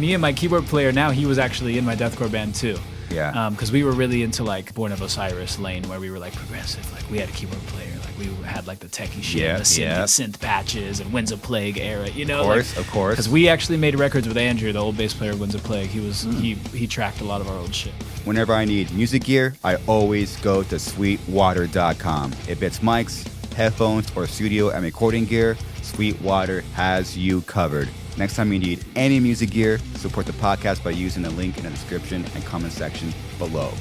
Me and my keyboard player now, he was actually in my deathcore band too. Yeah. Because we were really into like Born of Osiris lane, where we were like progressive. Like we had a keyboard player, like we had like the techie shit, and the synth patches, and Winds of Plague era. You know, of course. Because we actually made records with Andrew, the old bass player of Winds of Plague. He tracked a lot of our old shit. Whenever I need music gear, I always go to sweetwater.com. If it's mics, headphones, or studio and recording gear, Sweetwater has you covered. Next time you need any music gear, support the podcast by using the link in the description and comment section below.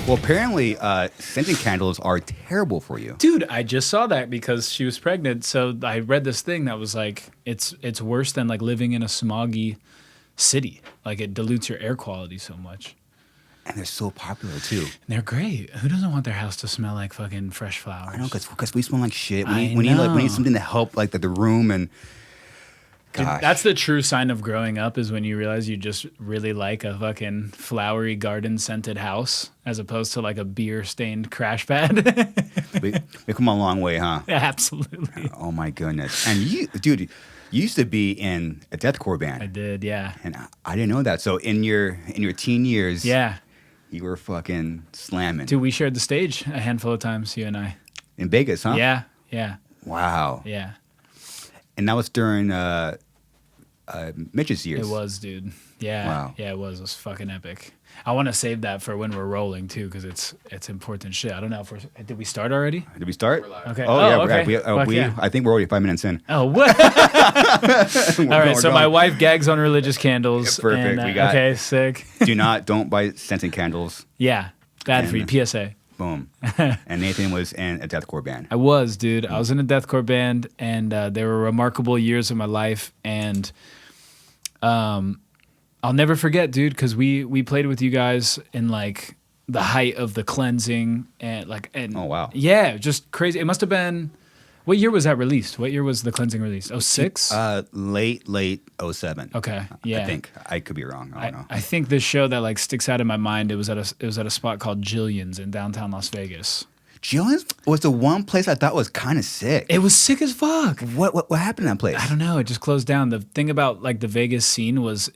Well, apparently, scented candles are terrible for you. Dude, I just saw that because she was pregnant. So I read this thing that was like, it's worse than like living in a smoggy city. Like it dilutes your air quality so much. And they're so popular too. And they're great. Who doesn't want their house to smell like fucking fresh flowers? I know, because we smell like shit. We need something to help like the room and. Dude, that's the true sign of growing up, is when you realize you just really like a fucking flowery garden scented house as opposed to like a beer stained crash pad. we come a long way, huh? Yeah, absolutely. Oh my goodness. And you used to be in a deathcore band. I did, yeah. And I didn't know that. So in your teen years, yeah, you were fucking slamming. Dude, we shared the stage a handful of times, you and I. In Vegas, huh? Yeah. Wow. Yeah. And that was during Mitch's years. It was, dude. Yeah. Wow. Yeah, it was. It was fucking epic. I want to save that for when we're rolling too, because it's important shit. I don't know if did we start already? Did we start? We're live. Okay. Oh yeah, okay. Yeah. I think we're already 5 minutes in. Oh, what? All right. So my wife gags on religious candles. Yeah, perfect. And, we got. Okay, sick. Don't buy scented candles. Yeah, bad for you. PSA. Boom. And Nathan was in a deathcore band. I was, dude. I was in a deathcore band, and they were remarkable years of my life. And I'll never forget, dude, because we played with you guys in like the height of the cleansing and oh wow, yeah, just crazy. It must have been. What year was that released? What year was the cleansing released? 06? Late 07. Okay, yeah. I think I could be wrong. I don't know. I think the show that like sticks out in my mind. It was at a spot called Jillian's in downtown Las Vegas. Jillian's was the one place I thought was kind of sick. It was sick as fuck. What happened in that place? I don't know. It just closed down. The thing about like the Vegas scene was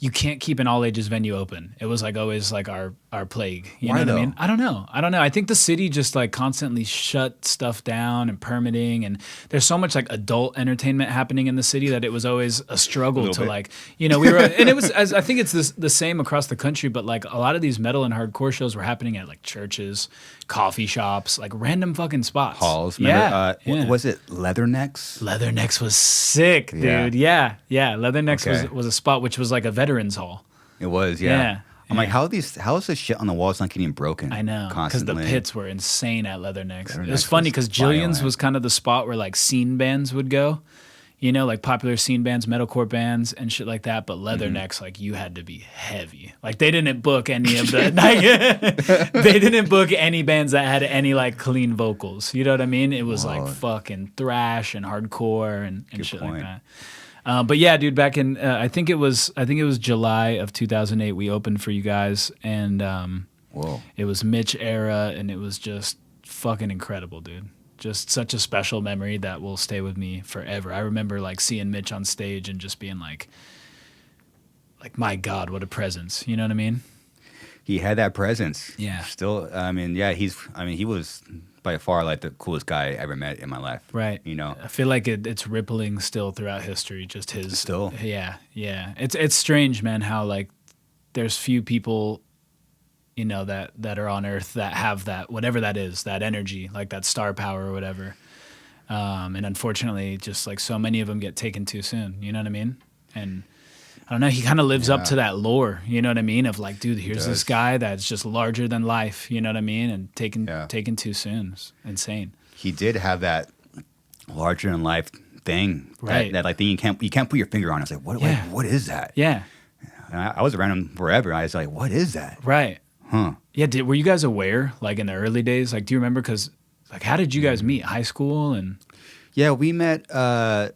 you can't keep an all ages venue open. It was like always like our plague. You Why know what though? I mean? I don't know. I think the city just like constantly shut stuff down and permitting, and there's so much like adult entertainment happening in the city that it was always a struggle to like, we were, and it was, I think it's the same across the country, but like a lot of these metal and hardcore shows were happening at like churches, coffee shops, like random fucking spots. Halls. Remember, yeah. Was it Leathernecks? Leathernecks was sick, dude. Yeah. Leathernecks was a spot which was like a veterans hall. It was, yeah. I'm like, how is this shit on the walls not getting broken? I know, because the constantly? pits were insane at Leathernecks. It was funny because Jillian's was kind of the spot where like scene bands would go, like popular scene bands, metalcore bands, and shit like that. But Leathernecks, like you had to be heavy. Like they didn't book any of the, they didn't book any bands that had any like clean vocals. You know what I mean? It was like fucking thrash and hardcore and shit like that. But yeah, dude, back in I think it was July of 2008 we opened for you guys, and it was Mitch era, and it was just fucking incredible, dude. Just such a special memory that will stay with me forever. I remember like seeing Mitch on stage and just being like my God, what a presence. You know what I mean? He had that presence. Yeah. Still, he was by far like the coolest guy I ever met in my life. Right. I feel like it's rippling still throughout history. Just his. Still. Yeah. It's strange, man, how like there's few people, that are on Earth that have that, whatever that is, that energy, like that star power or whatever. And unfortunately, just like so many of them get taken too soon. You know what I mean? And I don't know, he kind of lives up to that lore, you know what I mean? Of like, dude, here's this guy that's just larger than life, you know what I mean? And taken too soon. It's insane. He did have that larger than life thing, right? That like thing you can't put your finger on. It's like, what is that? Yeah. And I was around him forever. I was like, what is that? Right. Huh. Yeah. Were you guys aware, like in the early days? Like, do you remember? Because like, how did you guys meet? High school and. Yeah, we met. So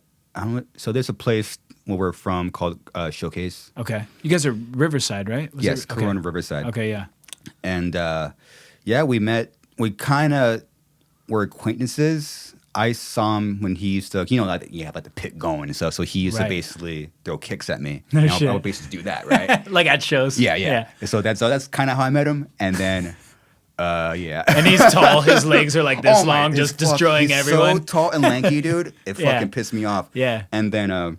there's a place where we're from called Showcase. Okay. You guys are Riverside, right? Yes, Corona, Riverside. Okay, yeah. And Yeah, we met. We kind of were acquaintances. I saw him when he used to, like you have like the pit going and stuff. So he used to basically throw kicks at me. No I shit. would basically do that, right? Like at shows. Yeah. So that's kind of how I met him. And then, yeah. And he's tall. His legs are like this long, just destroying everyone. So tall and lanky, dude. It fucking pissed me off. Yeah. And then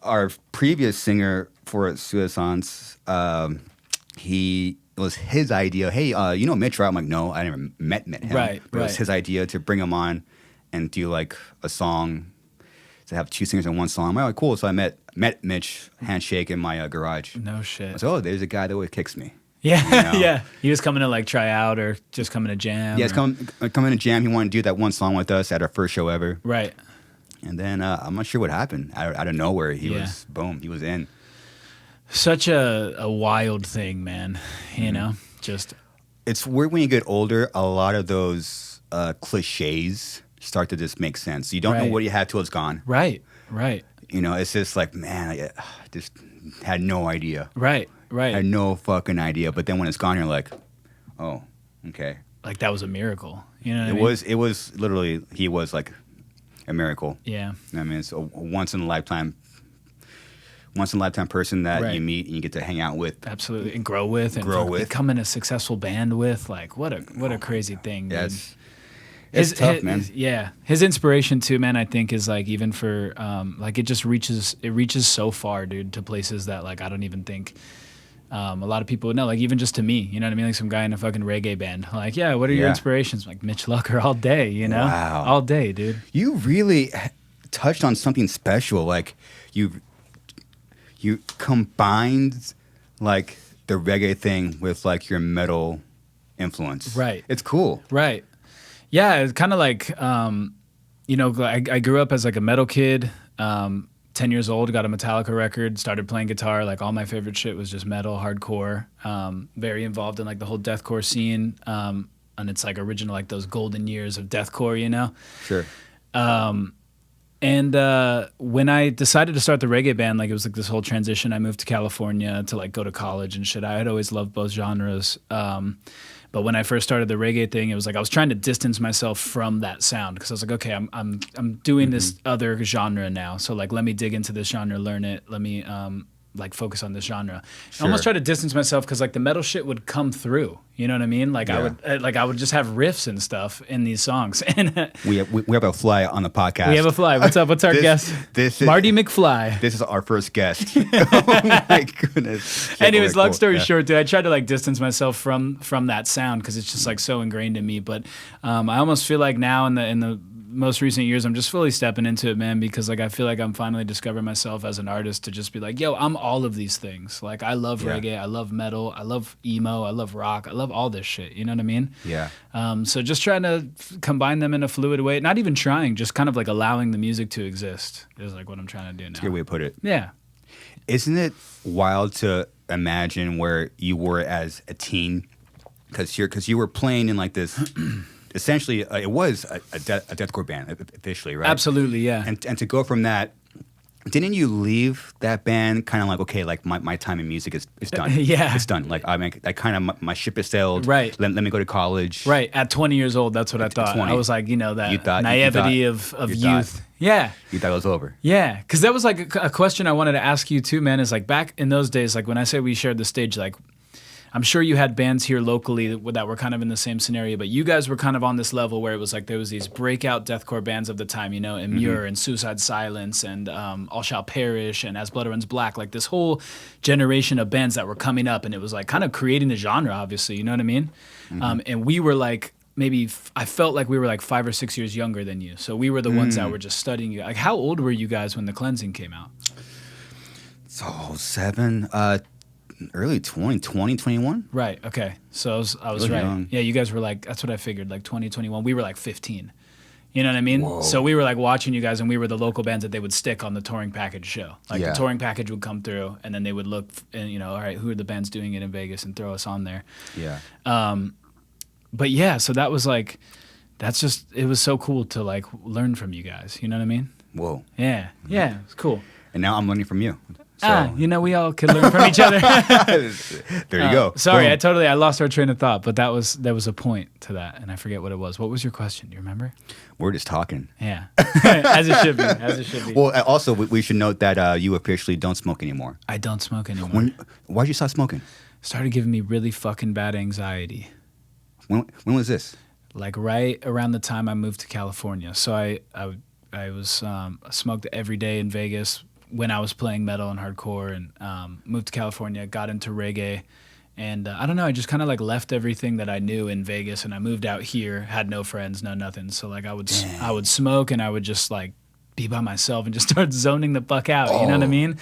our previous singer for Suicide, it was his idea. Hey, Mitch, right? I'm like, no, I never met him. Right. But it was his idea to bring him on and do like a song, to have two singers in one song. I'm like, oh, cool. So I met Mitch, handshake in my garage. No shit. I was like, oh, there's a guy that always kicks me. Yeah, yeah. He was coming to like try out or just coming to jam. Yeah, he's coming to jam. He wanted to do that one song with us at our first show ever. Right. And then I'm not sure what happened. Out of nowhere, he was in. Such a wild thing, man. You know, just. It's weird when you get older. A lot of those cliches start to just make sense. You don't know what you had till it's gone. Right. It's just like, man, I just had no idea. Right. I had no fucking idea. But then when it's gone, you're like, oh, okay. Like that was a miracle. You know what I mean? It was literally, he was like a miracle. Yeah. I mean, it's a once in a lifetime person that you meet and you get to hang out with. Absolutely. And grow with. Becoming a successful band with. Like, what a crazy thing, dude. Yeah, it's tough, man. His inspiration too, man, I think is like even for, like it reaches so far, dude, to places that like I don't even think a lot of people would know. Like even just to me, you know what I mean? Like some guy in a fucking reggae band. Like, yeah, what are your inspirations? Like Mitch Lucker all day, you know? Wow. All day, dude. You really touched on something special. Like you combined like the reggae thing with like your metal influence. Right. It's cool. Right. Yeah, it's kind of like, I grew up as like a metal kid, 10 years old, got a Metallica record, started playing guitar. Like all my favorite shit was just metal, hardcore, very involved in like the whole deathcore scene. And it's like original, like those golden years of deathcore, you know? Sure. And when I decided to start the reggae band, like it was like this whole transition. I moved to California to like go to college and shit. I had always loved both genres. But when I first started the reggae thing, it was like I was trying to distance myself from that sound because I was like, okay, I'm doing this other genre now. So like, let me dig into this genre, learn it. Let me like focus on this genre. Sure. I almost try to distance myself because like the metal shit would come through. You know what I mean? Like I would just have riffs and stuff in these songs. And we have a fly on the podcast. We have a fly. What's up? What's our guest? This is Marty McFly. This is our first guest. Oh my goodness. Anyways, long story short, dude, I tried to like distance myself from that sound because it's just like so ingrained in me. But I almost feel like now in the most recent years, I'm just fully stepping into it, man, because like I feel like I'm finally discovering myself as an artist to just be like, yo, I'm all of these things. Like I love reggae, I love metal, I love emo, I love rock, I love all this shit. You know what I mean? Yeah. So just trying to combine them in a fluid way, not even trying, just kind of like allowing the music to exist is like what I'm trying to do now. That's a good way to put it. Yeah. Isn't it wild to imagine where you were as a teen? Because you were playing in like this. Essentially, it was a deathcore band officially, right? Absolutely, yeah. And to go from that, didn't you leave that band kind of like, okay, like my time in music is done. Yeah, it's done. Like I mean, I kind of my ship has sailed. Right. Let me go to college. Right. At 20 years old, that's what I thought. 20. I was like, that naivety of youth. Yeah. You thought it was over. Yeah, because that was like a question I wanted to ask you too, man. Is like back in those days, like when I say we shared the stage, like. I'm sure you had bands here locally that were kind of in the same scenario, but you guys were kind of on this level where it was like there was these breakout deathcore bands of the time, Immure and Suicide Silence and All Shall Perish and As Blood Runs Black, like this whole generation of bands that were coming up, and it was like kind of creating the genre, obviously, you know what I mean? And we were like I felt like we were like 5 or 6 years younger than you, so we were the ones that were just studying you. Like, how old were you guys when The Cleansing came out? So 7. Early 2021? Right, okay. So I was really right. young. Yeah, you guys were like, that's what I figured, like 2021. We were like 15. You know what I mean? Whoa. So we were like watching you guys, and we were the local bands that they would stick on the touring package show. Like the touring package would come through, and then they would look, and all right, who are the bands doing it in Vegas, and throw us on there. Yeah. But yeah, so that was like, it was so cool to like learn from you guys. You know what I mean? Whoa. Yeah, it's cool. And now I'm learning from you. So we all could learn from each other. there you go. Sorry, Boom. I lost our train of thought, but there was a point to that, and I forget what it was. What was your question? Do you remember? We're just talking. Yeah, as it should be. As it should be. Well, also we should note that you officially don't smoke anymore. I don't smoke anymore. Why'd you stop smoking? Started giving me really fucking bad anxiety. When was this? Like right around the time I moved to California. So I smoked every day in Vegas when I was playing metal and hardcore, and moved to California, got into reggae, and I don't know, I just kind of like left everything that I knew in Vegas, and I moved out here, had no friends, no nothing. So like I would smoke, and I would just like be by myself and just start zoning the fuck out. You know what I mean?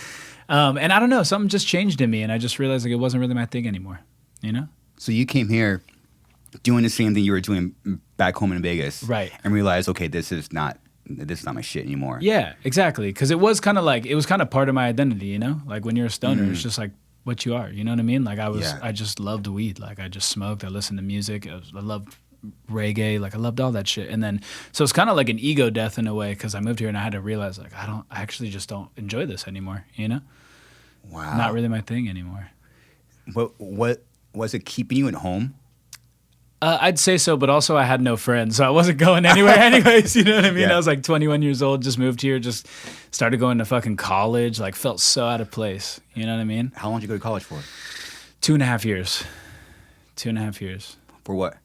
And I don't know, something just changed in me, and I just realized like it wasn't really my thing anymore. You know? So you came here doing the same thing you were doing back home in Vegas, right? And realized, okay, this is not my shit anymore. Yeah, exactly. Because it was kind of part of my identity, you know? Like when you're a stoner, it's just like what you are, you know what I mean? Like I just loved weed. Like I just smoked, I listened to music, I loved reggae, like I loved all that shit. And then, so it's kind of like an ego death in a way, because I moved here and I had to realize like, I actually just don't enjoy this anymore, you know? Wow. Not really my thing anymore. What was it keeping you at home? I'd say so, but also I had no friends, so I wasn't going anywhere anyways, you know what I mean? Yeah. I was like 21 years old, just moved here, just started going to fucking college, like felt so out of place, you know what I mean? How long did you go to college for? 2.5 years. 2.5 years. For what?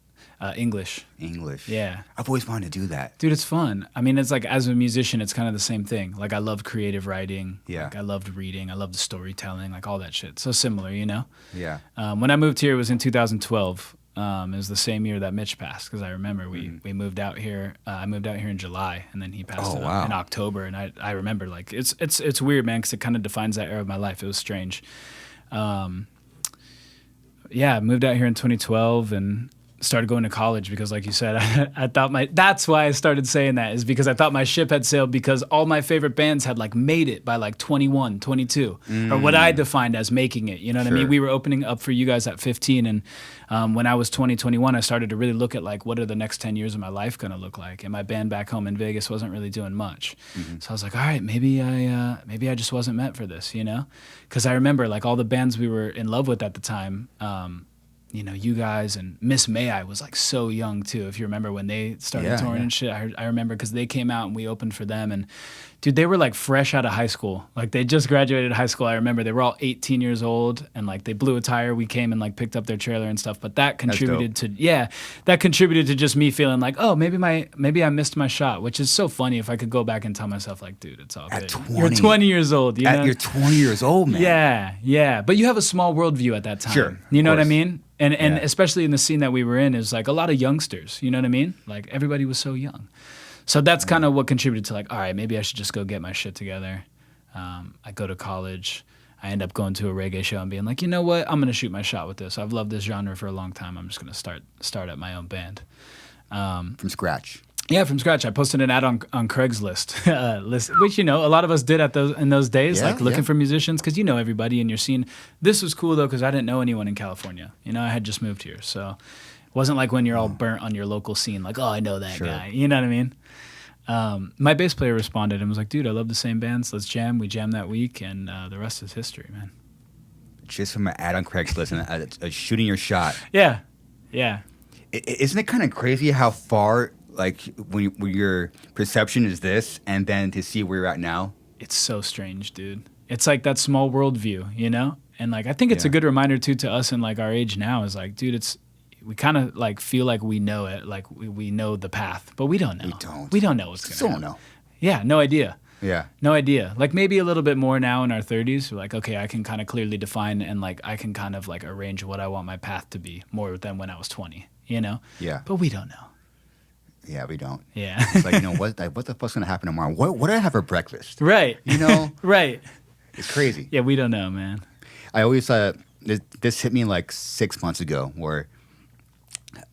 English. English. Yeah. I've always wanted to do that. Dude, it's fun. I mean, it's like as a musician, it's kind of the same thing. Like I loved creative writing. Yeah. Like I loved reading. I loved the storytelling, like all that shit. So similar, you know? Yeah. When I moved here, it was in 2012. It was the same year that Mitch passed, because I remember we moved out here. I moved out here in July, and then he passed in October. And I remember, like, it's weird, man, because it kind of defines that era of my life. It was strange. I moved out here in 2012 and started going to college because, like you said, I thought that's why I started saying that, is because I thought my ship had sailed, because all my favorite bands had like made it by like 21, 22, or what I defined as making it. You know what I mean? We were opening up for you guys at 15, and when I was 20, 21, I started to really look at like, what are the next 10 years of my life going to look like? And my band back home in Vegas wasn't really doing much. So I was like, all right, maybe I just wasn't meant for this, you know? Because I remember like all the bands we were in love with at the time, you know, you guys and Miss May I was like so young too. If you remember when they started touring and shit, I remember because they came out and we opened for them, and dude, they were like fresh out of high school. Like they just graduated high school. I remember they were all 18 years old, and like they blew a tire. We came and like picked up their trailer and stuff. But that contributed to just me feeling like, oh, maybe I missed my shot, which is so funny. If I could go back and tell myself like, dude, it's all good. 20, you're 20 years old. You know? You're 20 years old, man. Yeah. But you have a small worldview at that time. Sure. You know what I mean? And especially in the scene that we were in, is like a lot of youngsters, you know what I mean? Like everybody was so young. So that's kind of what contributed to like, all right, maybe I should just go get my shit together. I go to college. I end up going to a reggae show and being like, you know what? I'm going to shoot my shot with this. I've loved this genre for a long time. I'm just going to start at my own band. From scratch. Yeah, from scratch. I posted an ad on Craigslist, which, you know, a lot of us did in those days, looking for musicians, because you know everybody in your scene. This was cool, though, because I didn't know anyone in California. You know, I had just moved here. So it wasn't like when you're all burnt on your local scene, like, oh, I know that guy. You know what I mean? My bass player responded and was like, dude, I love the same bands. Let's jam. We jammed that week, and the rest is history, man. Just from an ad on Craigslist and shooting your shot. Yeah. Isn't it kind of crazy how far... like when your perception is this, and then to see where you're at now? It's so strange, dude. It's like that small world view, you know? And like, I think it's a good reminder too to us in like our age now, is like, dude, we kind of like feel like we know it, like we know the path, but we don't know. We don't know what's going to happen. Don't know. Yeah, no idea. Yeah. No idea. Like maybe a little bit more now in our 30s. We're like, okay, I can kind of clearly define, and like I can kind of like arrange what I want my path to be more than when I was 20, you know? Yeah. But we don't know. Yeah, we don't. Yeah. It's like, you know, what the fuck's going to happen tomorrow? What do I have for breakfast? Right. You know? Right. It's crazy. Yeah, we don't know, man. I always, this hit me like 6 months ago, where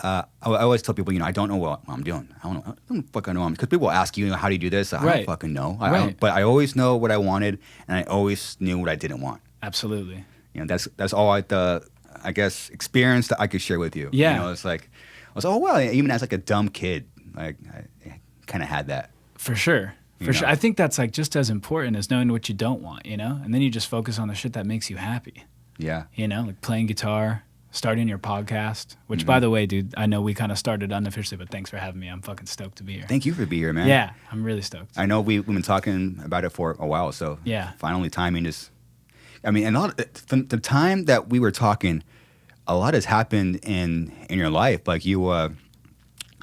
I always tell people, you know, I don't know what I'm doing. I don't fucking know. Because people ask you, how do you do this? I don't fucking know. But I always know what I wanted, and I always knew what I didn't want. Absolutely. You know, that's all I guess, experience that I could share with you. Yeah. You know, it's like, I was, oh, well, even as like a dumb kid, like I kind of had that. For sure. For sure. I think that's like just as important as knowing what you don't want, you know? And then you just focus on the shit that makes you happy. Yeah. You know, like playing guitar, starting your podcast, which by the way, dude, I know we kind of started unofficially, but thanks for having me. I'm fucking stoked to be here. Thank you for being here, man. Yeah, I'm really stoked. I know we've been talking about it for a while, so yeah. Finally timing is, I mean, and from the time that we were talking, a lot has happened in your life. Like you, I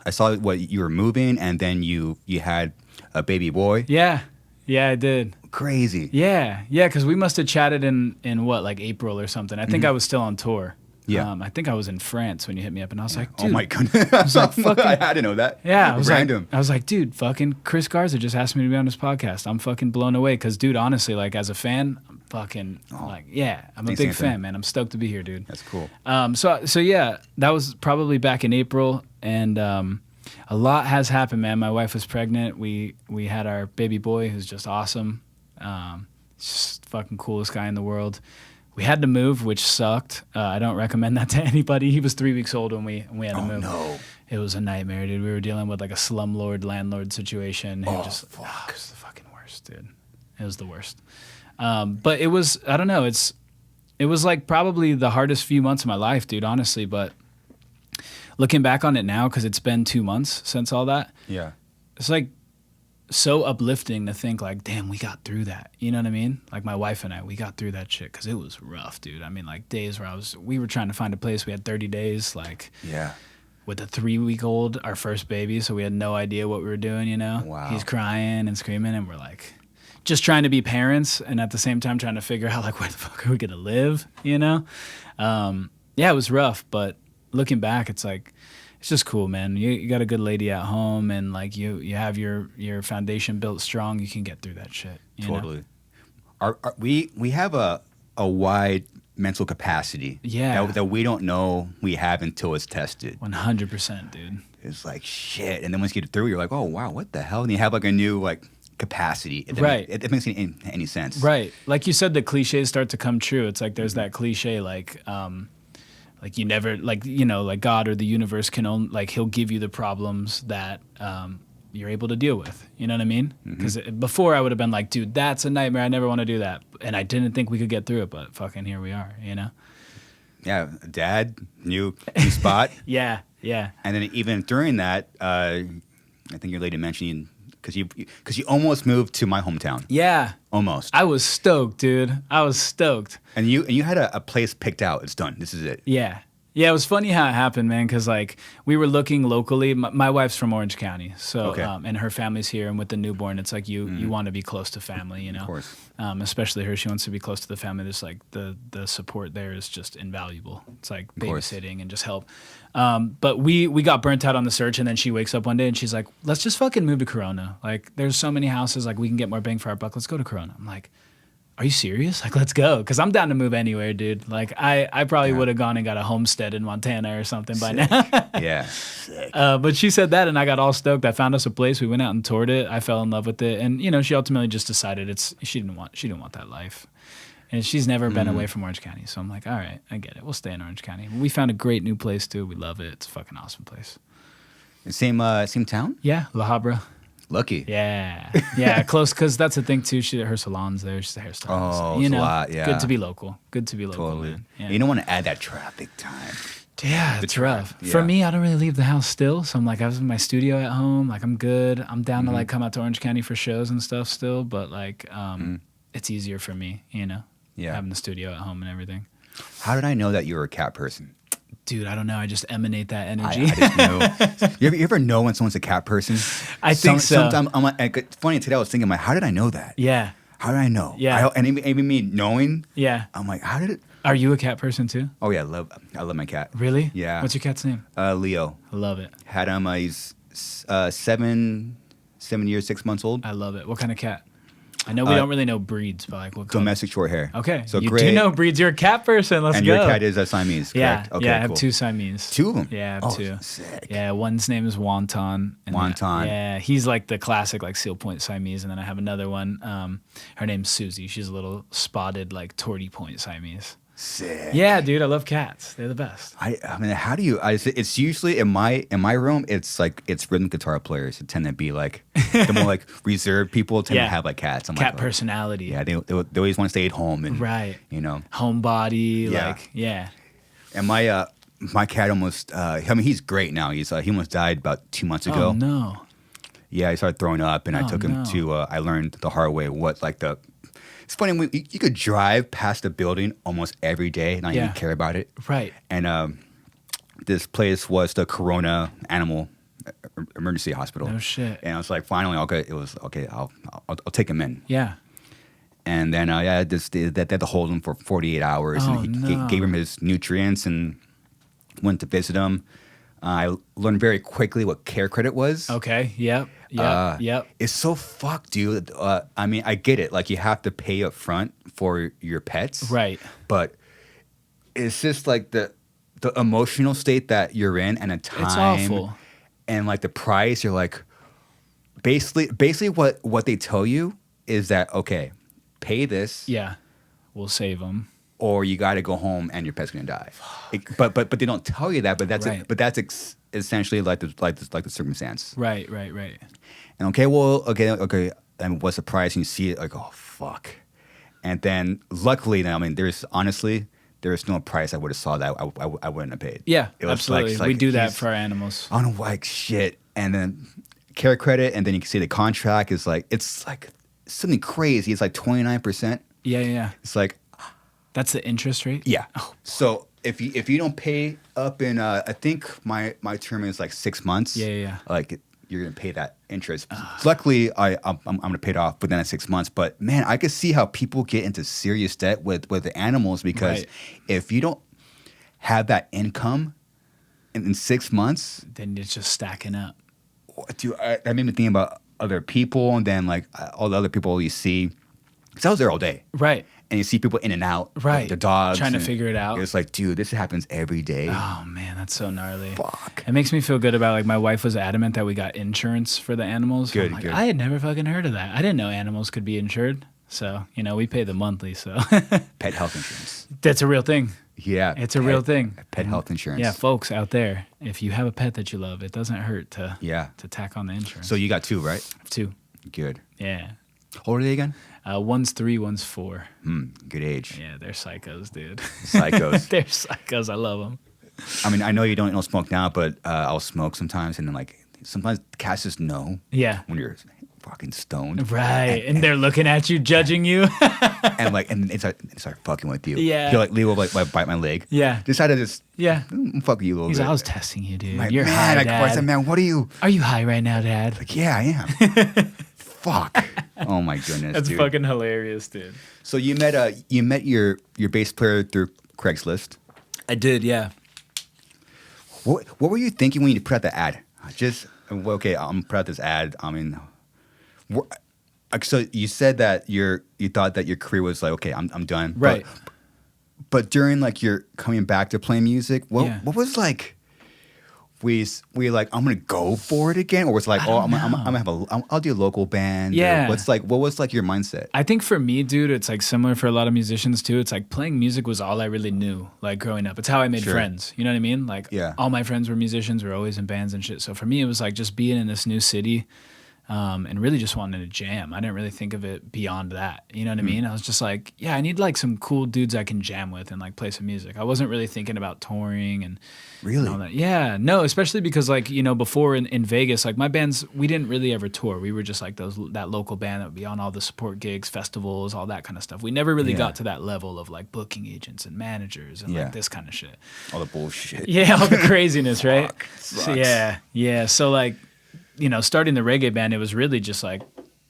saw what you were moving, and then you had a baby boy. Yeah, I did. Crazy. Yeah, because we must have chatted in what, like April or something. I think I was still on tour. Yeah. I think I was in France when you hit me up, and I was like, dude. Oh my goodness. I was like, fucking, I had to know that. Yeah, I was random. I was like, dude, fucking Chris Garza just asked me to be on his podcast. I'm fucking blown away, because, dude, honestly, like as a fan, I'm fucking I'm a big fan, man. I'm stoked to be here, dude. That's cool. So yeah, that was probably back in April, and a lot has happened, man. My wife was pregnant. We had our baby boy, who's just awesome. Just fucking coolest guy in the world. We had to move, which sucked. I don't recommend that to anybody. He was 3 weeks old when we had to move. No. It was a nightmare, dude. We were dealing with like a slumlord landlord situation. It was fuck. It was the fucking worst, dude. It was the worst. But it was, I don't know. It was like probably the hardest few months of my life, dude, honestly. But looking back on it now, because it's been 2 months since all that. Yeah. It's like so uplifting to think like, damn, we got through that. You know what I mean? Like my wife and I, we got through that shit, because it was rough, dude. I mean, like days where we were trying to find a place. We had 30 days, like with a 3-week-old, our first baby. So we had no idea what we were doing, you know? Wow. He's crying and screaming, and we're like just trying to be parents, and at the same time trying to figure out like where the fuck are we going to live, you know? Yeah, it was rough, but looking back, it's like, it's just cool, man. You got a good lady at home, and like you have your foundation built strong. You can get through that shit. Totally. We have a wide mental capacity. Yeah. That we don't know we have until it's tested. 100%, dude. It's like shit, and then once you get through, you're like, oh wow, what the hell? And you have like a new like capacity. Right. It makes any sense. Right. Like you said, the cliches start to come true. It's like there's that cliche like you never, like, you know, like God or the universe can only, like, he'll give you the problems that you're able to deal with. You know what I mean? Because before I would have been like, dude, that's a nightmare. I never want to do that. And I didn't think we could get through it, but fucking here we are, you know? Yeah. Dad, new spot. Yeah. And then even during that, I think your lady mentioned, because you almost moved to my hometown. Yeah. Almost. I was stoked, dude. I was stoked. And you had a place picked out. It's done. This is it. Yeah. Yeah, it was funny how it happened, man, because like we were looking locally. My wife's from Orange County, so and her family's here, and with the newborn, it's like you want to be close to family, you know. Of course. Especially her, she wants to be close to the family. There's like the support there is just invaluable. It's like babysitting and just help. But we got burnt out on the search, and then she wakes up one day and she's like, "Let's just fucking move to Corona. Like, there's so many houses, like we can get more bang for our buck. Let's go to Corona." I'm like, are you serious? Like, let's go. Because I'm down to move anywhere, dude. Like, I probably would have gone and got a homestead in Montana or something by now. Yeah. Sick. But she said that, and I got all stoked. I found us a place. We went out and toured it. I fell in love with it. And, you know, she ultimately just decided she didn't want that life. And she's never been away from Orange County. So I'm like, all right, I get it. We'll stay in Orange County. We found a great new place, too. We love it. It's a fucking awesome place. Same town? Yeah, La Habra. Lucky. Yeah, close, because that's the thing too. Her salon's there. She's a hairstylist. Oh, you know, a lot, yeah. Good to be local. Totally. Man. Yeah. You don't want to add that traffic time. Yeah, it's rough. Yeah. For me, I don't really leave the house still. So I'm like, I was in my studio at home. Like, I'm good. I'm down to like come out to Orange County for shows and stuff still. But like, it's easier for me, you know, having the studio at home and everything. How did I know that you were a cat person? Dude, I don't know. I just emanate that energy. I just know. You ever know when someone's a cat person? I think so. Sometimes I'm like, it's funny today. I was thinking, like, how did I know that? Yeah. How did I know? Yeah. And even me knowing. Yeah. I'm like, how did it? Are you a cat person too? Oh yeah, I love my cat. Really? Yeah. What's your cat's name? Leo. I love it. Had him. He's 7 years, 6 months old. I love it. What kind of cat? I know we don't really know breeds, but like what color? Domestic short hair. Okay. So you gray. do know breeds. You're a cat person. Let's and go. And your cat is a Siamese, correct? Yeah. Okay, yeah, I have cool. 2 Siamese. 2 of them? Yeah, I have 2. Sick. Yeah, one's name is Wonton. Wonton. Yeah, he's like the classic like seal point Siamese, and then I have another one. Her name's Susie. She's a little spotted like torty point Siamese. Sick. Yeah, dude, I love cats. They're the best. I mean, how do you? It's usually in my room. It's like it's rhythm guitar players that tend to be like the more like reserved people tend to have like cats. I'm cat like, personality. Yeah, they always want to stay at home and you know, homebody. Yeah. Like yeah. And my cat almost. I mean, he's great now. He almost died about 2 months ago. Oh no. Yeah, he started throwing up, and I took him to. I learned the hard way what like the. It's funny, you could drive past the building almost every day and not even care about it. Right. And this place was the Corona Animal Emergency Hospital. No shit. And I was like, finally, okay, it was okay. I'll take him in. Yeah. And then they had to hold him for 48 hours, and he gave him his nutrients and went to visit him. I learned very quickly what care credit was. Okay. Yep. Yep. It's so fucked, dude. I mean, I get it. Like, you have to pay up front for your pets. Right. But it's just like the emotional state that you're in and the time. It's awful. And like the price, you're like, basically what they tell you is that, okay, pay this. Yeah. We'll save them. Or you got to go home and your pet's gonna die. But they don't tell you that. But that's essentially like the circumstance. Right. And okay. And what's the price? And you see it like, oh fuck. And then luckily, I mean, there's no price I would have saw that I wouldn't have paid. Yeah, it was absolutely. Like we do that for our animals. I don't know, like shit. And then care credit, and then you can see the contract is like it's like something crazy. It's like 29%. Yeah. It's like. That's the interest rate? Yeah. Oh. So if you don't pay up in I think my term is like 6 months. Yeah. Like you're gonna pay that interest. Luckily, I'm gonna pay it off within 6 months. But man, I could see how people get into serious debt with the animals because if you don't have that income in 6 months, then it's just stacking up. Dude, that made me think about other people, and then like all the other people you see. Because I was there all day. Right. And you see people in and out, right? The dogs trying to figure it out. It's like, dude, this happens every day. Oh man, that's so gnarly. Fuck. It makes me feel good about like my wife was adamant that we got insurance for the animals. Good, like, good. I had never fucking heard of that. I didn't know animals could be insured. So we pay the monthly. So pet health insurance. That's a real thing. Yeah, it's a real thing. Pet health insurance. Yeah, folks out there, if you have a pet that you love, it doesn't hurt to tack on the insurance. So you got 2, right? 2. Good. Yeah. How old are they again? One's 3, one's 4. Good age. Yeah, they're psychos, dude. Psychos. They're psychos. I love them. I mean, I know you don't smoke now, but I'll smoke sometimes, and then like sometimes cats just know. Yeah. When you're fucking stoned. Right, and they're looking at you, judging you. and they start fucking with you. Yeah. He'll like Leo like bite my leg. Yeah. Decided to just fuck you a little bit. Like, I was testing you, dude. Like, you're high, Dad. I said, man, what are you? Are you high right now, Dad? Like, yeah, I am. Fuck. Oh my goodness, that's dude. fucking hilarious, dude. So you met your bass player through Craigslist. I did, yeah. What were you thinking when you put out the ad? Okay, I'm put out this ad. I mean, so you said that you thought that your career was like, okay, I'm done. Right. But during like your coming back to playing music, what was like? We like I'm gonna go for it again, or was like I'm gonna I'll do a local band. Yeah. What was like your mindset? I think for me, dude, it's like similar for a lot of musicians too. It's like playing music was all I really knew, like growing up. It's how I made friends. You know what I mean? Like all my friends were musicians, were always in bands and shit. So for me, it was like just being in this new city. And really just wanted to jam. I didn't really think of it beyond that. You know what I mean? I was just like, I need like some cool dudes I can jam with and like play some music. I wasn't really thinking about touring and all that. Yeah, no, especially because like, before in Vegas, like my bands, we didn't really ever tour. We were just like that local band that would be on all the support gigs, festivals, all that kind of stuff. We never really got to that level of like booking agents and managers and like this kind of shit. All the bullshit. Yeah, all the craziness, right? So, yeah. So like, starting the reggae band, it was really just like,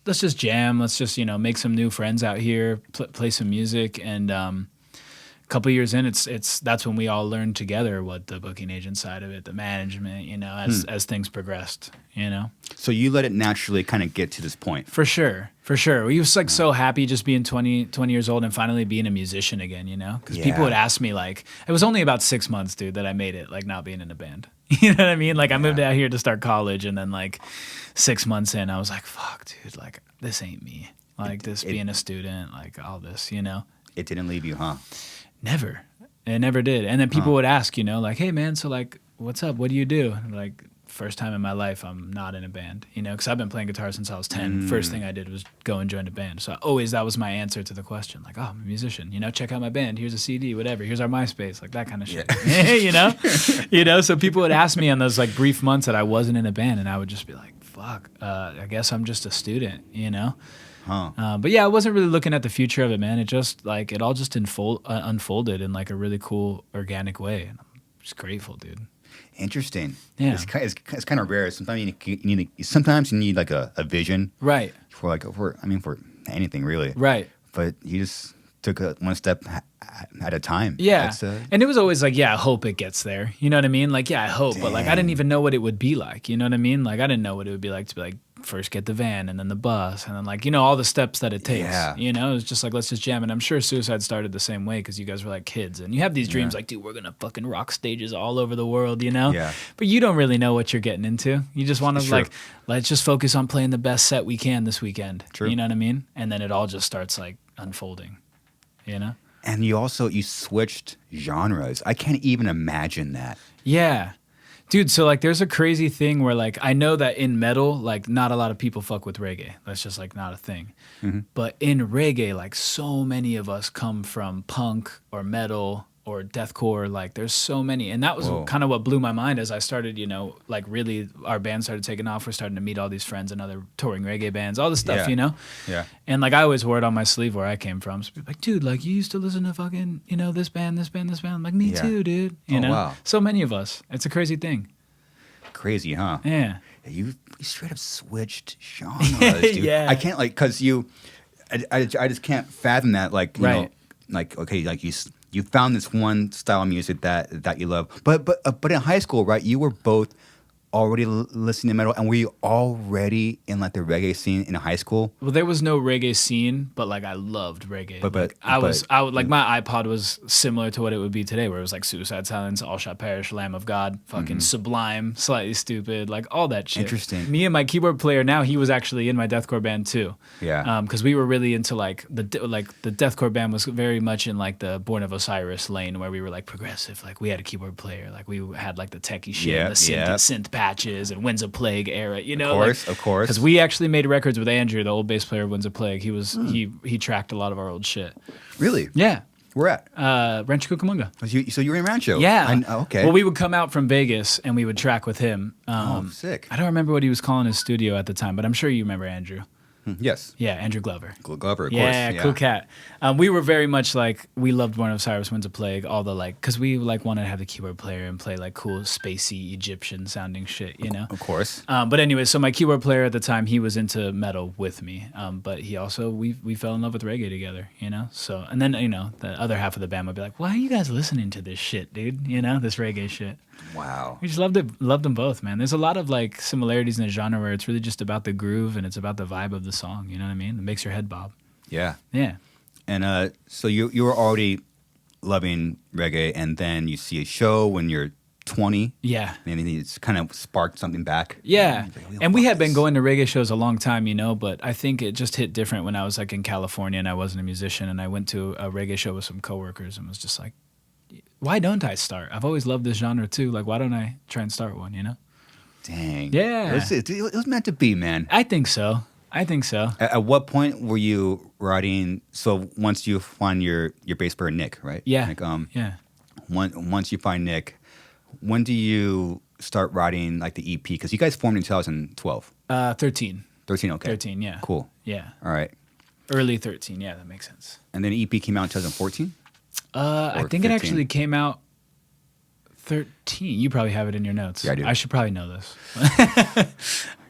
let's just jam. Let's just, make some new friends out here, play some music. And a couple of years in, that's when we all learned together what the booking agent side of it, the management, as things progressed, So you let it naturally kind of get to this point. For sure. We was like so happy just being 20 years old and finally being a musician again, Because people would ask me like, it was only about 6 months, dude, that I made it, like not being in a band. You know what I mean? Like I moved out here to start college, and then like 6 months in, I was like, fuck, dude, like this ain't me. Like being a student, like all this, It didn't leave you, huh? Never. It never did. And then people would ask, you know, like, hey, man, so like, what's up? What do you do? And I'm like, first time in my life, I'm not in a band, you know, because I've been playing guitar since I was 10. First thing I did was go and join a band. So that was my answer to the question. Like, oh, I'm a musician, you know, check out my band. Here's a CD, whatever. Here's our MySpace, like that kind of shit, you know? So people would ask me on those like brief months that I wasn't in a band, and I would just be like, fuck, I guess I'm just a student, you know? But yeah, I wasn't really looking at the future of it, man. It just like, it all just unfolded in like a really cool, organic way. And I'm just grateful, dude. Interesting. Yeah. It's kind of rare. Sometimes you need like a vision. Right. For anything really. Right. But you just took one step at a time. Yeah. And it was always like, yeah, I hope it gets there. You know what I mean? Like, yeah, I hope. But like, I didn't even know what it would be like. You know what I mean? Like, I didn't know what it would be like to be like, first get the van and then the bus and then like, you know, all the steps that it takes. Yeah. You know, it's just like, let's just jam. And I'm sure Suicide started the same way because you guys were like kids and you have these dreams like, dude, we're going to fucking rock stages all over the world, you know? Yeah. But you don't really know what you're getting into. You just want to like, let's just focus on playing the best set we can this weekend. True. You know what I mean? And then it all just starts like unfolding, you know? And you switched genres. I can't even imagine that. Yeah. Dude, so like there's a crazy thing where like I know that in metal, like not a lot of people fuck with reggae. That's just like not a thing. Mm-hmm. But in reggae, like so many of us come from punk or metal or deathcore. Like there's so many. And that was kind of what blew my mind as I started, you know, like really our band started taking off. We're starting to meet all these friends and other touring reggae bands, all this stuff, you know? Yeah. And like I always wore it on my sleeve where I came from. So people like, dude, like you used to listen to fucking, you know, this band, this band, this band. I'm like, me too, dude. You know? Wow. So many of us. It's a crazy thing. Crazy, huh? Yeah. You straight up switched genres, dude. Yeah. I can't like, cause I just can't fathom that. Like, you know, like, okay, like you found this one style of music that you love, but in high school, right? You were both already listening to metal, and were you already in like the reggae scene in high school? Well, there was no reggae scene, but like I loved reggae. But I would like my iPod was similar to what it would be today, where it was like Suicide Silence, All Shall Perish, Lamb of God, fucking Sublime, Slightly Stupid, like all that shit. Interesting. Me and my keyboard player now, he was actually in my deathcore band too. Yeah. Because we were really into like the deathcore band was very much in like the Born of Osiris lane, where we were like progressive. Like we had a keyboard player, like we had like the techie shit, and the synth patches and Winds of Plague era, you know, of course. Because we actually made records with Andrew, the old bass player of Winds of Plague. He was he tracked a lot of our old shit. Really? Yeah. Where at? Rancho Cucamonga. So you were in Rancho? Yeah. Okay. Well, we would come out from Vegas and we would track with him. Sick. I don't remember what he was calling his studio at the time, but I'm sure you remember Andrew. Yes. Yeah, Andrew Glover. Glover, of course. Yeah, cool cat. We were very much like, we loved Born of Osiris, Winds of Plague, all the like, because we like wanted to have the keyboard player and play like cool, spacey, Egyptian sounding shit, you know? Of course. But anyway, so my keyboard player at the time, he was into metal with me. But he also, we fell in love with reggae together, you know? So, and then, you know, the other half of the band would be like, why are you guys listening to this shit, dude? You know, this reggae shit. Wow. We just loved them both, man. There's a lot of like similarities in the genre where it's really just about the groove and it's about the vibe of the song, you know what I mean? It makes your head bob. Yeah. Yeah. And so you were already loving reggae, and then you see a show when you're 20. Yeah. And it's kind of sparked something back. Yeah. And we had been going to reggae shows a long time, you know, but I think it just hit different when I was like in California and I wasn't a musician, and I went to a reggae show with some coworkers and was just like, why don't I start? I've always loved this genre too. Like, why don't I try and start one, you know? Dang. Yeah. It was meant to be, man. I think so. At what point were you writing? So once you find your bass player, Nick, right? Yeah. Like, yeah. Once you find Nick, when do you start writing like the EP? Because you guys formed in 2012. 13. 13, okay. 13, yeah. Cool. Yeah. All right. Early 13, yeah, that makes sense. And then EP came out in 2014? I think 15? it actually came out 13. You probably have it in your notes. Yeah, I do. I should probably know this.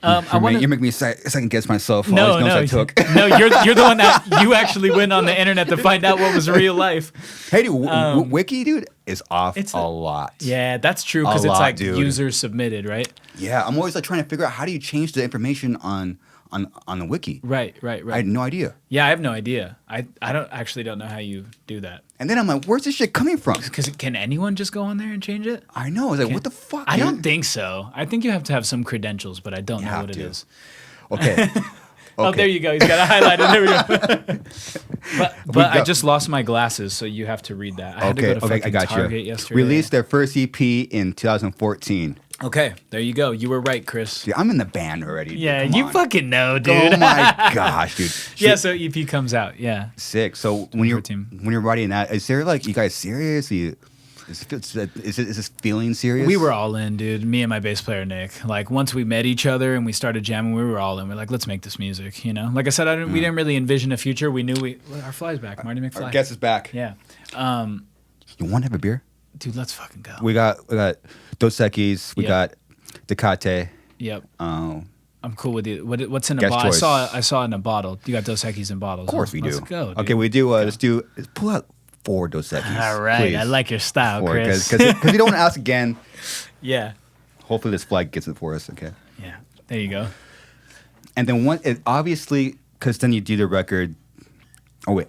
You're making me second guess myself. No, all these notes I took. No, you're the one that you actually went on the internet to find out what was real life. Hey, dude, Wiki, dude, is off a lot. Yeah, that's true, because it's like dude. user submitted, right? Yeah, I'm always like trying to figure out how do you change the information on the wiki. Right. I had no idea. Yeah, I have no idea. I don't know how you do that. And then I'm like, where's this shit coming from? Because can anyone just go on there and change it? I know. I was like, what the fuck? I don't think so. I think you have to have some credentials, but I don't know what it is. Okay. Oh, there you go. He's got it highlighted. There we go. but I just lost my glasses, so you have to read that. I had to go to fucking Target yesterday. Released their first EP in 2014. Okay, there you go. You were right, Chris. Dude, I'm in the band already. Dude. Yeah, you fucking know, dude. Oh my gosh, dude. Yeah, so EP comes out. Yeah. Sick. So when you're writing that, is there like, you guys serious? Is this feeling serious? We were all in, dude. Me and my bass player Nick. Like once we met each other and we started jamming, we were all in. We're like, let's make this music. You know, like I said, we didn't really envision a future. We knew our fly's back. Marty McFly. Our guest is back. Yeah. You want to have a beer? Dude, let's fucking go. We got Dos Equis. We got Tecate. Yep. I'm cool with you. What's in a bottle? I saw in a bottle. You got Dos Equis in bottles. Of course we do. Let's go, dude. Okay, we do. Let's pull out 4 Dos Equis. All right, please. I like your style, 4, Chris. Because you don't want to ask again. Yeah. Hopefully this flag gets it for us. Okay. Yeah. There you go. And then obviously, because then you do the record. Oh wait,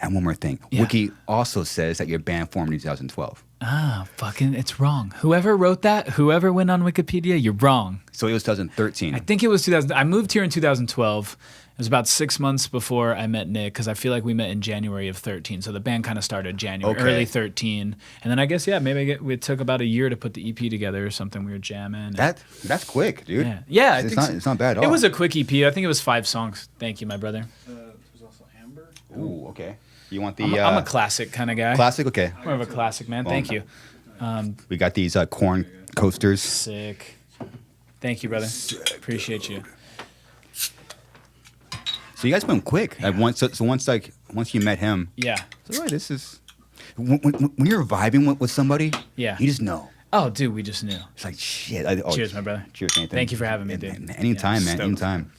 and one more thing. Yeah. Wiki also says that your band formed in 2012. Ah, fucking, it's wrong. Whoever wrote that, whoever went on Wikipedia, you're wrong. So it was 2013. I think it was 2000. I moved here in 2012. It was about 6 months before I met Nick, because I feel like we met in January of 13. So the band kind of started early 13. And then I guess, maybe it took about a year to put the EP together or something. We were jamming. That's quick, dude. Yeah, it's not bad at all. It was a quick EP. I think it was 5 songs. Thank you, my brother. There's also Amber. Ooh, okay. You want the... I'm a classic kind of guy. Classic? Okay. More of a classic, man. Thank you. We got these corn coasters. Sick. Thank you, brother. Appreciate you. So you guys went quick. Like once you met him. Yeah. So right, this is when you're vibing with somebody. Yeah. You just know. Oh, dude, we just knew. It's like shit. Cheers, my brother. Cheers, Nathan. Thank you for having me, dude. Anytime, man. Anytime.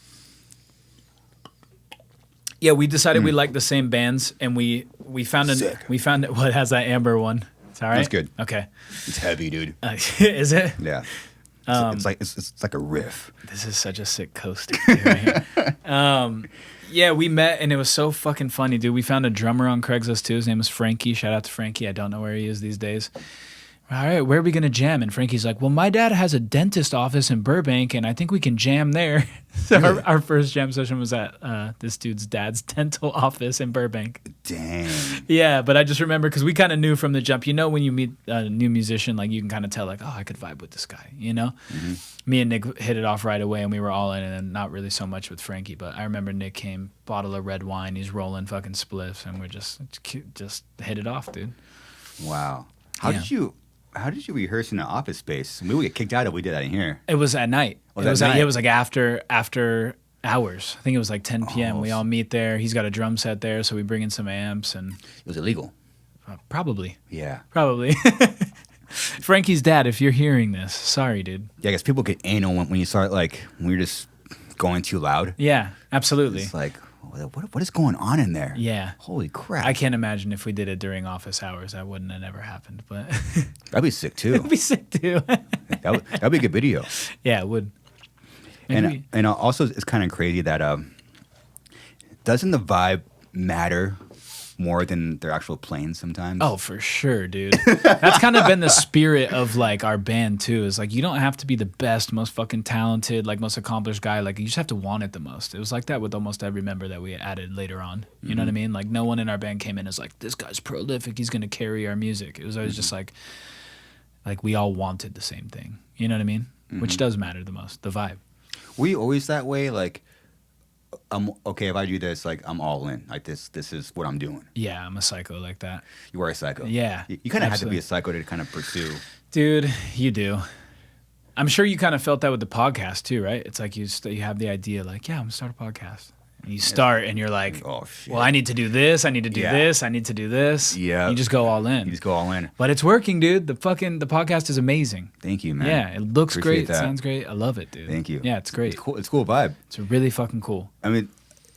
Yeah, we decided we liked the same bands, and we found what has that Amber one. It's all right. That's good. Okay. It's heavy, dude. Is it? Yeah. It's like a riff. This is such a sick coaster. Right here. Yeah, we met, and it was so fucking funny, dude. We found a drummer on Craigslist too. His name was Frankie. Shout out to Frankie. I don't know where he is these days. All right, where are we gonna jam? And Frankie's like, well, my dad has a dentist office in Burbank, and I think we can jam there. So our first jam session was at this dude's dad's dental office in Burbank. Dang. Yeah, but I just remember because we kind of knew from the jump. You know, when you meet a new musician, like you can kind of tell, like, oh, I could vibe with this guy. You know, me and Nick hit it off right away, and we were all in, and not really so much with Frankie. But I remember Nick came, bottle of red wine, he's rolling fucking spliffs, and we're just hit it off, dude. Wow. How did you rehearse in an office space? We would get kicked out if we did that in here. It was at night. It was like after hours. I think it was like 10 p.m. We all meet there. He's got a drum set there, so we bring in some amps, and it was illegal. Probably. Yeah. Probably. Frankie's dad, if you're hearing this, sorry, dude. Yeah, I guess people get anal when you start when you're just going too loud. Yeah, absolutely. It's like, what is going on in there? Yeah. Holy crap. I can't imagine if we did it during office hours. That wouldn't have never happened. But that'd be sick too. It'd be sick too. That'd be a good video. Yeah, it would. And also, it's kind of crazy that doesn't the vibe matter more than their actual playing sometimes? Oh, for sure, dude. That's kind of been the spirit of like our band too. Is like you don't have to be the best, most fucking talented, like most accomplished guy. Like you just have to want it the most. It was like that with almost every member that we added later on. You know what I mean? Like no one in our band came in as like, this guy's prolific, he's gonna carry our music. It was always just like we all wanted the same thing. You know what I mean? Which does matter the most, the vibe. Were you always that way? Like, okay, if I do this, like I'm all in. Like this is what I'm doing. Yeah, I'm a psycho like that. You are a psycho. Yeah. You kind of have to be a psycho to kind of pursue. Dude, you do. I'm sure you kind of felt that with the podcast too, right? It's like you have the idea like, yeah, I'm going to start a podcast. And you start and you're like, oh, shit. Well, I need to do this. I need to do this. I need to do this. Yeah. You just go all in. You just go all in. But it's working, dude. The podcast is amazing. Thank you, man. Yeah, it looks Appreciate great. It sounds great. I love it, dude. Thank you. Yeah, it's great. It's cool. It's a cool vibe. It's really fucking cool. I mean,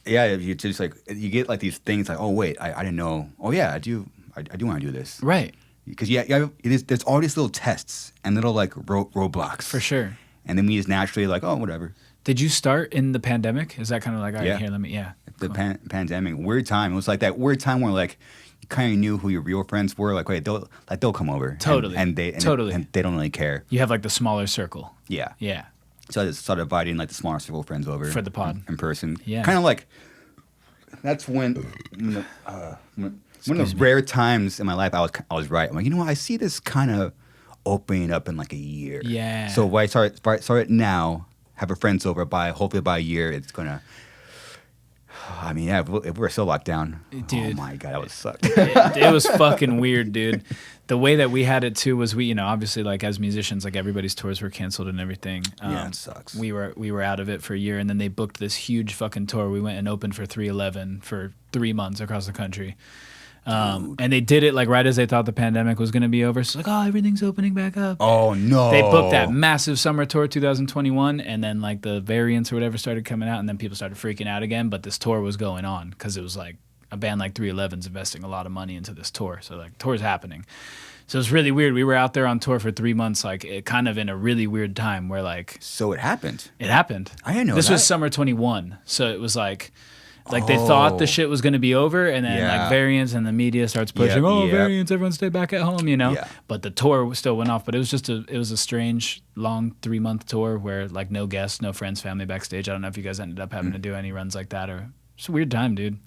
yeah, you just like you get like these things like, oh wait, I didn't know. Oh yeah, I do want to do this. Right. Because there's all these little tests and little like roadblocks. For sure. And then we just naturally like, oh, whatever. Did you start in the pandemic? Is that kind of like, all right, here, let me, The cool. Pandemic, weird time. It was like that weird time where like you kind of knew who your real friends were. Like, wait, they'll come over. Totally. And they don't really care. You have like the smaller circle. Yeah. Yeah. So I just started inviting like the smaller circle of friends over For the pod. in person. Yeah. Kind of like that's when the rare times in my life I was right. I'm like, you know what? I see this kind of opening up in like a year. Yeah. So why start it now? Have our friends over hopefully by a year it's gonna. I mean, yeah, if we're still locked down, Dude. oh my god, that would suck. It was fucking weird, dude. The way that we had it too was we, obviously like as musicians, like everybody's tours were canceled and everything. Yeah, it sucks. We were out of it for a year, and then they booked this huge fucking tour. We went and opened for 311 for 3 months across the country. And they did it like right as they thought the pandemic was going to be over. So it's like, oh, everything's opening back up. Oh no! They booked that massive summer tour 2021, and then like the variants or whatever started coming out, and then people started freaking out again. But this tour was going on because it was like a band like 311's investing a lot of money into this tour. So like tour's happening. So it's really weird. We were out there on tour for 3 months, like it kind of in a really weird time where like. So it happened. It happened. I didn't know this that. was summer 21, so it was like. Like they thought the shit was going to be over, and then like variants and the media starts pushing, variants, everyone stay back at home, Yeah. But the tour still went off. But it was just it was a strange long 3-month tour where like no guests, no friends, family backstage. I don't know if you guys ended up having to do any runs like that, or it's a weird time, dude.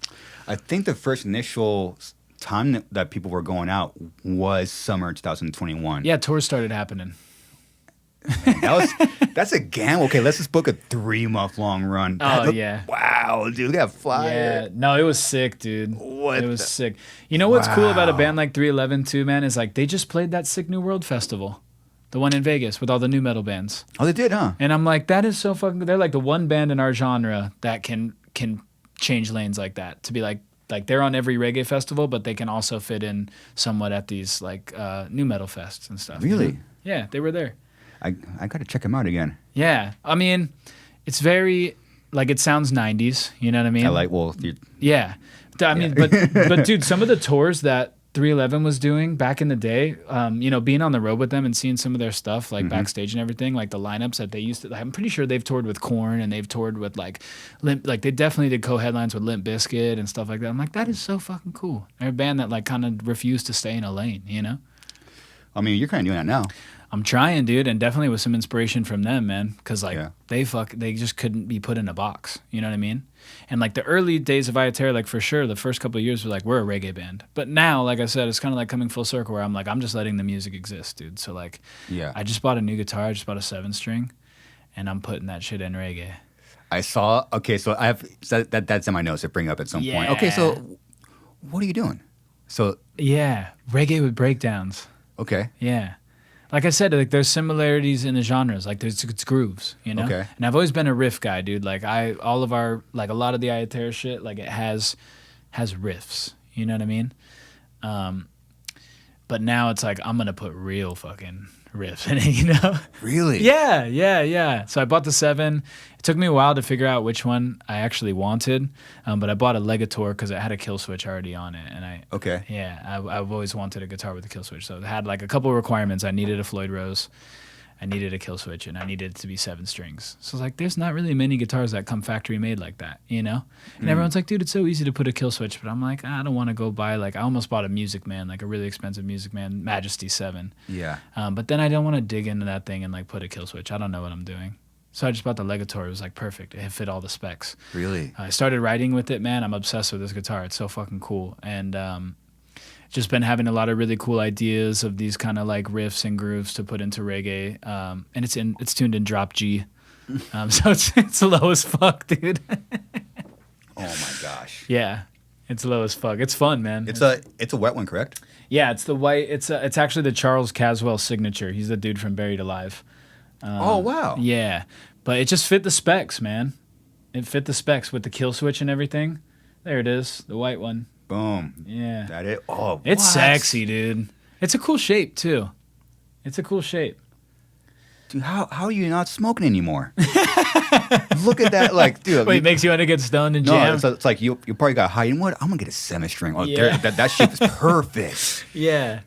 I think the first initial time that people were going out was summer 2021. Yeah, tours started happening. That's a gamble. Okay, let's just book a 3-month long run. Yeah. Wow, dude, we got flyer. Yeah, no, it was sick, dude. What it was sick. You know what's cool about a Wow. band like 311 too, man, is like they just played that Sick New World Festival, the one in Vegas with all the new metal bands. Oh, they did, huh? And I'm like, that is so fucking. They're like the one band in our genre that can change lanes like that. To be like they're on every reggae festival, but they can also fit in somewhat at these like new metal fests and stuff. Really? Yeah, they were there. I got to check them out again. Yeah, I mean, it's very like it sounds 90s. You know what I mean? I like Yeah, I mean, but dude, some of the tours that 311 was doing back in the day, being on the road with them and seeing some of their stuff like backstage and everything, like the lineups that they used to. I'm pretty sure they've toured with Korn and they've toured with like they definitely did co-headlines with Limp Bizkit and stuff like that. I'm like, that is so fucking cool. They're a band that like kind of refused to stay in a lane, I mean, you're kind of doing that now. I'm trying, dude, and definitely with some inspiration from them, man. Because like they just couldn't be put in a box. You know what I mean? And like the early days of IYA, like for sure, the first couple of years were like we're a reggae band. But now, like I said, it's kind of like coming full circle where I'm like I'm just letting the music exist, dude. So like, I just bought a new guitar. I just bought a 7-string, and I'm putting that shit in reggae. I saw. Okay, so I have that's in my notes to bring up at some point. Okay, so what are you doing? So reggae with breakdowns. Okay. Yeah. Like I said, like there's similarities in the genres. Like it's grooves, Okay. And I've always been a riff guy, dude. Like a lot of the IYA shit, like it has riffs. You know what I mean? But now it's like I'm gonna put real fucking riffs in it, Really? Yeah. So I bought the 7. It took me a while to figure out which one I actually wanted, but I bought a Legator because it had a kill switch already on it, and I've always wanted a guitar with a kill switch. So it had like a couple of requirements. I needed a Floyd Rose, I needed a kill switch, and I needed it to be 7 strings. So it's like there's not really many guitars that come factory made like that, And everyone's like, dude, it's so easy to put a kill switch, but I'm like, I don't want to go buy I almost bought a Music Man, like a really expensive Music Man Majesty 7. Yeah. But then I don't want to dig into that thing and like put a kill switch. I don't know what I'm doing. So I just bought the Legator. It was like perfect. It fit all the specs. Really? I started writing with it, man. I'm obsessed with this guitar. It's so fucking cool. And just been having a lot of really cool ideas of these kind of like riffs and grooves to put into reggae. And it's tuned in drop G. So it's low as fuck, dude. Oh my gosh. Yeah. It's low as fuck. It's fun, man. It's a wet one, correct? Yeah, it's the white. It's actually the Charles Caswell signature. He's the dude from Buried Alive. Oh wow. Yeah, but it just fit the specs, man. It fit the specs with the kill switch and everything. There it is, the white one. Boom. Yeah. That it. Oh, it's what? sexy, dude. It's a cool shape too. It's a cool shape. Dude, how are you not smoking anymore? Look at that, like, dude. Wait, it makes you want to get stoned and jam? No, it's like you probably got high. You know what? I'm gonna get a 7-string. Oh, that shape is perfect. Yeah.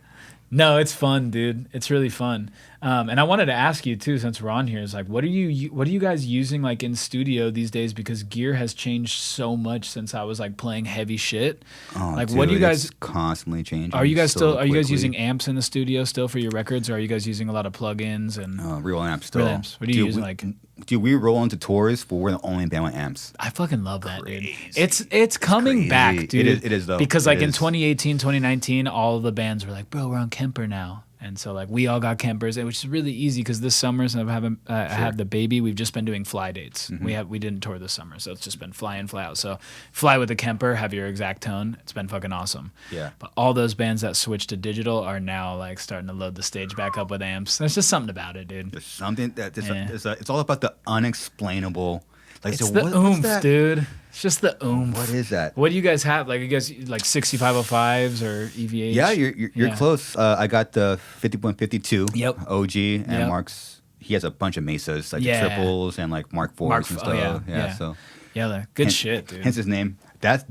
No, it's fun, dude. It's really fun. And I wanted to ask you too, since we're on here, is like, what are you guys using like in studio these days? Because gear has changed so much since I was like playing heavy shit. Oh, like, dude, what do you guys it's constantly changing? Are you guys so are you guys quickly. using amps in the studio still for your records, or are you guys using a lot of plugins and real amps still? Real amps. What do you use? Like dude, we roll into tours, but we're the only band with amps. I fucking love that, dude. It's coming back, dude. It is though. Because like in 2018, 2019, all of the bands were like, bro, we're on Kemper now. And so like we all got Kempers, which is really easy because this summer, since I have the baby, we've just been doing fly dates. We didn't tour this summer, so it's just been fly in, fly out. So fly with the Kemper, have your exact tone. It's been fucking awesome. Yeah. But all those bands that switched to digital are now like starting to load the stage back up with amps. There's just something about it, dude. There's something that it's all about the unexplainable. Like, It's so the what's oomph, that? dude. It's just the oomph. What is that? What do you guys have? Like you guys like 6505s or EVH? Yeah, you're close. I got the 50.52. Yep. OG and Yep. Mark's. He has a bunch of Mesas, like Yeah. the triples and like Mark IVs and stuff. yeah. So Yeah, like, good shit, dude. hence his name. That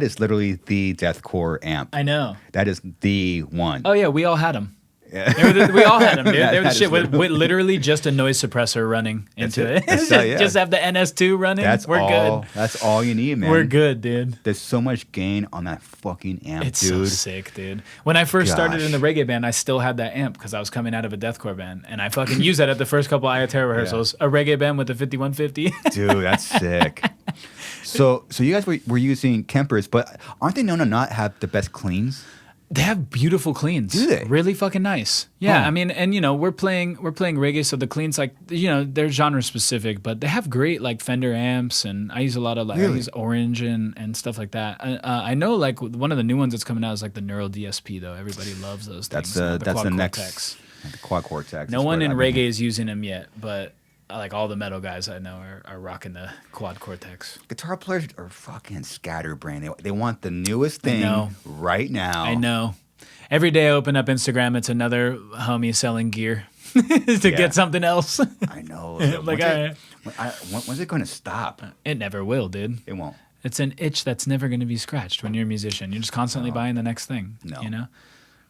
is literally the deathcore amp. I know. That is the one. Oh yeah, we all had them. Yeah. We all had them, dude. They were the That shit is with literally just a noise suppressor running into it. yeah. Just have the NS2 running. We're good. That's all you need, man. We're good, dude. There's so much gain on that fucking amp, It's dude. so sick, dude. When I first started in the reggae band, I still had that amp because I was coming out of a deathcore band, and I fucking used that at the first couple IYA TERRA rehearsals. A reggae band with a 5150. Dude, that's sick. So you guys were using Kempers, but aren't they known to not have the best cleans? They have beautiful cleans. Do they? Really fucking nice. Yeah, Huh. I mean, and we're playing reggae, so the cleans like they're genre specific, but they have great like Fender amps, and I use a lot of like I use Orange and stuff like that. I know like one of the new ones that's coming out is like the Neural DSP though. Everybody loves those things. That's Quad the Cortex. next the Quad Cortex. No is one what in I've reggae been- is using them yet, but like all the metal guys I know are rocking the Quad Cortex. Guitar players are fucking scatterbrained. They want the newest thing know. right now. I know. Every day I open up Instagram, it's another homie selling gear to get something else. I know. Like, when's it going to stop? It never will, dude. It won't. It's an itch that's never going to be scratched when you're a musician. You're just constantly buying the next thing. No. You know?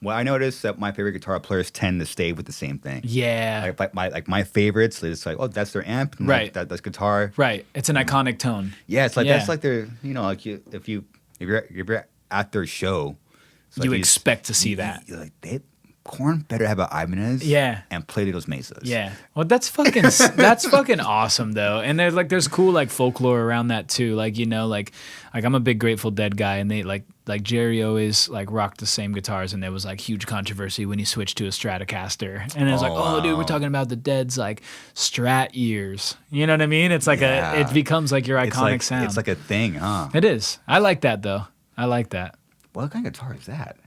Well, I noticed that my favorite guitar players tend to stay with the same thing. Yeah. Like my favorites, it's like, oh, that's their amp, and Right. That's guitar. Right. It's an iconic tone. Yeah, it's like Yeah. that's like their, like if you're at their show, it's You like expect to see that. You're like Korn better have an Ibanez, Yeah. and play those Mesas. Yeah. Well, that's fucking awesome though. And there's cool like folklore around that too. Like, like I'm a big Grateful Dead guy, and they like Jerry always like rocked the same guitars, and there was like huge controversy when he switched to a Stratocaster. And it was dude, we're talking about the Dead's like Strat years. You know what I mean? It's like it becomes like your iconic sound. It's like a thing, huh? It is. I like that though. I like that. What kind of guitar is that?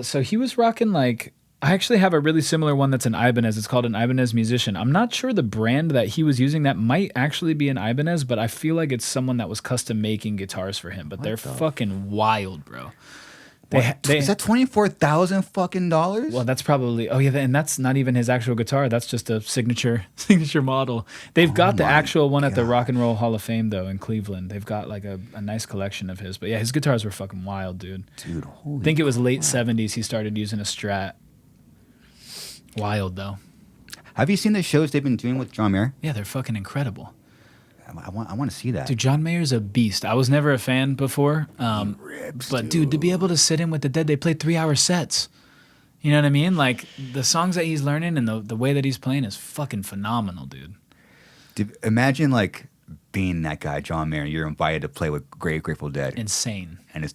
So he was rocking like, I actually have a really similar one that's an Ibanez. It's called an Ibanez Musician. I'm not sure the brand that he was using. That might actually be an Ibanez, but I feel like it's someone that was custom making guitars for him. But they're fucking wild, bro. Is that $24,000 fucking dollars? Well, that's probably. Oh yeah, and that's not even his actual guitar. That's just a signature model. They've got the actual one at the Rock and Roll Hall of Fame though in Cleveland. They've got like a nice collection of his. But yeah, his guitars were fucking wild, dude. Dude, holy I think it was late '70s he started using a Strat. Wild though. Have you seen the shows they've been doing with John Mayer? Yeah, they're fucking incredible. I want to see that. Dude, John Mayer's a beast. I was never a fan before. But dude, to be able to sit in with the Dead, they play 3-hour sets. You know what I mean? Like the songs that he's learning and the way that he's playing is fucking phenomenal, dude. Dude, imagine like being that guy, John Mayer. You're invited to play with Grateful Dead. Insane. And it's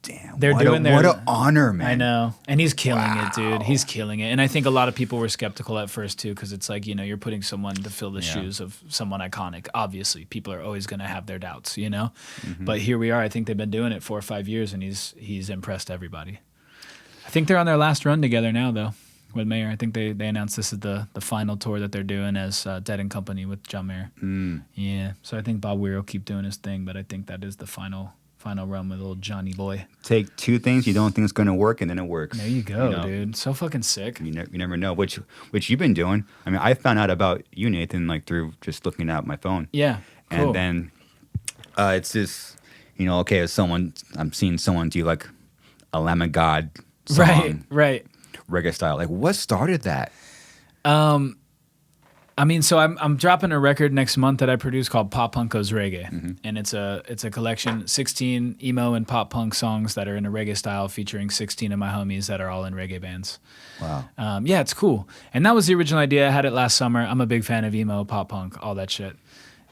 damn. They're what doing their. What an honor, man. I know, and he's killing it, dude. He's killing it, and I think a lot of people were skeptical at first too, because it's like you're putting someone to fill the shoes of someone iconic. Obviously, people are always going to have their doubts, But here we are. I think they've been doing it 4 or 5 years, and he's impressed everybody. I think they're on their last run together now, though, with Mayer. I think they announced this is the final tour that they're doing as Dead and Company with John Mayer. Yeah, so I think Bob Weir will keep doing his thing, but I think that is the final run with little Johnny boy. Take two things you don't think is going to work, and then it works. There you go, dude. So fucking sick. You never know, which you've been doing. I mean, I found out about you, Nathan, like through just looking at my phone. Yeah, cool. And then it's just, okay, as I'm seeing someone do like a Lamb of God song. Right. Reggae style. Like, what started that? I mean, so I'm dropping a record next month that I produced called Pop Punk Goes Reggae, and it's a collection, 16 emo and pop punk songs that are in a reggae style, featuring 16 of my homies that are all in reggae bands. Wow. Yeah, it's cool. And that was the original idea. I had it last summer. I'm a big fan of emo, pop punk, all that shit.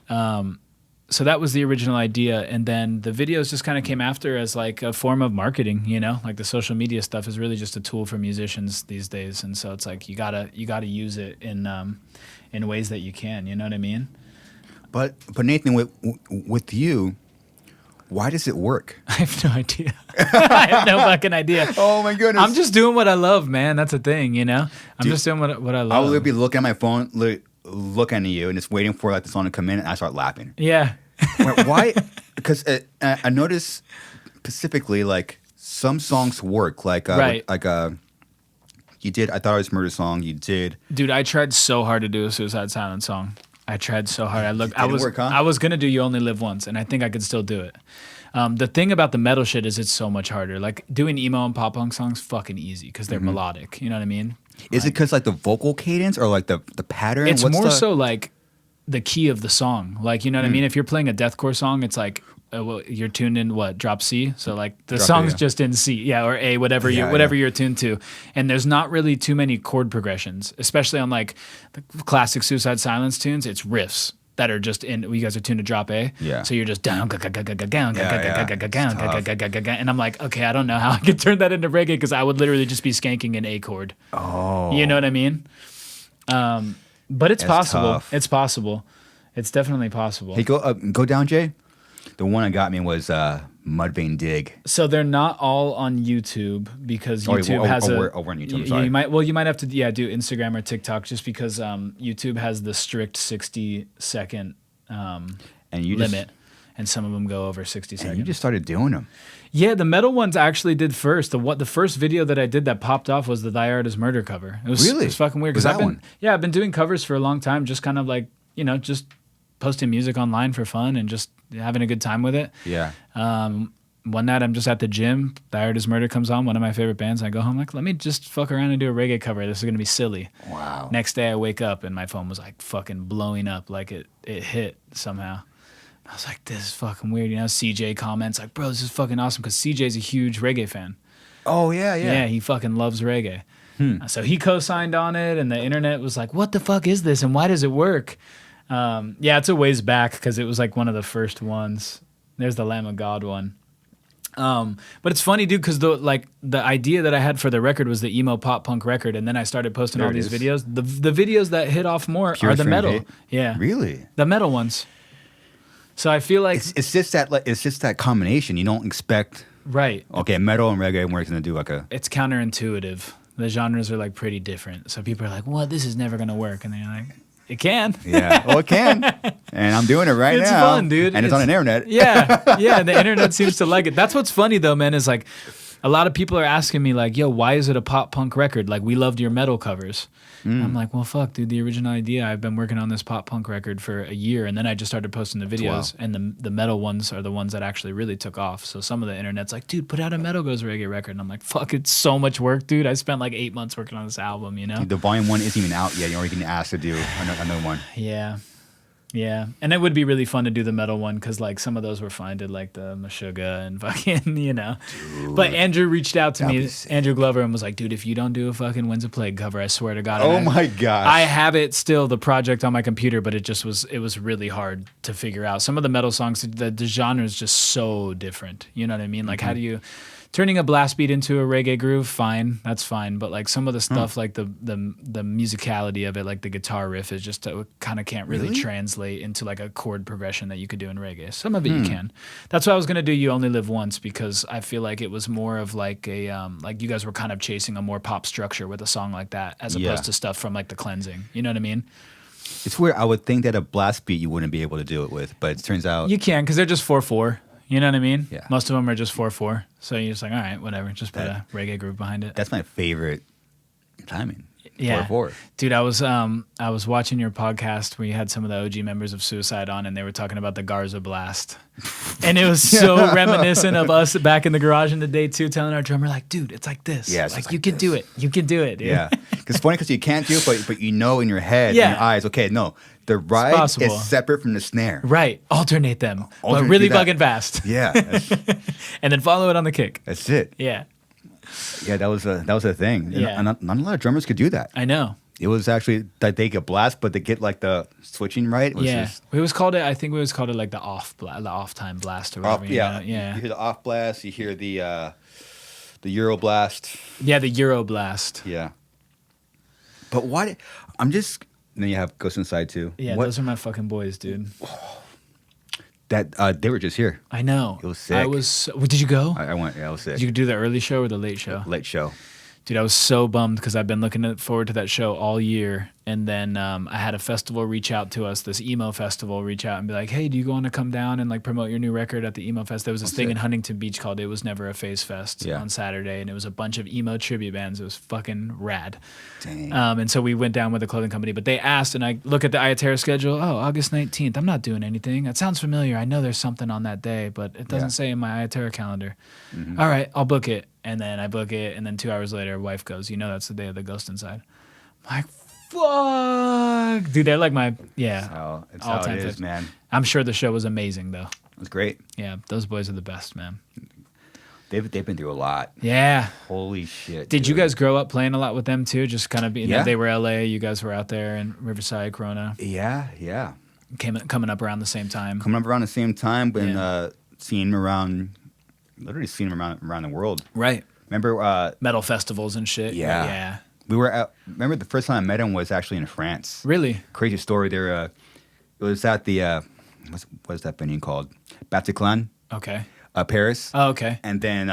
So that was the original idea, and then the videos just kind of came after as like a form of marketing, you know? Like the social media stuff is really just a tool for musicians these days, and so it's like you gotta use it in ways that you can, you know what I mean? But Nathan, with you, why does it work? I have no idea. I have no fucking idea. Oh my goodness! I'm just doing what I love, man. That's the thing, you know? I'm just doing what I love. I'll literally be looking at my phone, looking at you, and just waiting for like the song to come in, and I start laughing. Yeah. Why? Because I notice specifically like some songs work, like right. You did I Thought I Was Murder song. You did. Dude, I tried so hard to do a Suicide Silence song. I tried so hard. I was gonna do You Only Live Once, and I think I could still do it. The thing about the metal shit is it's so much harder. Like doing emo and pop punk songs, fucking easy because they're melodic. You know what I mean? Is it because like the vocal cadence or like the pattern? It's more so like the key of the song. Like, you know what I mean? If you're playing a deathcore song, it's like you're tuned in drop C. So like the song's just in C, yeah, or A, whatever you're tuned to. And there's not really too many chord progressions, especially on like the classic Suicide Silence tunes. It's riffs that are just in. You guys are tuned to drop A, yeah. So you're just down, and I'm like, okay, I don't know how I could turn that into reggae because I would literally just be skanking an A chord. Oh, you know what I mean? But it's possible. Tough. It's possible. It's definitely possible. Hey, go down, Jay. The one that got me was Mudvayne Dig. So they're not all on YouTube because YouTube has we're on YouTube. I'm sorry. You might have to do Instagram or TikTok just because YouTube has the strict 60-second limit, and some of them go over 60 seconds. And you just started doing them. Yeah, the metal ones I actually did first. The first video that I did that popped off was the Thy Art Is Murder cover. It was fucking weird because I've been doing covers for a long time, just kind of like, you know, just posting music online for fun and just having a good time with it. Yeah. One night I'm just at the gym, Thy Art Is Murder comes on, one of my favorite bands. I go home like, let me just fuck around and do a reggae cover. This is gonna be silly. Wow. Next day I wake up and my phone was like fucking blowing up, like it hit somehow. I was like, this is fucking weird. You know, CJ comments like, bro, this is fucking awesome because CJ's a huge reggae fan. Oh, yeah. Yeah, he fucking loves reggae. So he co-signed on it, and the internet was like, what the fuck is this, and why does it work? Yeah, it's a ways back because it was like one of the first ones. There's the Lamb of God one. But it's funny, dude, because the idea that I had for the record was the emo pop punk record, and then I started posting all these videos. The videos that hit off more are the metal. Yeah. Really? The metal ones. So I feel like it's just that combination. You don't expect okay, metal and reggae, and we're gonna do like it's counterintuitive. The genres are like pretty different. So people are like, "What? This is never gonna work," and they're like, "It can." Yeah, well, it can, and I'm doing it right now. It's fun, dude, and it's on the internet. Yeah. The internet seems to like it. That's what's funny though, man. Is like a lot of people are asking me like, "Yo, why is it a pop punk record? Like we loved your metal covers." I'm like, well, fuck, dude. The original idea, I've been working on this pop punk record for a year, and then I just started posting the videos, and the metal ones are the ones that actually really took off. So some of the internet's like, dude, put out a Metal Goes Reggae record, and I'm like, fuck, it's so much work, dude. I spent like 8 months working on this album, you know. Dude, the volume 1 isn't even out yet. You're already getting asked to do another one. Yeah, and it would be really fun to do the metal one because like some of those were fine, did like the Meshuggah and fucking, you know. Dude, but Andrew reached out to me, Andrew Glover, and was like, dude, if you don't do a fucking When's a Plague cover, I swear to God. Oh my gosh. I have it still, the project on my computer, but it was really hard to figure out. Some of the metal songs, the genre is just so different. You know what I mean? Like how do you... Turning a blast beat into a reggae groove, fine, that's fine. But like some of the stuff, like the musicality of it, like the guitar riff, is just kind of can't really translate into like a chord progression that you could do in reggae. Some of it you can. That's why I was gonna do You Only Live Once, because I feel like it was more of like a like you guys were kind of chasing a more pop structure with a song like that, as opposed to stuff from like The Cleansing. You know what I mean? It's weird. I would think that a blast beat you wouldn't be able to do it with, but it turns out you can, because they're just 4/4. You know what I mean? Yeah. Most of them are just 4/4. So you're just like, all right, whatever. Just put a reggae groove behind it. That's my favorite timing. Yeah. 4/4. Dude, I was watching your podcast where you had some of the OG members of Suicide on, and they were talking about the Garza blast. And it was so reminiscent of us back in the garage in the day too, telling our drummer like, dude, it's like this. Yeah, like you can do it. You can do it. Dude. Yeah. It's funny because you can't do it, but you know in your head, in your eyes, okay, no, the ride is separate from the snare. Right. Alternate them. But really fucking fast. Yeah. And then follow it on the kick. That's it. Yeah. Yeah, that was a thing. Yeah. And not a lot of drummers could do that. I know. It was actually that they could blast, but they get like the switching right. We always called it. I think we always called it like the off time blast or whatever. Yeah. You hear the off blast. You hear the Euro blast. Yeah, the Euro blast. Yeah. But why? Then you have Ghost Inside too. Yeah, those are my fucking boys, dude. That they were just here. I know. It was sick. Did you go? I went. Yeah, I was sick. Did you do the early show or the late show? Late show. Dude, I was so bummed because I've been looking forward to that show all year. And then I had a festival reach out to us, this emo festival, reach out and be like, hey, do you want to come down and like promote your new record at the emo fest? There was this thing in Huntington Beach called It Was Never a Phase Fest on Saturday. And it was a bunch of emo tribute bands. It was fucking rad. Dang. And so we went down with the clothing company. But they asked, and I look at the IYA TERRA schedule. Oh, August 19th. I'm not doing anything. That sounds familiar. I know there's something on that day, but it doesn't say in my IYA TERRA calendar. Mm-hmm. All right, I'll book it. And then I book it, and then 2 hours later, wife goes, that's the day of the Ghost Inside. I'm like, fuck. Dude, they're like my, It's how it is, man. I'm sure the show was amazing, though. It was great. Yeah, those boys are the best, man. They've been through a lot. Yeah. Holy shit. Did you guys grow up playing a lot with them, too? Just kind of being, Yeah. They were LA, you guys were out there in Riverside, Corona. Yeah. Coming up around the same time. Coming up around the same time, but seeing them around the world. Right. Remember metal festivals and shit. Yeah. We were remember the first time I met him was actually in France. Really? Crazy story. There, it was at the what's that venue called? Bataclan. Okay. Paris. Oh, okay. And then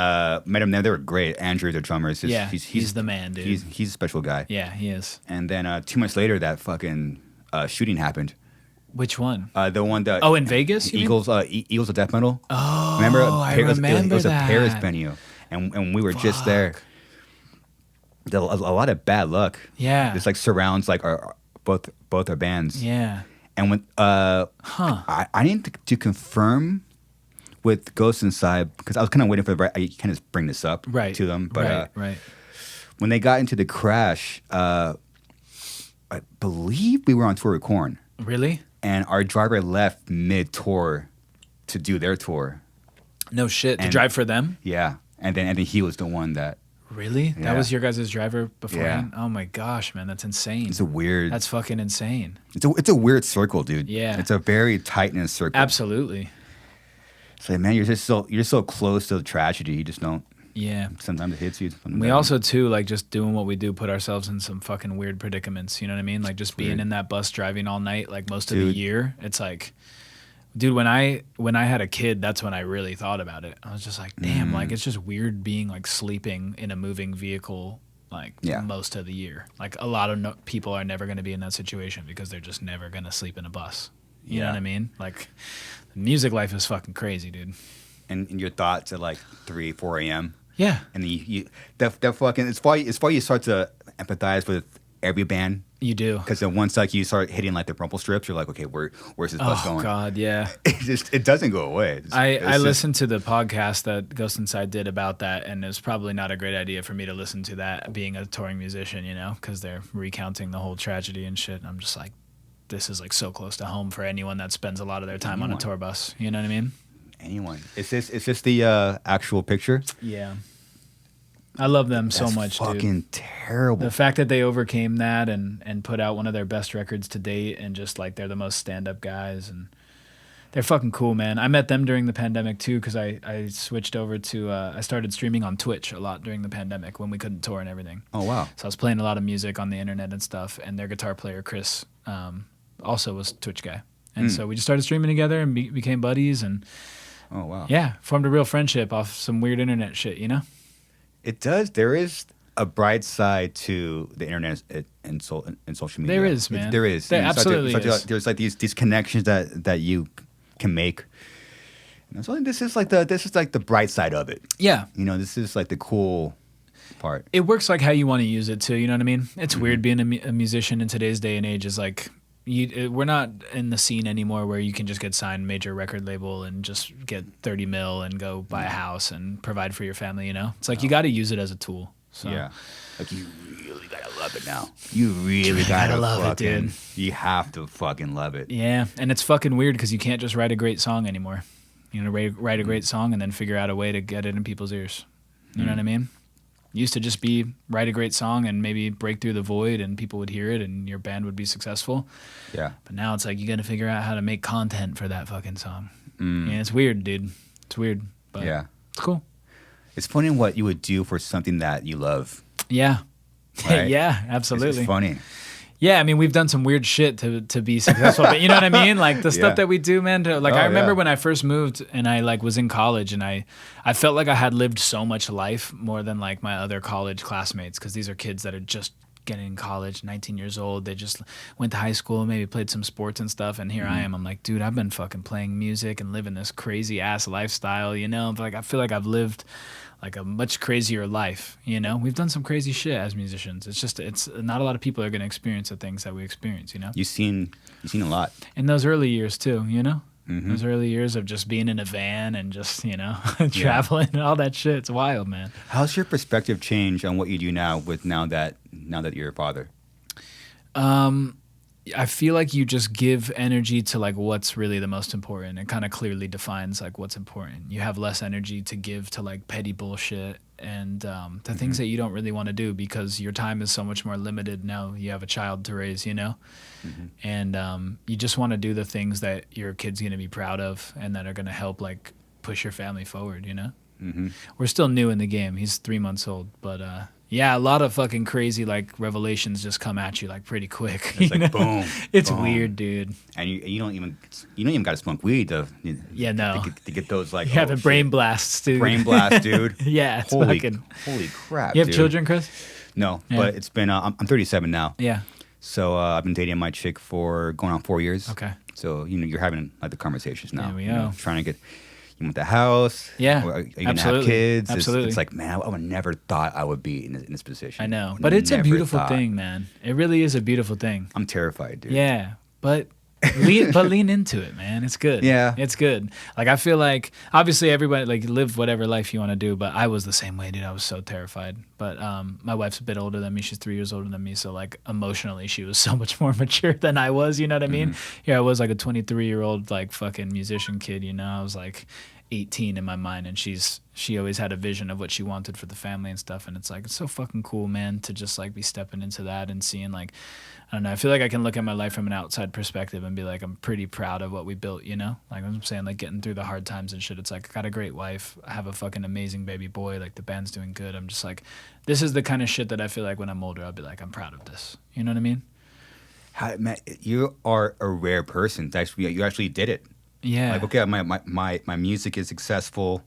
met him there. They were great. Andrew, the drummer, he's the man, dude. He's a special guy. Yeah, he is. And then 2 months later, that fucking shooting happened. Which one? The one that in Vegas. Eagles of Death Metal. Oh, remember? I remember it was that. a Paris venue, and we were just there. A lot of bad luck. Yeah. This like surrounds like both our bands. Yeah. And when I needed to confirm with Ghost Inside because I was kind of waiting for I kind of bring this up to them, but right. When they got into the crash, I believe we were on tour with Korn. Really? And our driver left mid-tour to do their tour. No shit. To drive for them? Yeah. And then he was the one that... Really? Yeah. That was your guys' driver beforehand? Yeah. Oh my gosh, man. That's insane. That's fucking insane. It's a weird circle, dude. Yeah. It's a very tight-knit circle. Absolutely. It's like, man, you're so close to the tragedy. You just don't... Yeah. Sometimes it hits you. We also, too, like, just doing what we do, put ourselves in some fucking weird predicaments. You know what I mean? Like, just being in that bus driving all night, like, most of the year. It's like... Dude, when I had a kid, that's when I really thought about it. I was just like, damn, like it's just weird being like sleeping in a moving vehicle like most of the year. Like a lot of people are never going to be in that situation because they're just never going to sleep in a bus. You know what I mean? Like music life is fucking crazy, dude. And your thoughts at like 3, 4 a.m. Yeah. And that fucking it's why you start to empathize with every band. You do. Because then once like you start hitting like the rumple strips, you're like, okay, where's this bus going? Oh God, yeah. It doesn't go away. I listened to the podcast that Ghost Inside did about that, and it's probably not a great idea for me to listen to that being a touring musician, you know, because they're recounting the whole tragedy and shit. And I'm just like, this is like so close to home for anyone that spends a lot of their time on a tour bus. You know what I mean? Anyone. Is this the actual picture? Yeah. I love them so much, dude. Fucking terrible. The fact that they overcame that and put out one of their best records to date, and just like they're the most stand-up guys, and they're fucking cool, man. I met them during the pandemic too, because I switched over to I started streaming on Twitch a lot during the pandemic when we couldn't tour and everything. Oh wow! So I was playing a lot of music on the internet and stuff, and their guitar player Chris also was a Twitch guy, and so we just started streaming together and became buddies, and oh wow, yeah, formed a real friendship off some weird internet shit, you know. It does. There is a bright side to the internet and social media. There is, man. There is. There absolutely is. There's like these connections that you can make. And so this is like the bright side of it. Yeah. You know, this is like the cool part. It works like how you want to use it too. You know what I mean? It's weird being a musician in today's day and age. Is like we're not in the scene anymore where you can just get signed major record label and just get 30 mil and go buy a house and provide for your family, you know? It's like you got to use it as a tool. So. Yeah. Like, you really gotta love it now. You really gotta love fucking, it, dude. You have to fucking love it. Yeah, and it's fucking weird because you can't just write a great song anymore. You know, write a great song and then figure out a way to get it in people's ears. You know what I mean? Used to just be write a great song and maybe break through the void and people would hear it and your band would be successful. Yeah. But now it's like you got to figure out how to make content for that fucking song. Yeah, it's weird, dude. It's weird, but Yeah. it's cool. It's funny what you would do for something that you love. Yeah. Right? Yeah, absolutely. It's funny. Yeah, I mean, we've done some weird shit to be successful, but you know what I mean? Like the stuff that we do, man. I remember when I first moved and I like was in college and I felt like I had lived so much life more than like my other college classmates because these are kids that are just getting in college, 19 years old. They just went to high school, maybe played some sports and stuff, and here I am. I'm like, dude, I've been fucking playing music and living this crazy ass lifestyle, you know? Like I feel like I've lived like a much crazier life, you know? We've done some crazy shit as musicians. It's not a lot of people are going to experience the things that we experience, you know? You've seen a lot. In those early years too, you know? Those early years of just being in a van and just, you know, traveling and all that shit. It's wild, man. How's your perspective change on what you do now that you're a father? I feel like you just give energy to like what's really the most important. It kind of clearly defines like what's important. You have less energy to give to like petty bullshit and the things that you don't really want to do because your time is so much more limited now. You have a child to raise, you know, and you just want to do the things that your kid's going to be proud of and that are going to help like push your family forward, you know. We're still new in the game. He's 3 months old, but yeah, a lot of fucking crazy like revelations just come at you like pretty quick. It's like boom. It's boom. weird, dude. And you don't even got to smoke weed to get those like you have a brain blasts, dude. Brain blast, dude. Yeah, it's holy crap. You have dude. children, Chris? No, Yeah. but it's been I'm 37 now. Yeah. So I've been dating my chick for going on 4 years. Okay. So you're having like the conversations now. There we go. Trying to get. You want the house? Yeah, Are you gonna absolutely. have kids? Absolutely. It's like, man, I would never thought I would be in this position. I know, but it's a Never beautiful thought. thing, man. It really is a beautiful thing. I'm terrified, dude. Yeah, but lean into it, man. It's good. Yeah. It's good. Like I feel like obviously everybody like live whatever life you want to do, but I was the same way, dude. I was so terrified. But my wife's a bit older than me. She's 3 years older than me, so like emotionally she was so much more mature than I was, you know what I mean? Here I was like a 23-year-old like fucking musician kid, you know. I was like 18 in my mind, and she always had a vision of what she wanted for the family and stuff, and it's like it's so fucking cool, man, to just like be stepping into that and seeing like I don't know, I feel like I can look at my life from an outside perspective and be like I'm pretty proud of what we built, you know, like I'm saying, like getting through the hard times and shit. It's like I got a great wife, I have a fucking amazing baby boy, like the band's doing good. I'm just like, this is the kind of shit that I feel like when I'm older I'll be like I'm proud of this, you know what I mean? Man, you are a rare person. You actually did it. Yeah. Like, okay, my music is successful.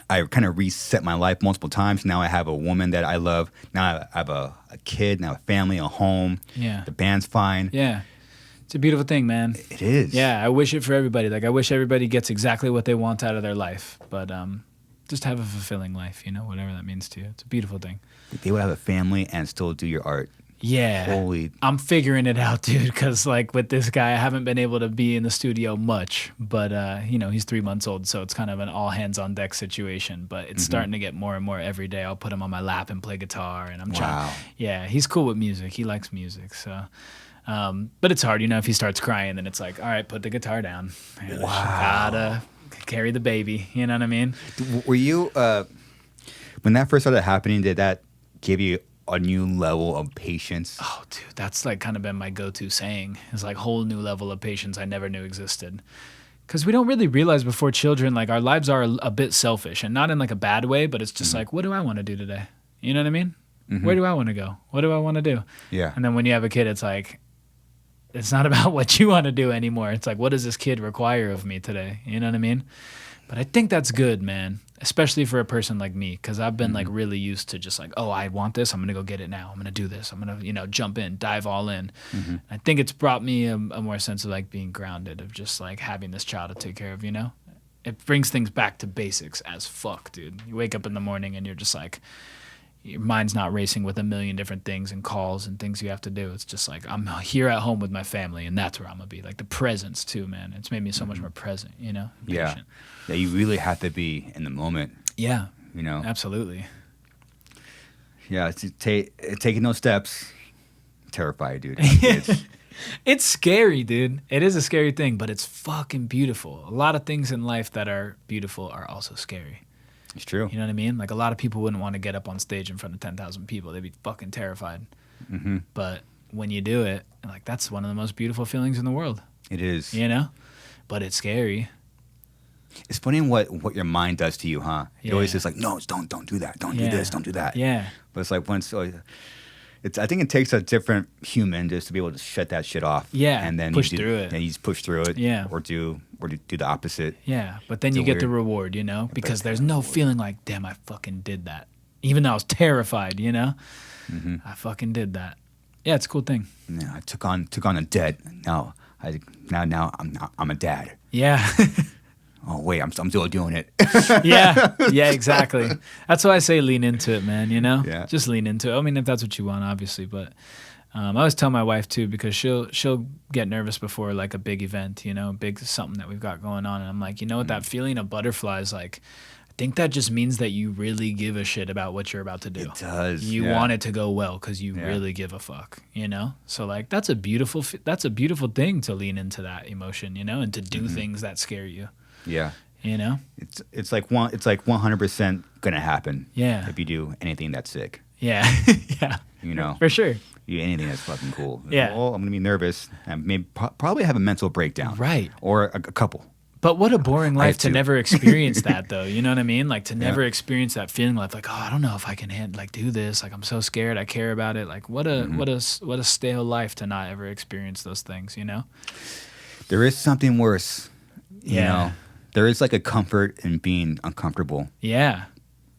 I kind of reset my life multiple times. Now I have a woman that I love. Now I have a kid, now a family, a home. Yeah. The band's fine. Yeah. It's a beautiful thing, man. It is. Yeah, I wish it for everybody. Like I wish everybody gets exactly what they want out of their life. But just have a fulfilling life, you know, whatever that means to you. It's a beautiful thing. They would have a family and still do your art. Yeah. Holy. I'm figuring it out, dude, because like with this guy, I haven't been able to be in the studio much, but you know, he's 3 months old, so it's kind of an all hands on deck situation, but it's starting to get more and more every day. I'll put him on my lap and play guitar, and I'm trying. Yeah, he's cool with music. He likes music, so. But it's hard, you know, if he starts crying, then it's like, all right, put the guitar down. Gotta carry the baby, you know what I mean? Were you, when that first started happening, did that give you a new level of patience? Oh, dude, that's like kind of been my go-to saying. It's like whole new level of patience I never knew existed. Because we don't really realize before children, like our lives are a bit selfish, and not in like a bad way, but it's just like, what do I want to do today? You know what I mean? Where do I want to go? What do I want to do? Yeah. And then when you have a kid, it's like, it's not about what you want to do anymore. It's like, what does this kid require of me today? You know what I mean? But I think that's good, man, especially for a person like me, because I've been like really used to just like, oh, I want this, I'm going to go get it now. I'm going to do this. I'm going to, you know, jump in, dive all in. I think it's brought me a more sense of like being grounded, of just like having this child to take care of, you know? It brings things back to basics as fuck, dude. You wake up in the morning and you're just like, your mind's not racing with a million different things and calls and things you have to do. It's just like, I'm here at home with my family, and that's where I'm going to be. Like the presence too, man. It's made me so much more present, you know? Yeah. Patient. Yeah, you really have to be in the moment. Yeah. You know? Absolutely. Yeah, taking those steps, terrified, dude. It's, It's scary, dude. It is a scary thing, but it's fucking beautiful. A lot of things in life that are beautiful are also scary. it's true. You know what I mean? Like a lot of people wouldn't want to get up on stage in front of 10,000 people. They'd be fucking terrified. Mm-hmm. But when you do it, like that's one of the most beautiful feelings in the world. It is. You know? But it's scary. It's funny what your mind does to you, huh? It always Yeah. is like, no, don't do that. Don't do this. Don't do that. Yeah. But it's like once, I think it takes a different human just to be able to shut that shit off. Yeah, and then push through it. And you just push through it. Yeah. Or do the opposite. Yeah. But then It's you a get the weird- reward, you know? Because there's no feeling like, damn, I fucking did that. Even though I was terrified, you know? Mm-hmm. I fucking did that. Yeah, it's a cool thing. Yeah, I took on a debt. Now I'm a dad. Yeah. Oh wait, I'm still doing it. Yeah, exactly. That's why I say lean into it, man, you know? Yeah. Just lean into it. I mean, if that's what you want, obviously, but I always tell my wife too, because she'll get nervous before like a big event, you know, big something that we've got going on, and I'm like, you know what, that feeling of butterflies, like, I think that just means that you really give a shit about what you're about to do. It does. You yeah. want it to go well because you really give a fuck, you know? So like that's a beautiful thing to lean into that emotion, you know, and to do things that scare you. Yeah. You know? It's like 100% gonna happen. Yeah. If you do anything that's sick. Yeah. Yeah. You know. For sure. You do anything that's fucking cool. Yeah. Well, I'm gonna be nervous and maybe probably have a mental breakdown. Right. Or a couple. But what a boring I life have to to. never experience that, though. You know what I mean? Like to never experience that feeling like, oh, I don't know if I can do this. Like I'm so scared. I care about it. Like what a stale life to not ever experience those things. You know? There is something worse. You Yeah. know? There is like a comfort in being uncomfortable, Yeah,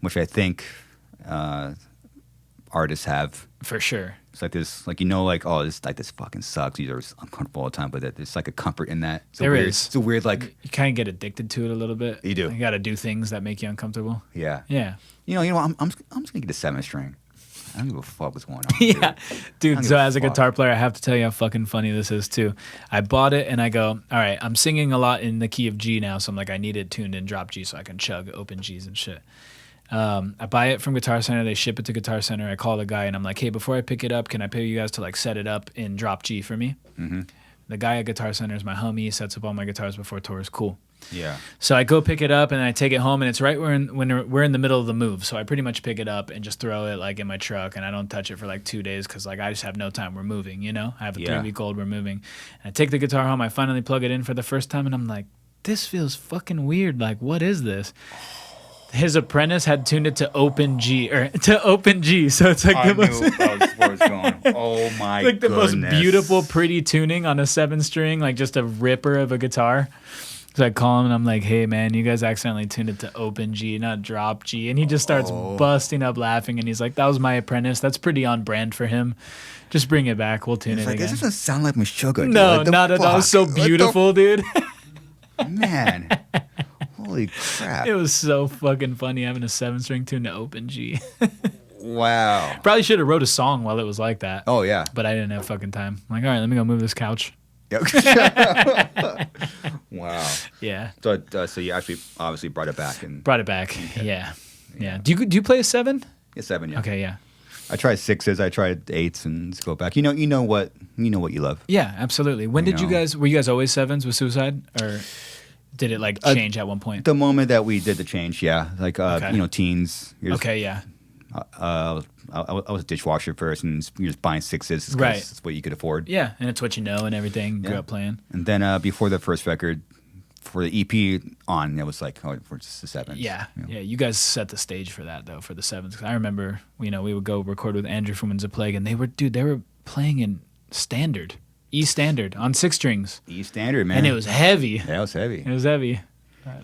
which I think artists have. for sure. It's like this, like, you know, like, oh, this fucking sucks. These are uncomfortable all the time, but there's like a comfort in that. There is. It's a weird, like, You kind of get addicted to it a little bit. You do. You got to do things that make you uncomfortable. yeah. Yeah. You know, I'm just gonna get a 7-string. I don't give a fuck what's going on. Yeah, dude. don't So give a as a fuck. guitar player, I have to tell you how fucking funny this is too. I bought it and I go, all right, I'm singing a lot in the key of G now, so I'm like, I need it tuned in drop G so I can chug open Gs and shit. I buy it from Guitar Center. They ship it to Guitar Center. I call the guy and I'm like, hey, before I pick it up, can I pay you guys to like set it up in drop G for me? Mm-hmm. The guy at Guitar Center is my homie. He sets up all my guitars before tours. Cool. Yeah. So I go pick it up and I take it home, and it's right when we're in the middle of the move. So I pretty much pick it up and just throw it like in my truck, and I don't touch it for like 2 days because like I just have no time. We're moving, you know. I have a 3-week-old. We're moving. And I take the guitar home. I finally plug it in for the first time, and I'm like, this feels fucking weird. Like, what is this? His apprentice had tuned it to open G, so it's like I the most, knew that was where it's going. Oh my like the most goodness. beautiful, pretty tuning on a 7-string, like just a ripper of a guitar. So I call him and I'm like, hey man, you guys accidentally tuned it to open G, not drop G. And he just starts busting up laughing, and he's like, that was my apprentice. That's pretty on brand for him. Just bring it back. We'll tune It's it like, again. this doesn't sound like Meshuggah, dude. No, What the not at all. It was so fuck? What the beautiful, dude. Man. Holy crap. It was so fucking funny having a 7-string tuned to open G. Wow. Probably should have wrote a song while it was like that. Oh, yeah. But I didn't have fucking time. I'm like, all right, let me go move this couch. Yep. Wow. Yeah. So you actually obviously brought it back and Brought it back. Yeah. Yeah. Do you play a 7? get 7. Yeah. Okay, yeah. I tried 6s. I tried 8s, and just go back. You know what you love. Yeah, absolutely. When You did you know. guys, were you guys always 7s with Suicide, or did it like change at one point? The moment that we did the change, yeah, like Okay. teens. Okay, yeah. I was a dishwasher first, and you're just buying 6s because Right. it's what you could afford. Yeah, and it's what you know and everything. Grew Yeah. up playing. And then before the first record, for the EP on, it was like, oh, we're just the 7s. Yeah, yeah. You guys set the stage for that though, for the 7s. 'Cause I remember, we would go record with Andrew from Winds of Plague, and they were playing in standard, E standard on 6 strings, E standard, man. and it was heavy. Yeah, it was heavy. It was heavy.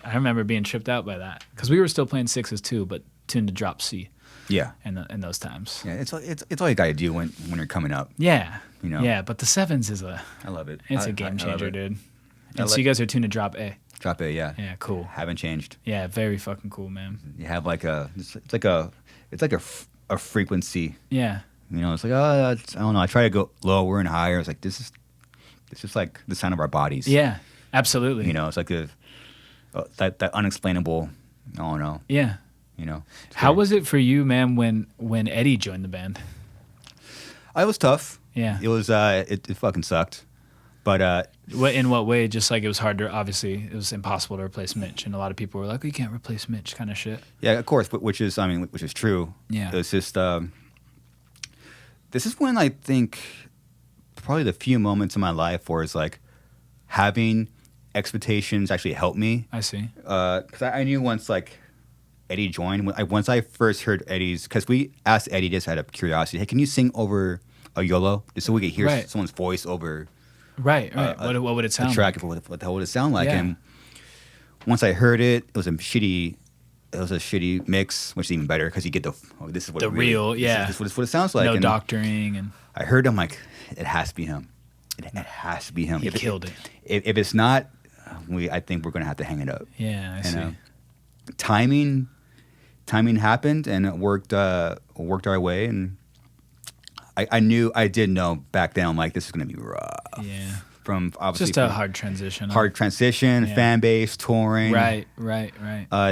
I remember being tripped out by that because we were still playing 6s too, but tuned to drop C Yeah. in those times. Yeah, it's all you gotta do when you're coming up. Yeah, You know. Yeah, but the 7s is I love it. it's I a game love changer, it. dude. I And so like- you guys are tuned to drop A. Drop A, yeah. Yeah, cool. Haven't changed. Yeah, very fucking cool, man. You have like it's like a frequency. Yeah, You know, it's like, I don't know. I try to go lower and higher. It's like this is like the sound of our bodies. yeah, absolutely. You know, it's like that unexplainable. I don't know. Yeah, You know. How was it for you, man, when Eddie joined the band? It was tough. Yeah. It was. It fucking sucked. But in what way? Just like it was hard to, obviously, it was impossible to replace Mitch, and a lot of people were like, "Oh, you can't replace Mitch," kind of shit. yeah, of course. Which is true. Yeah. It was just. This is when I think probably the few moments in my life where it's like having expectations actually helped me. I see. Because I knew once like Eddie joined, once I first heard Eddie's, because we asked Eddie just out of curiosity, hey, can you sing over a YOLO just so we could hear someone's voice over right. What would it sound a track? like? What the hell would it sound like? Yeah. And once I heard it, it was a shitty mix, which is even better because you get this is what The it really, real, yeah. This is what it sounds like. No and doctoring and I heard him like, it has to be him. It has to be him. he killed it. If it's not, I think we're gonna have to hang it up. Yeah, I see. Timing happened and it worked our way, and I did know back then. I'm like, this is gonna be rough. Yeah. From obviously Just a hard transition. yeah. Fan base, touring. Right.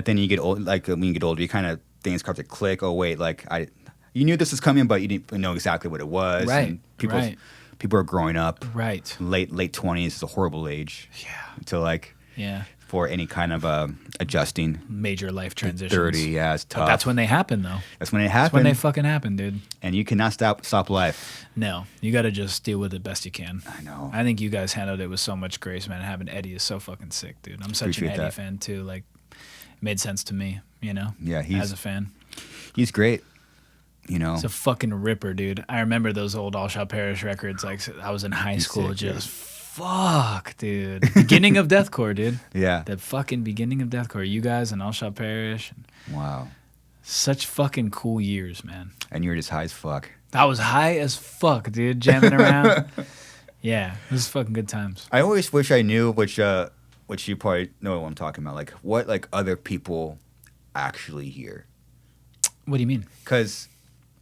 Then you get old. Like when you get older, you kind of things start to click. Oh wait, like you knew this was coming, but you didn't know exactly what it was. Right. And people are growing up. Right. Late 20s is a horrible age. Yeah. To like. Yeah. For any kind of adjusting. Major life transitions. 30, yeah, it's tough. But that's when they happen, though. That's when it happens. That's when they fucking happen, dude. And you cannot stop life. No, you got to just deal with it best you can. I know. I think you guys handled it with so much grace, man. Having Eddie is so fucking sick, dude. I'm such an Eddie fan too. Like, it made sense to me, you know. Yeah, as a fan. He's great. You know, he's a fucking ripper, dude. I remember those old All Shall Perish records. Like, I was in high school, sick, just. Fuck, dude. Beginning of Deathcore, dude. Yeah. The fucking beginning of Deathcore. You guys and All Shall Perish. Wow. Such fucking cool years, man. And you were just high as fuck. I was high as fuck, dude. Jamming around. Yeah. It was fucking good times. I always wish I knew, which you probably know what I'm talking about. Like, what like other people actually hear. What do you mean? Because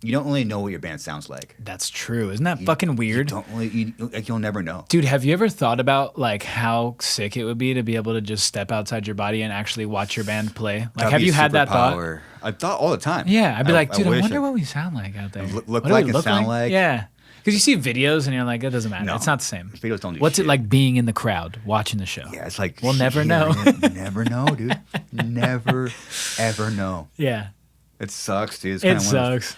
you don't really know what your band sounds like. That's true. Isn't that fucking weird? You'll never know. Dude, have you ever thought about like how sick it would be to be able to just step outside your body and actually watch your band play? Like, have you had that thought? I thought all the time. Yeah, I'd be like, dude, I wonder what we sound like out there. Look like and sound like. Yeah. Because you see videos and you're like, it doesn't matter. No. It's not the same. Videos don't do What's shit. it like being in the crowd watching the show? Yeah, it's like we'll never know. Never know, dude. Never, ever know. Yeah. It sucks, dude. It sucks.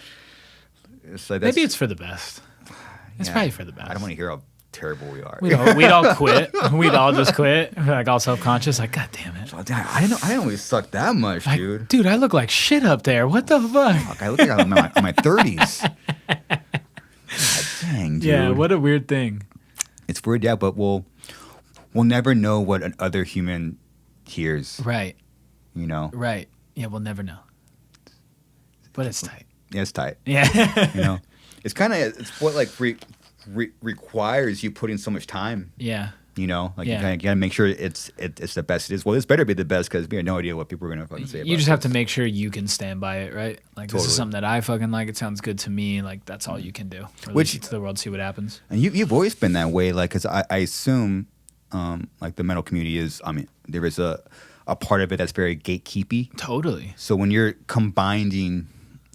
It's like maybe it's for the best. It's probably for the best. I don't want to hear how terrible we are. We'd all quit. We'd all just quit. Like all self-conscious. Like, God damn it. I didn't really suck that much, like, dude. Dude, I look like shit up there. What the fuck? I look like I'm in my 30s. God dang, dude. Yeah, what a weird thing. It's weird, yeah, but we'll never know what another human hears. Right. You know? Right. Yeah, we'll never know. But it's tight. Yeah, it's tight. Yeah. You know? It's kind of, it's what like requires you putting so much time. Yeah. You know, like you gotta make sure it's the best it is. Well, this better be the best because we have no idea what people are gonna fucking say. You just have to make sure you can stand by it, right? Like Totally. This is something that I fucking like. It sounds good to me. Like that's all you can do. Which to the world, see what happens. And you've always been that way, like because I assume, like the metal community is. I mean, there is a part of it that's very gatekeepy. Totally. So when you're combining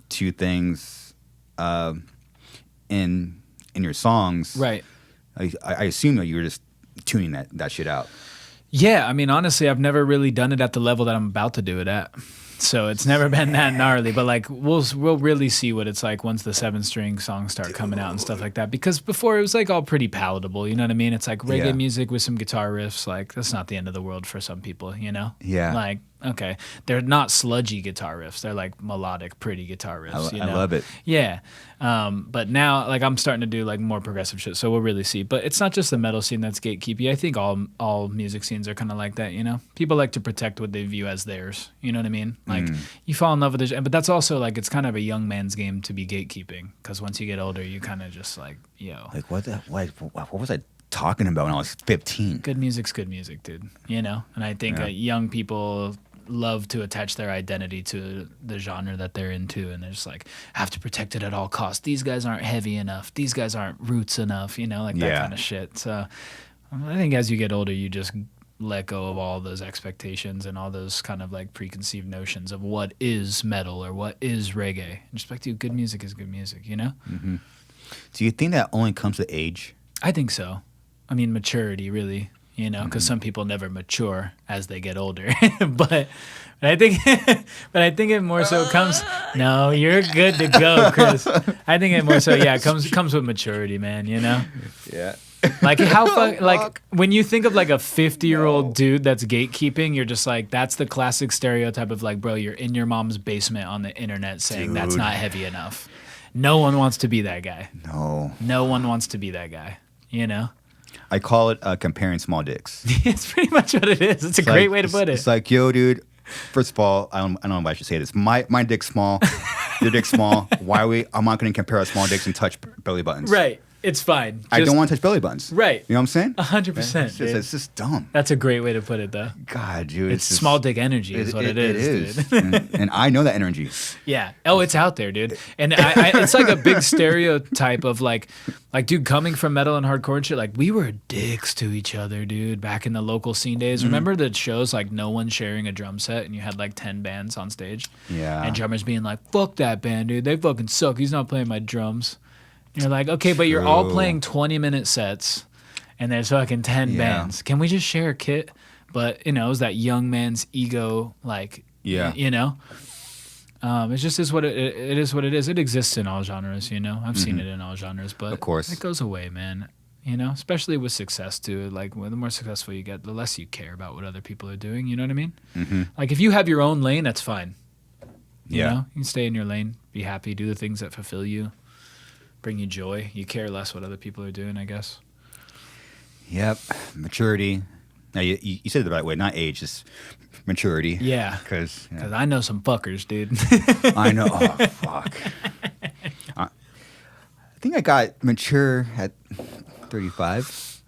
two things, in your songs, right? I assume that you were just tuning that shit out. Yeah, I mean, honestly, I've never really done it at the level that I'm about to do it at. So it's never been that gnarly, but like we'll really see what it's like once the 7-string songs start coming out and stuff like that. Because before it was like all pretty palatable, you know what I mean? It's like reggae music with some guitar riffs. Like that's not the end of the world for some people, you know? Yeah. Like okay, they're not sludgy guitar riffs. They're like melodic, pretty guitar riffs. I love it. Yeah. But now like I'm starting to do like more progressive shit. So we'll really see. But it's not just the metal scene that's gatekeepy. I think all music scenes are kind of like that, you know? People like to protect what they view as theirs. You know what I mean? Like you fall in love with it. But that's also like it's kind of a young man's game to be gatekeeping. Because once you get older, you kind of just like, yo. Like what was I talking about when I was 15? Good music's good music, dude. You know? And I think young people love to attach their identity to the genre that they're into, and they're just like, have to protect it at all costs. These guys aren't heavy enough. These guys aren't roots enough, you know, like that kind of shit. So I think as you get older, you just let go of all those expectations and all those kind of like preconceived notions of what is metal or what is reggae. And just like, dude, good music is good music, you know? Mm-hmm. Do you think that only comes with age? I think so. I mean, maturity, really, you know, because some people never mature as they get older. but I think, it more so comes. No, you're good to go, Chris. I think it more so, yeah, it comes with maturity, man. You know. Yeah. Like like when you think of like a 50-year-old dude that's gatekeeping, you're just like, that's the classic stereotype of like, bro, you're in your mom's basement on the internet saying that's not heavy enough. No one wants to be that guy. No one wants to be that guy. You know. I call it comparing small dicks. It's pretty much what it is. It's a great way to put it. It's like, yo, dude. First of all, I don't know if I should say this. My dick's small. Your dick's small. I'm not going to compare our small dicks and touch belly buttons. Right. It's fine. I don't want to touch belly buttons. Right. You know what I'm saying? 100%. It's just dumb. That's a great way to put it, though. God, dude. It's small dick energy is what it is. Dude. and I know that energy. Yeah. Oh, it's out there, dude. And it's like a big stereotype of like, dude, coming from metal and hardcore and shit, like, we were dicks to each other, dude, back in the local scene days. Remember the shows, like, no one sharing a drum set and you had, like, 10 bands on stage? Yeah. And drummers being like, fuck that band, dude. They fucking suck. He's not playing my drums. You're like, okay, but you're all playing 20-minute sets, and there's fucking 10 bands. Can we just share a kit? But, you know, it was that young man's ego, like, you know? It just is what it is what it is. It exists in all genres, you know? I've seen it in all genres, but of course. It goes away, man. You know, especially with success, too. Like, the more successful you get, the less you care about what other people are doing, you know what I mean? Mm-hmm. Like, if you have your own lane, that's fine. You Yeah. know? You can stay in your lane, be happy, do the things that fulfill you. Bring you joy. You care less what other people are doing, I guess. Yep. Maturity. Now, you said it the right way. Not age, just maturity. Yeah. Because I know some fuckers, dude. I know. Oh, fuck. I think I got mature at 35.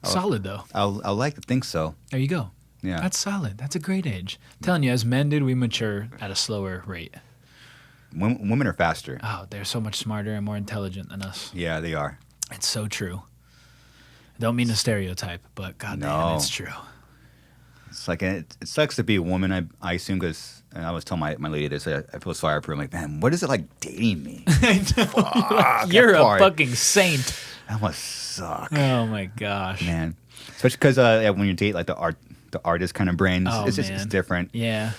Solid, though. I'll like to think so. There you go. Yeah. That's solid. That's a great age. I'm telling you, as men, dude, we mature at a slower rate. Women are faster. Oh, they're so much smarter and more intelligent than us. Yeah, they are. It's so true. I don't mean to stereotype, but goddamn, it's true. It's like it sucks to be a woman. I assume because I was telling my lady this. I feel sorry for her. I'm like, man, what is it like dating me? Fuck, you're a fucking saint. That must suck. Oh my gosh, man. Especially because when you date like the artist kind of brains, it's different. Yeah.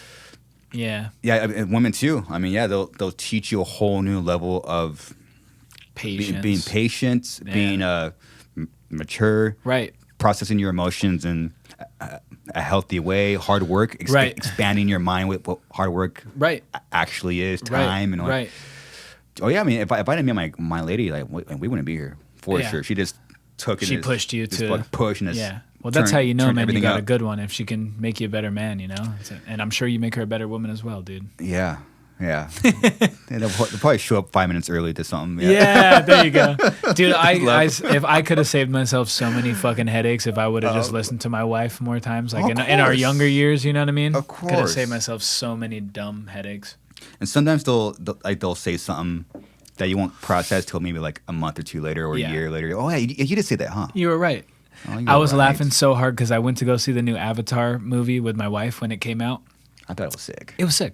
Yeah, and women too. I mean, yeah, they'll teach you a whole new level of patience, being patient, being mature, right, processing your emotions in a healthy way, hard work, expanding your mind with what hard work actually is, time and all. Right. Oh yeah, I mean, if I didn't meet my lady, like we wouldn't be here for sure. She just took it. She pushed you to push and well, that's how you know, man. You got a good one if she can make you a better man, you know. And I'm sure you make her a better woman as well, dude. Yeah. And they'll probably show up 5 minutes early to something. Yeah, there you go, dude. If I could have saved myself so many fucking headaches if I would have just listened to my wife more times, like in our younger years, you know what I mean? Of course, could have saved myself so many dumb headaches. And sometimes they'll say something that you won't process till maybe like a month or two later or a year later. Oh yeah, you did say that, huh? You were right. I was laughing so hard because I went to go see the new Avatar movie with my wife when it came out. I thought it was sick. It was sick.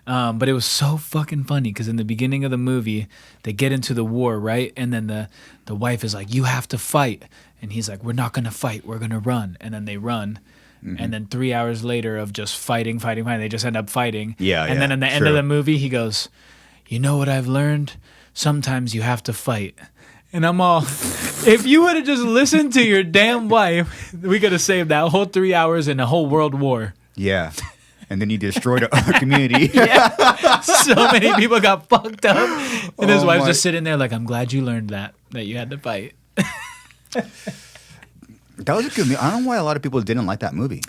But it was so fucking funny because in the beginning of the movie, they get into the war, right? And then the wife is like, you have to fight. And he's like, we're not going to fight. We're going to run. And then they run. Mm-hmm. And then 3 hours later of just fighting, they just end up fighting. And then in the end of the movie, he goes, you know what I've learned? Sometimes you have to fight. And I'm all, if you would have just listened to your damn wife, we could have saved that whole 3 hours and a whole world war. Yeah. And then you destroyed our community. So many people got fucked up. And his wife's just sitting there like, I'm glad you learned that you had to fight. That was a good movie. I don't know why a lot of people didn't like that movie.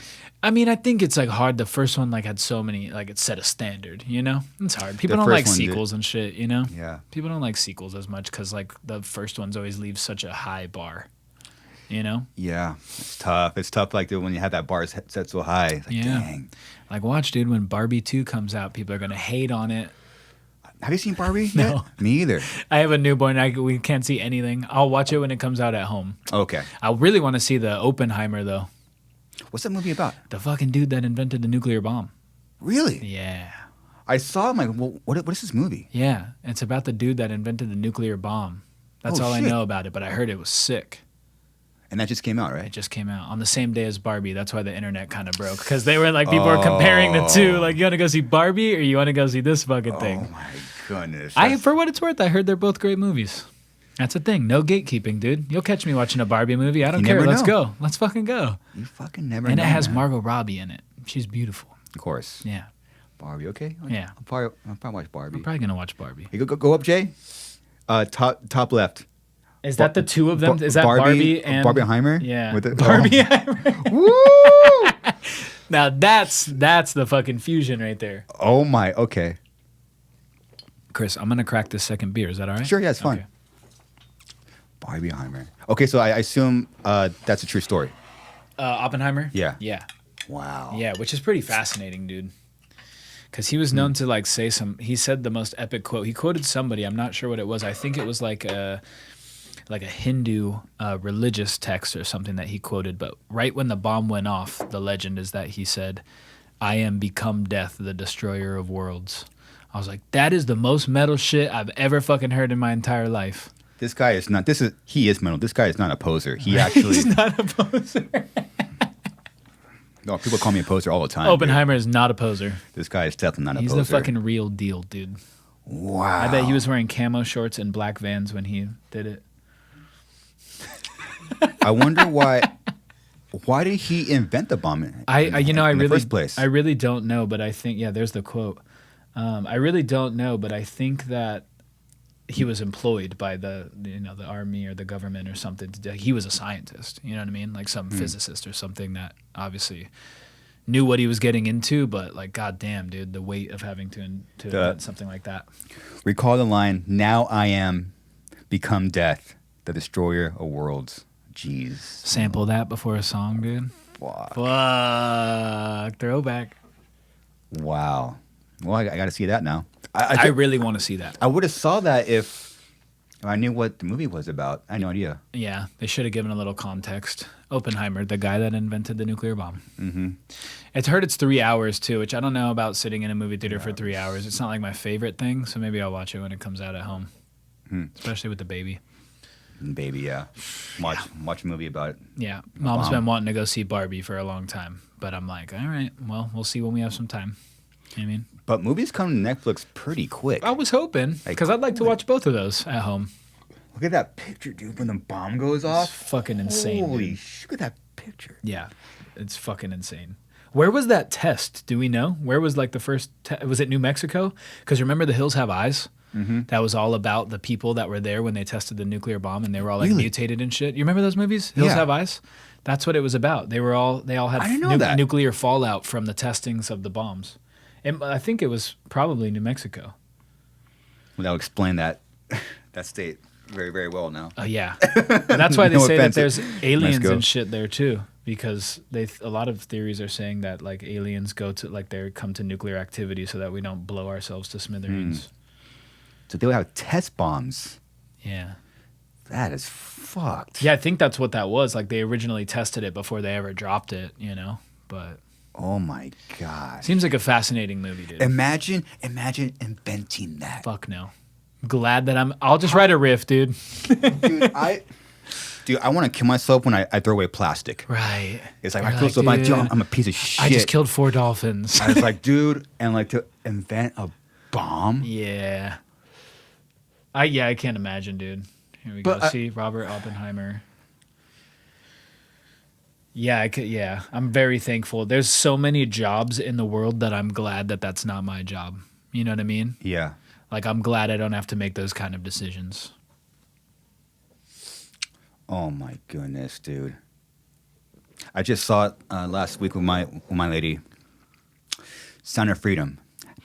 I mean, I think it's like hard. The first one like had so many, like it set a standard, you know? It's hard. People don't like sequels and shit, you know? Yeah. People don't like sequels as much because like the first ones always leave such a high bar, you know? Yeah. It's tough. It's tough like when you have that bar set so high. Like, dang. Like watch, dude, when Barbie 2 comes out, people are going to hate on it. Have you seen Barbie? No. Yet? Me either. I have a newborn. We can't see anything. I'll watch it when it comes out at home. Okay. I really want to see the Oppenheimer, though. What's that movie about? The fucking dude that invented the nuclear bomb. Really? Yeah. I saw. I'm like, well, what is this movie? Yeah, it's about the dude that invented the nuclear bomb. That's all I know about it, but I heard it was sick. And that just came out, right? It just came out on the same day as Barbie. That's why the internet kind of broke, because they were like, people were comparing the two. Like, you want to go see Barbie or you want to go see this fucking thing? Oh my goodness! For what it's worth, I heard they're both great movies. That's a thing. No gatekeeping, dude. You'll catch me watching a Barbie movie. I don't care. Let's go. Let's fucking go. You fucking never know. And it has man. Margot Robbie in it. She's beautiful. Of course. Yeah. Barbie, okay? Yeah. I'll probably watch Barbie. I'm probably going to watch Barbie. You go up, Jay. Top left. Is that the two of them? Is that Barbie and Barbenheimer? Yeah. With it? Barbenheimer. Woo! Now that's the fucking fusion right there. Oh my, okay. Chris, I'm going to crack this second beer. Is that all right? Sure, yeah, it's fine. Okay. Barbenheimer. Okay, so I assume that's a true story. Oppenheimer? Yeah. Yeah. Wow. Yeah, which is pretty fascinating, dude. Because he was known to like say he said the most epic quote. He quoted somebody, I'm not sure what it was. I think it was like a Hindu religious text or something that he quoted. But right when the bomb went off, the legend is that he said, "I am become death, the destroyer of worlds." I was like, that is the most metal shit I've ever fucking heard in my entire life. This guy is not. He is metal. This guy is not a poser. He actually. He's not a poser. No, people call me a poser all the time. Oppenheimer is not a poser. This guy is definitely not a He's poser. the fucking real deal, dude. Wow. I bet he was wearing camo shorts and black Vans when he did it. I wonder why. Why did he invent the bomb? In the first place? I really don't know, but I think there's the quote. I really don't know, but I think that he was employed by the army or the government or something. He was a scientist, you know what I mean? Like some physicist or something that obviously knew what he was getting into, but like, goddamn, dude, the weight of having to invent something like that. Recall the line, "Now I am become death, the destroyer of worlds." Jeez. Sample that before a song, dude. Fuck. Throwback. Wow. Well, I got to see that now. I really want to see that. I would have saw that if I knew what the movie was about. I had no idea. Yeah, they should have given a little context. Oppenheimer, the guy that invented the nuclear bomb. Mm-hmm. It's heard it's 3 hours too, which I don't know about sitting in a movie theater for 3 hours. It's not like my favorite thing, so maybe I'll watch it when it comes out at home, especially with the baby. Baby, yeah. Watch a movie about it. Yeah, Mom's been wanting to go see Barbie for a long time, but I'm like, all right, well, we'll see when we have some time. You know what I mean? But movies come to Netflix pretty quick. I was hoping, because I'd like to watch both of those at home. Look at that picture, dude, when the bomb goes off. It's fucking insane. Holy dude. shit, look at that picture. Yeah, it's fucking insane. Where was that test? Do we know? Where was like the first was it New Mexico? Because remember The Hills Have Eyes? Mm-hmm. That was all about the people that were there when they tested the nuclear bomb, and they were all like mutated and shit. You remember those movies? Hills Have Eyes? That's what it was about. They all had nuclear fallout from the testings of the bombs. And I think it was probably New Mexico. Well, that would explain that state very, very well now. Yeah. And that's why they say that there's aliens Mexico. and shit there too, because a lot of theories are saying that like aliens go to like they come to nuclear activity so that we don't blow ourselves to smithereens. So they would have test bombs. Yeah. That is fucked. Yeah, I think that's what that was. Like they originally tested it before they ever dropped it, but Oh my god. Seems like a fascinating movie, dude. Imagine inventing that. Fuck no. Glad that I'll just write a riff, dude. Dude, I want to kill myself when I throw away plastic. Right. It's like, I feel so bad. I'm a piece of shit. I just killed 4 dolphins. I was like, dude, and like to invent a bomb. Yeah. I can't imagine, dude. Here we go. See, Robert Oppenheimer. Yeah, I'm very thankful. There's so many jobs in the world that I'm glad that that's not my job. You know what I mean? Yeah. Like, I'm glad I don't have to make those kind of decisions. Oh my goodness, dude. I just saw it last week with my lady. Sound of Freedom.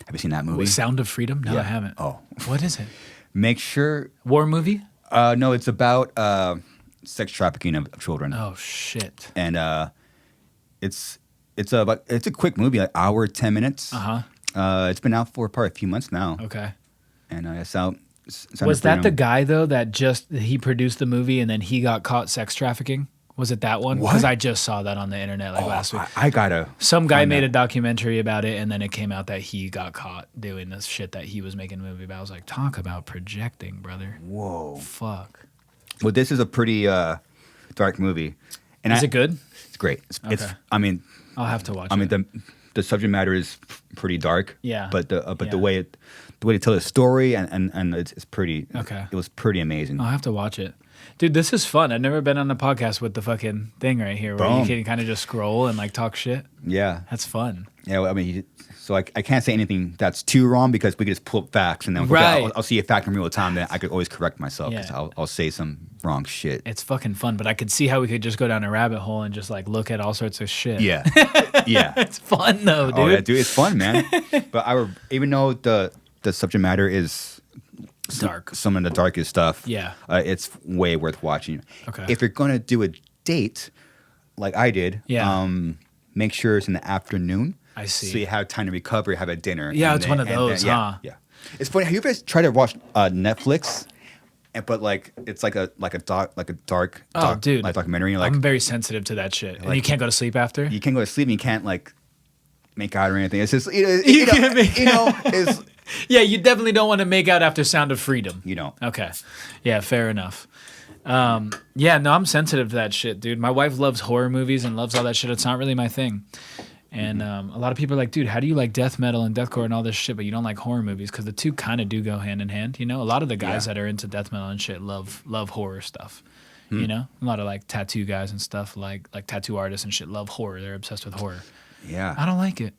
Have you seen that movie? Sound of Freedom? No, Yeah. I haven't. Oh. What is it? Make sure. War movie? No, it's about sex trafficking of children. Oh shit. And it's a quick movie, like hour 10 minutes. It's been out for probably a few months now. Okay. And it's out. Was that the guy though that he produced the movie and then he got caught sex trafficking? Was it that one? What? Because I just saw that on the internet last week. I gotta. Some guy find made that. a documentary about it, and then it came out that he got caught doing this shit that he was making a movie about. I was like, talk about projecting, brother. Whoa. Fuck. Well, this is a pretty dark movie. And Is it good? It's great. It's Okay. I mean, I'll have to watch it. I mean the subject matter is pretty dark. Yeah. But the Yeah. the way to tell the story and it's pretty. Okay. It was pretty amazing. I'll have to watch it. Dude, this is fun. I've never been on a podcast with the fucking thing right here where Boom. you can kind of just scroll and like talk shit. Yeah. That's fun. Yeah. Well, I mean, so I can't say anything that's too wrong because we could just pull up facts and then Right. I'll see a fact in real time. Then I could always correct myself because Yeah. I'll say some wrong shit. It's fucking fun, but I could see how we could just go down a rabbit hole and just like look at all sorts of shit. Yeah. Yeah. It's fun though, dude. Oh yeah, dude, it's fun, man. But even though the subject matter is Dark. some of the darkest stuff. Yeah. It's way worth watching. Okay. If you're gonna do a date, like I did, Yeah. make sure it's in the afternoon. I see. So you have time to recover, have a dinner. Yeah, and it's one of and those, yeah, huh? Yeah. It's funny. Have you guys tried to watch Netflix? But like it's like a dark Oh, dude. like documentary. Like I'm very sensitive to that shit. And Like- you can't go to sleep after? you can't go to sleep and you can't like make out or anything. It's just you can't make know it's Yeah, you definitely don't want to make out after Sound of Freedom. you know. Okay. Yeah, fair enough. Yeah, no, I'm sensitive to that shit, dude. My wife loves horror movies and loves all that shit. It's not really my thing. And a lot of people are like, dude, how do you like death metal and deathcore and all this shit, but you don't like horror movies? Because the two kind of do go hand in hand, you know? A lot of the guys Yeah. that are into death metal and shit love horror stuff. You know? A lot of like tattoo guys and stuff, like tattoo artists and shit love horror. They're obsessed with horror. Yeah. I don't like it.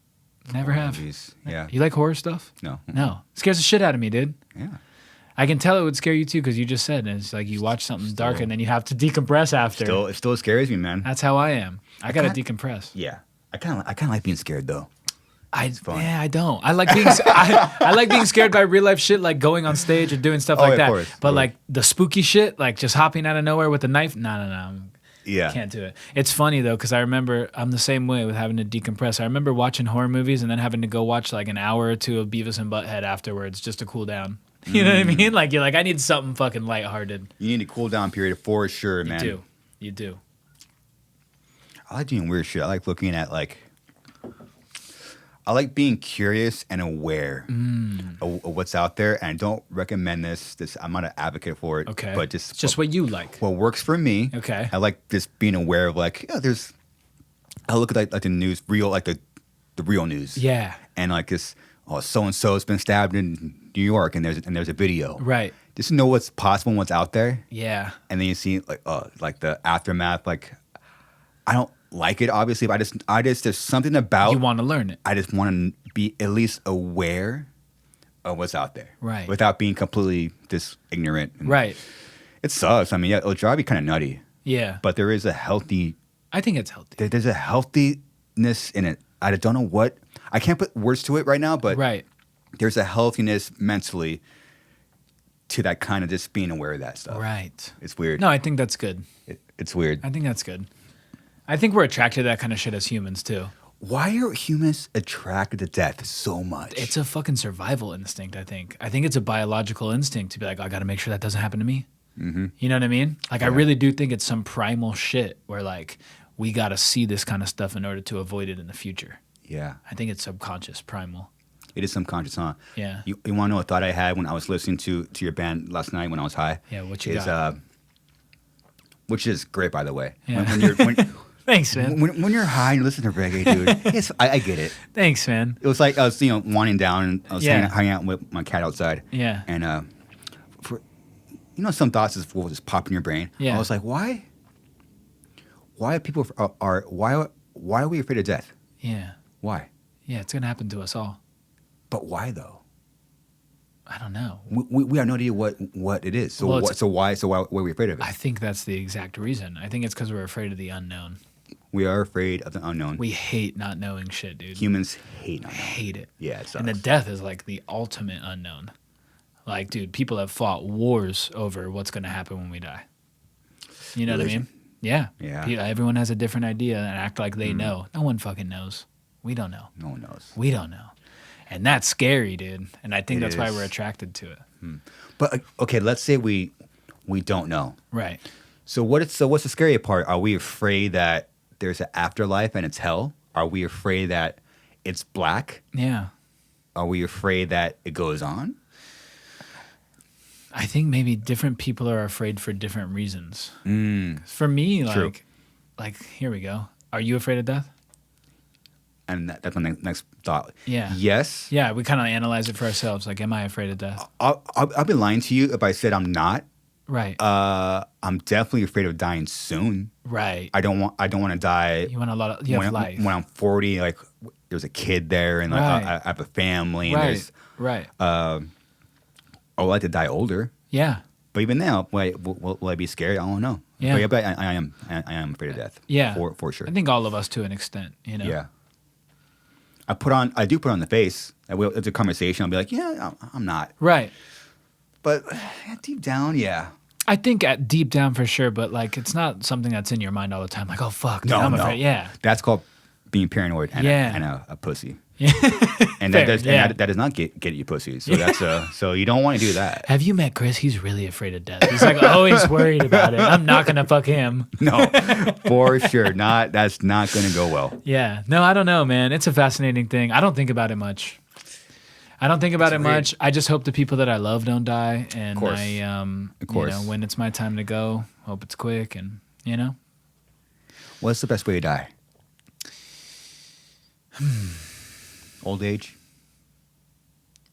Never Horror have. movies. Yeah. You like horror stuff? No. No. It scares the shit out of me, dude. Yeah. I can tell it would scare you too because you just said it's like you watch something dark and then you have to decompress after. It still scares me, man. That's how I am. I gotta kinda- decompress. Yeah. I kind of like being scared though. fun. Yeah, I don't. I like being I like being scared by real life shit, like going on stage or doing stuff Oh, like yeah, that. of course, But of like the spooky shit, like just hopping out of nowhere with a knife. No. Yeah. Can't do it. It's funny though, because I remember I'm the same way with having to decompress. I remember watching horror movies and then having to go watch like an hour or two of Beavis and Butthead afterwards just to cool down. You know what I mean? Like you're like, I need something fucking lighthearted. You need a cool down period for sure, man. You do. I like doing weird shit. I like looking at I like being curious and aware of what's out there. And I don't recommend this. I'm not an advocate for it. Okay. But It's just what you like. what works for me. Okay. I like just being aware of I look at like the news, the real news. Yeah. And like this, so and so's been stabbed in New York, and there's a video. Right. Just to know what's possible and what's out there. Yeah. And then you see like the aftermath. Like I don't like it obviously, but I just there's something about You want to learn it. I just want to be at least aware of what's out there, Right. Without being completely just ignorant. And Right. It sucks. I mean, yeah, it'll drive you kind of nutty, Yeah. but there is a healthy. I think it's healthy. There's a healthiness in it. I don't know what. I can't put words to it right now, but Right. there's a healthiness mentally to that kind of just being aware of that stuff. Right. It's weird. No, I think that's good. It's weird. I think that's good. I think we're attracted to that kind of shit as humans too. Why are humans attracted to death so much? It's a fucking survival instinct, I think. I think it's a biological instinct to be like, I got to make sure that doesn't happen to me. Mm-hmm. You know what I mean? Like, I really do think it's some primal shit where, like, we got to see this kind of stuff in order to avoid it in the future. Yeah. I think it's subconscious, primal. It is subconscious, huh? Yeah. You want to know a thought I had when I was listening to your band last night when I was high? Yeah, what you got? Which is great, by the way. Yeah. When Thanks, man. when you're high and you listen to reggae, dude, I get it. Thanks, man. It was like I was, winding down and I was Yeah. hanging out with my cat outside. Yeah. And for some thoughts will just pop in your brain. Yeah. I was like, why? Why are people why are we afraid of death? Yeah. Why? Yeah, it's going to happen to us all. But why though? I don't know. We have no idea what it is. So Well, why are we afraid of it? I think that's the exact reason. I think it's because we're afraid of the unknown. We are afraid of the unknown. We hate not knowing shit, dude. Humans hate unknown. Hate it. Yeah, it sucks. And the death is like the ultimate unknown. Like, dude, people have fought wars over what's going to happen when we die. You know Religion. what I mean? Yeah. Yeah. Everyone has a different idea and act like they know. No one fucking knows. We don't know. No one knows. We don't know. And that's scary, dude. And I think It that's why is. we're attracted to it. But okay, let's say we don't know. Right. So what's the scary part? Are we afraid that there's an afterlife and it's hell? Are we afraid that it's black? Yeah. Are we afraid that it goes on? I think maybe different people are afraid for different reasons. Mm. For me, True. like here we go. Are you afraid of death? And that's my next thought. Yeah. Yes. Yeah, we kind of analyze it for ourselves. Like, am I afraid of death? I'll be lying to you if I said I'm not. Right. I'm definitely afraid of dying soon. Right. I don't want to die. You want a lot of you have life. When I'm 40, like there's a kid there, and like, Right. I have a family, and Right. there's. Right. I would like to die older, Yeah. but even now, will I be scared? I don't know. Yeah. But I am afraid of death. Yeah. For sure. I think all of us to an extent, you know. Yeah. I do put on the face. It's a conversation. I'll be like, yeah, I'm not. Right. But deep down, yeah. I think at deep down for sure, but like it's not something that's in your mind all the time. Like, oh fuck, dude, No, I'm no. afraid. Yeah. That's called being paranoid and, Yeah. a pussy. Yeah. And Fair, that does not get you pussy. So that's so you don't want to do that. Have you met Chris? He's really afraid of death. He's like always worried about it. I'm not gonna fuck him. No, for sure. That's not going to go well. Yeah. No, I don't know, man. It's a fascinating thing. I don't think about it much. I just hope the people that I love don't die. And Of course. of course. You know, when it's my time to go, hope it's quick and you know. What's the best way to die? Old age?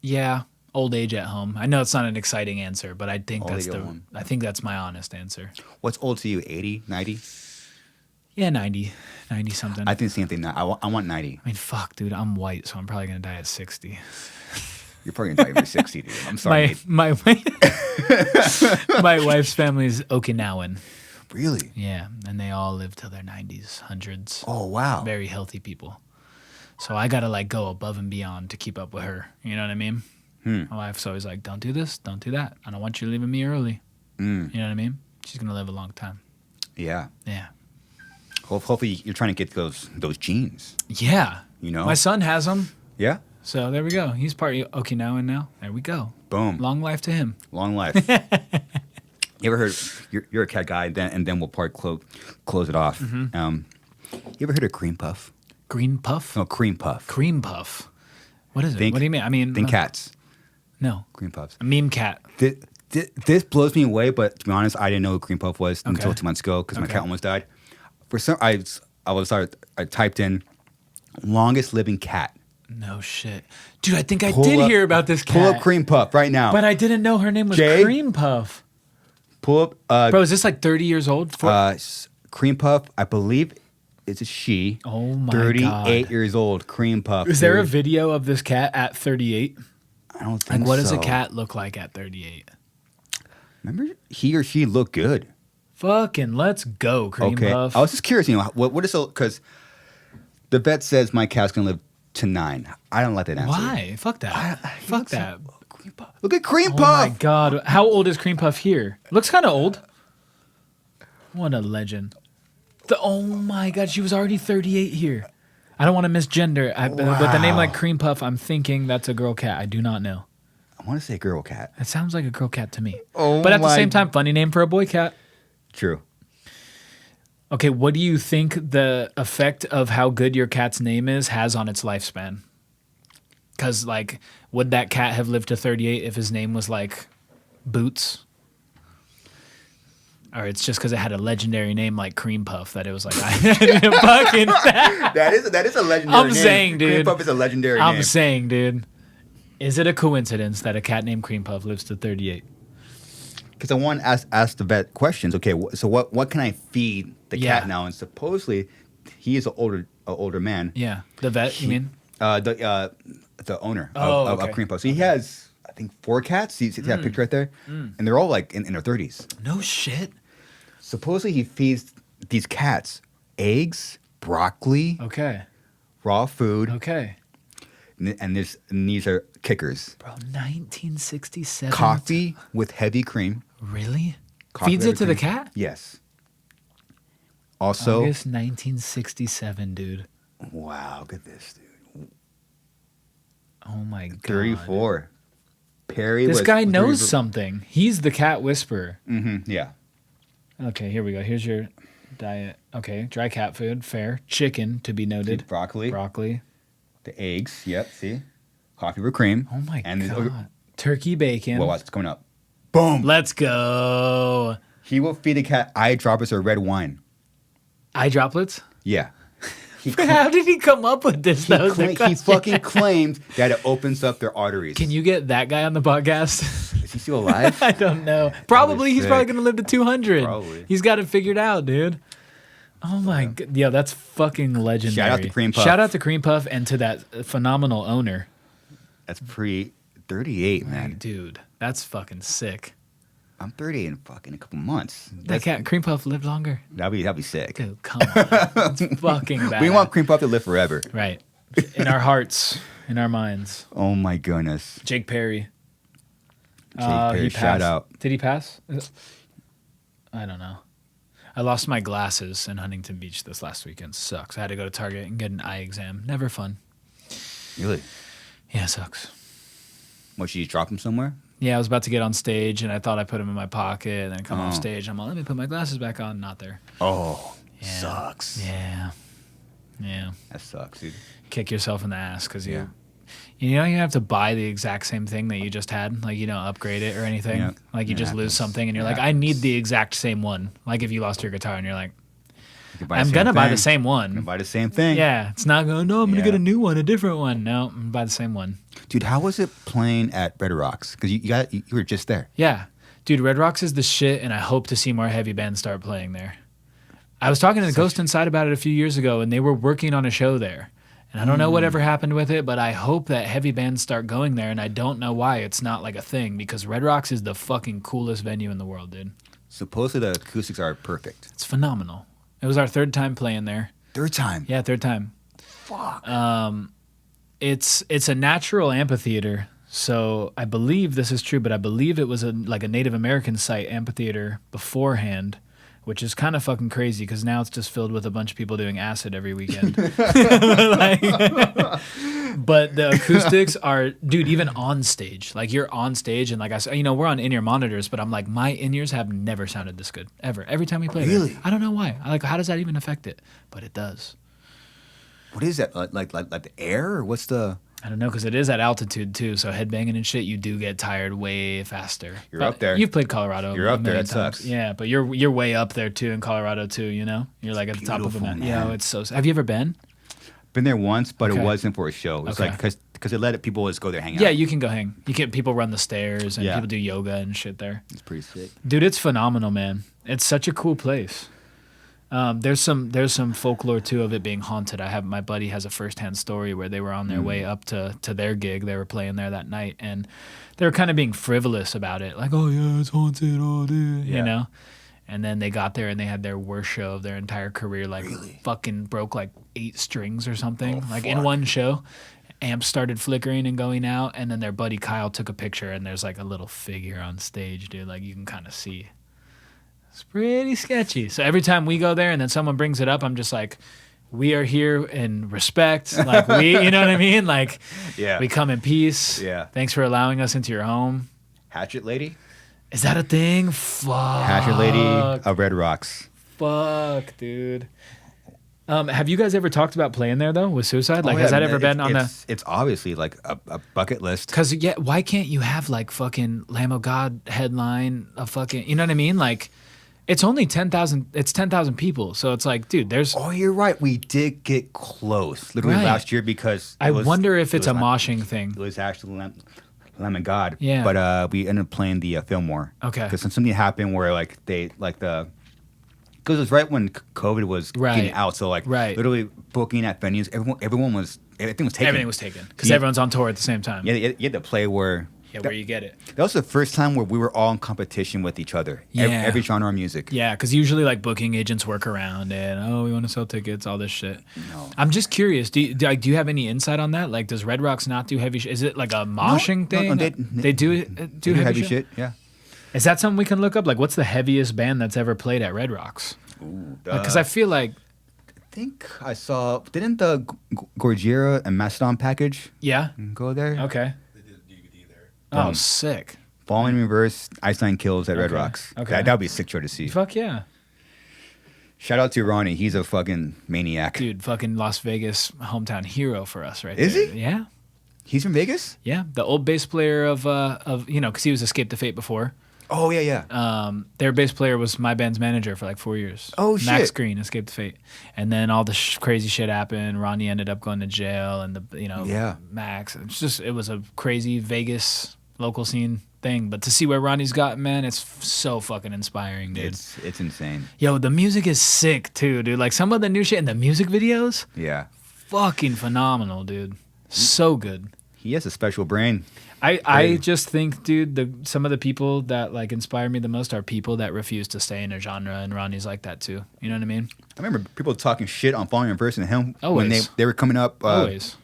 Yeah. Old age at home. I know it's not an exciting answer, but I think Old age at home. I think that's my honest answer. What's old to you? 80, 90? Yeah, 90 something. I think the same thing. I want 90. I mean, fuck, dude. I'm white, so I'm probably gonna die at 60. You're probably going to die over 60, dude. I'm sorry. My wife's family's Okinawan. Really? Yeah, and they all live till their 90s, hundreds. Oh, wow. Very healthy people. So I gotta like go above and beyond to keep up with her. You know what I mean? My wife's always like, "Don't do this, don't do that. I don't want you leaving me early." You know what I mean? She's gonna live a long time. Yeah. Yeah. Hopefully you're trying to get those genes. Yeah. You know? My son has them. Yeah? So there we go. He's part of Okinawan now. There we go. Boom. Long life to him. Long life. You ever heard? You're a cat guy, and then we'll probably close it off. You ever heard of cream puff? Green puff? No, cream puff. Cream puff. What is it? Think- What do you mean? I mean, Think cats. No. Cream puffs. A meme cat. This blows me away, but to be honest, I didn't know who cream puff was until Okay. 2 months ago because my Okay. cat almost died. For some, I typed in longest living cat. No shit. Dude, I think I Pull did up- hear about this cat. Pull up cream puff right now. But I didn't know her name was Jay? Cream Puff. Pull up Bro, is this like 30 years old? cream puff. I believe it's a she. Oh my 38 God. years old. Cream puff. Is there a dude. video of this cat at 38? I don't think Like, what does a so. cat look like at 38? Remember, he or she looked good. Fucking let's go, Cream Okay. Puff. I was just curious, what is because the vet says my cat's gonna live to 9. I don't like that answer. Why? Fuck that. Fuck that. Cream puff. Look at cream Oh puff. my God. How old is Cream Puff here? Looks kind of old. What a legend. Oh my God. She was already 38 here. I don't want to misgender. With a name like Cream Puff, I'm thinking that's a girl cat. I do not know. I want to say girl cat. It sounds like a girl cat to me. Oh But at the my- same time, funny name for a boy cat. True. Okay, what do you think the effect of how good your cat's name is has on its lifespan? Because, like, would that cat have lived to 38 if his name was, like, Boots? Or it's just because it had a legendary name like Cream Puff that it was like, I fucking. That is a legendary I'm name. saying, dude. Cream puff is a legendary I'm name. saying, dude. Is it a coincidence that a cat named Cream Puff lives to 38? Because I want to ask the vet questions. Okay, so what can I feed the Yeah. cat now? And supposedly, he is an older man. Yeah. The vet, you mean? The owner Oh, of okay. Cream Puff. So he has, I think, 4 cats. See that picture right there? And they're all like in their 30s. No shit. Supposedly, he feeds these cats eggs, broccoli, Okay. raw food, Okay. and these are kickers. Bro, 1967. Coffee with heavy cream. Really? Coffee Feeds with it to the heavy cream. cat? Yes. Also, August 1967, dude. wow, look at this, dude. Oh my God. 34. Perry This was guy knows 34. something. He's the cat whisperer. Yeah. Okay, here we go. Here's your diet. Okay, dry cat food, fair. Chicken, to be noted. Broccoli. The eggs, yep, see? Coffee with cream. Oh my God. Turkey bacon. Well, what's coming up? Boom! Let's go. He will feed the cat eye droplets or red wine. Eye droplets? Yeah. How did he come up with this? He fucking claimed that it opens up their arteries. Can you get that guy on the podcast? Is he still alive? I don't know. Probably. He's probably going to live to 200. Probably. He's got it figured out, dude. Oh my God. Yo, that's fucking legendary. Shout out to Creme Puff. Shout out to Creme Puff and to that phenomenal owner. That's pre-38, man. Like, dude, that's fucking sick. I'm 38 in fucking a couple months. That cat, Creme Puff, lived longer. That'd be sick. Dude, come on. That's fucking bad. We want Creme Puff to live forever. Right. In our hearts, in our minds. Oh my goodness. Jake Perry. He shout out. Did he pass? I don't know. I lost my glasses in Huntington Beach this last weekend. Sucks. I had to go to Target and get an eye exam. Never fun. Really? Yeah, sucks. What, should you drop them somewhere? Yeah, I was about to get on stage, and I thought I put them in my pocket, and then come off stage. I'm like, let me put my glasses back on. Not there. Oh, yeah. Sucks. Yeah. That sucks, dude. Kick yourself in the ass because you have to buy the exact same thing that you just had. Like, upgrade it or anything. Yep. Like, you just lose something, and you're like, I need the exact same one. Like, if you lost your guitar, and you're like, I'm going to buy the same one. I'm going to buy the same thing. Yeah. It's not going, no, I'm going to get a new one, a different one. No, I'm going to buy the same one. Dude, how was it playing at Red Rocks? Because you were just there. Yeah. Dude, Red Rocks is the shit, and I hope to see more heavy bands start playing there. I was talking to the Ghost Inside about it a few years ago, and they were working on a show there. And I don't know whatever happened with it, but I hope that heavy bands start going there, and I don't know why it's not like a thing, because Red Rocks is the fucking coolest venue in the world, dude. Supposedly the acoustics are perfect. It's phenomenal. It was our third time playing there. Third time? Yeah, third time. Fuck. It's a natural amphitheater, so I believe this is true, but I believe it was a Native American site amphitheater beforehand, which is kind of fucking crazy because now it's just filled with a bunch of people doing acid every weekend. But the acoustics are, dude, even on stage. Like, you're on stage, and like I said, we're on in-ear monitors, but I'm like, my in-ears have never sounded this good, ever. Every time we play Really? I don't know why. How does that even affect it? But it does. What is that? Like the air? Or what's the... I don't know, because it is at altitude, too, so headbanging and shit, you do get tired way faster. You're up there. You've played Colorado. You're up there. It times. sucks. Yeah, but you're way up there, too, in Colorado, too, You're like at the top of the mountain. Man. Yeah, it's so... Have you ever been? Been there once, but Okay. it wasn't for a show. It's like, because it let people just go there hang out. Yeah, you can go hang. People run the stairs, and Yeah. people do yoga and shit there. It's pretty sick. Dude, it's phenomenal, man. It's such a cool place. There's some folklore too of it being haunted. My buddy has a firsthand story where they were on their way up to their gig. They were playing there that night, and they were kind of being frivolous about it, like, "Oh yeah, it's haunted, oh dude," Yeah. And then they got there and they had their worst show of their entire career. Like, fucking broke like 8 strings or something, in one show. Amps started flickering and going out, and then their buddy Kyle took a picture, and there's like a little figure on stage, dude. Like, you can kind of see. It's pretty sketchy. So every time we go there and then someone brings it up, I'm just like, we are here in respect. Like, you know what I mean? Like, we come in peace. Yeah. Thanks for allowing us into your home. Hatchet Lady? Is that a thing? Fuck. Hatchet Lady of Red Rocks. Fuck, dude. Have you guys ever talked about playing there, though, with Suicide? Like, has that ever been on the... It's obviously like a bucket list. Because, why can't you have, like, fucking Lamb of God headline, a fucking... You know what I mean? Like... It's only 10,000. It's 10,000 people. So it's like, dude, there's... Oh, you're right. We did get close. Literally last year because... I wonder if it's a moshing thing. It was actually Lamb of God. Yeah. But we ended up playing the Fillmore. Okay. Because something happened where because it was right when COVID was getting out. So literally booking at venues, everything was taken. Everything was taken. Because everyone's on tour at the same time. Yeah, you had to play where... Yeah, where you get it. That was the first time where we were all in competition with each other. Yeah. Every genre of music. Yeah, because usually like booking agents work around and, we want to sell tickets, all this shit. No. I'm just curious. Do you have any insight on that? Like, does Red Rocks not do heavy shit? Is it like a moshing thing? No, they do heavy shit? Yeah. Is that something we can look up? Like, what's the heaviest band that's ever played at Red Rocks? Because I feel like... I think I saw... Didn't the Garcia and Mastodon package go there? Okay. Oh, sick. Falling in Reverse, Iceland Kills at Red Rocks. Okay. That would be a sick show to see. Fuck yeah. Shout out to Ronnie. He's a fucking maniac. Dude, fucking Las Vegas hometown hero for us, right? Is there. he? Yeah. He's from Vegas? Yeah. The old bass player of because he was Escape the Fate before. Oh, yeah. Their bass player was my band's manager for like 4 years. Oh, Max shit. Green, Escape the Fate. And then all the crazy shit happened. Ronnie ended up going to jail, and Max. It was a crazy Vegas local scene thing. But to see where Ronnie's gotten, man, it's so fucking inspiring, dude. It's insane. Yo, the music is sick too, dude. Like some of the new shit in the music videos, Yeah. fucking phenomenal, dude. So good. He has a special brain. I just think, dude, some of the people that like inspire me the most are people that refuse to stay in a genre, and Ronnie's like that too. You know what I mean? I remember people talking shit on Falling in Person. Him Always. when they were coming up. Always.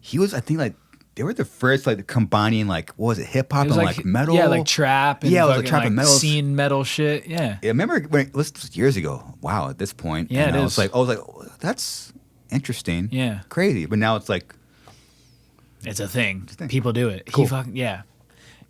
He was, I think, like they were the first like combining like what was it, hip hop and like metal? Yeah, like trap. And yeah, it was like fucking, trap and metal. Scene metal shit. Yeah. I remember when it was years ago. Wow, at this point. Yeah, and it I is. was like, oh, that's interesting. Yeah. Crazy. But now it's like It's a thing. thing. People do it. Cool. He fucking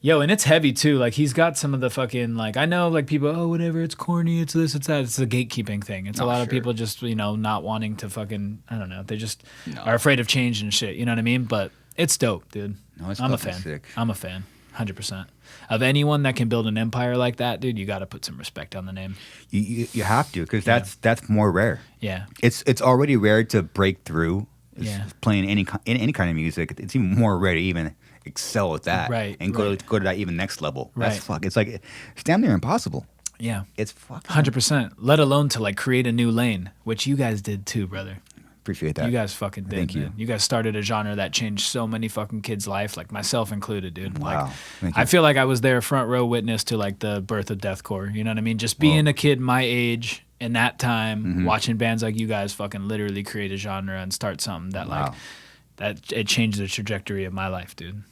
Yo, and it's heavy too. Like he's got some of the fucking like I know like people, oh whatever, it's corny, it's this, it's that. It's the gatekeeping thing. It's a lot of people just, not wanting to fucking I don't know. They just are afraid of change and shit. You know what I mean? But it's dope, dude. No, it's I'm a fucking fan. sick. I'm a fan. 100%. Of anyone that can build an empire like that, dude, you got to put some respect on the name. You have to because that's more rare. Yeah. It's already rare to break through. Yeah. Playing any kind of music, it's even more rare to even excel at that, Right, and go to that even next level. Right. That's fuck. It's like it's damn near impossible. Yeah. It's fucking 100%. Let alone to like create a new lane, which you guys did too, brother. Appreciate that. You guys fucking did. Thank you. Man. You guys started a genre that changed so many fucking kids' life, like myself included, dude. Wow. Like, Thank you. I feel like I was there front row witness to like the birth of deathcore. You know what I mean? Just being a kid my age in that time, Mm-hmm. watching bands like you guys fucking literally create a genre and start something that like that it changed the trajectory of my life, dude.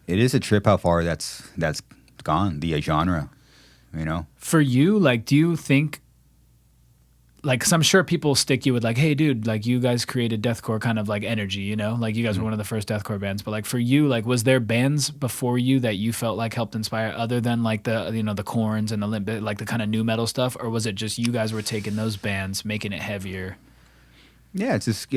It is a trip how far that's gone, the genre, For you, like, do you think, like, because I'm sure people stick you with, like, hey, dude, like, you guys created deathcore kind of, like, energy, Like, you guys were one of the first deathcore bands. But, like, for you, like, was there bands before you that you felt, like, helped inspire other than, like, the, the Corns and the Limp, like, the kind of new metal stuff? Or was it just you guys were taking those bands, making it heavier? Yeah, it's just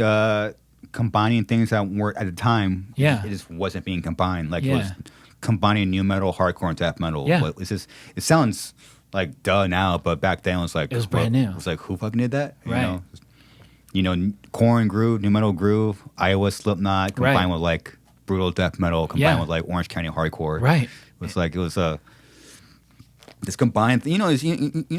combining things that weren't at the time. Yeah. It just wasn't being combined. Like, it Yeah. was combining new metal, hardcore, and death metal. Yeah. But it's just, it sounds like duh now, but back then it was like, It was brand new. It was like, who fucking did that? Right. Korn groove, new metal groove, Iowa Slipknot combined Right. with like brutal death metal, combined with like Orange County hardcore. Right. It was this combined thing. You know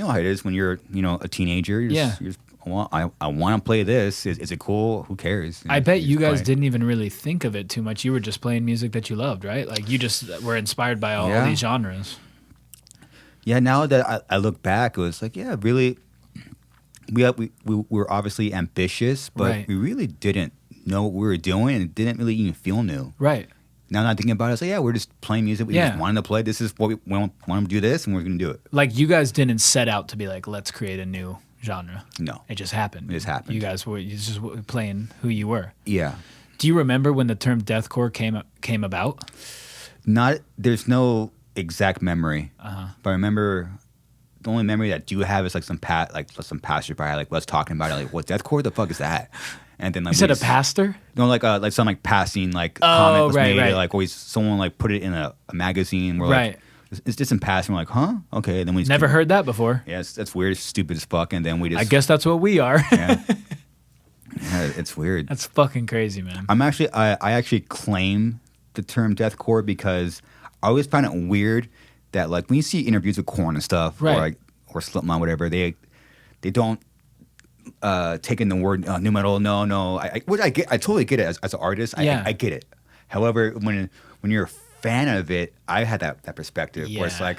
how it is when you're a teenager. You're just, well, I want to play this. Is it cool? Who cares? I bet you guys play. didn't even really think of it too much. You were just playing music that you loved, right? Like, you just were inspired by all these genres. Yeah, now that I look back, it was like, yeah, really, we were obviously ambitious, but Right. we really didn't know what we were doing, and it didn't really even feel new. Right. Now that I'm thinking about it, it's like, yeah, we're just playing music. We just wanted to play. This is what we want to do this, and we're going to do it. Like, you guys didn't set out to be like, let's create a new genre. No. It just happened. It just happened. You guys were just playing who you were. Yeah. Do you remember when the term deathcore came about? There's no exact memory, but I remember the only memory that I do have is like some passerby like was talking about it, like, what deathcore? The fuck is that? And then like You said a pastor? No, like some like passing like comment was right, made, right. like always someone like put it in a magazine where Right. like it's just in passing. We're like, huh? Okay. And then we just Never heard that before. Yeah, that's weird. It's stupid as fuck. And then we just I guess that's what we are. yeah, it's weird. That's fucking crazy, man. I actually claim the term deathcore because I always find it weird that like when you see interviews with Korn and stuff, Right. or Slipknot, whatever, they don't take in the word new metal. No, which I get. I totally get it as an artist. Yeah. I get it. However, when you're a fan of it, I had that perspective where it's Yeah. like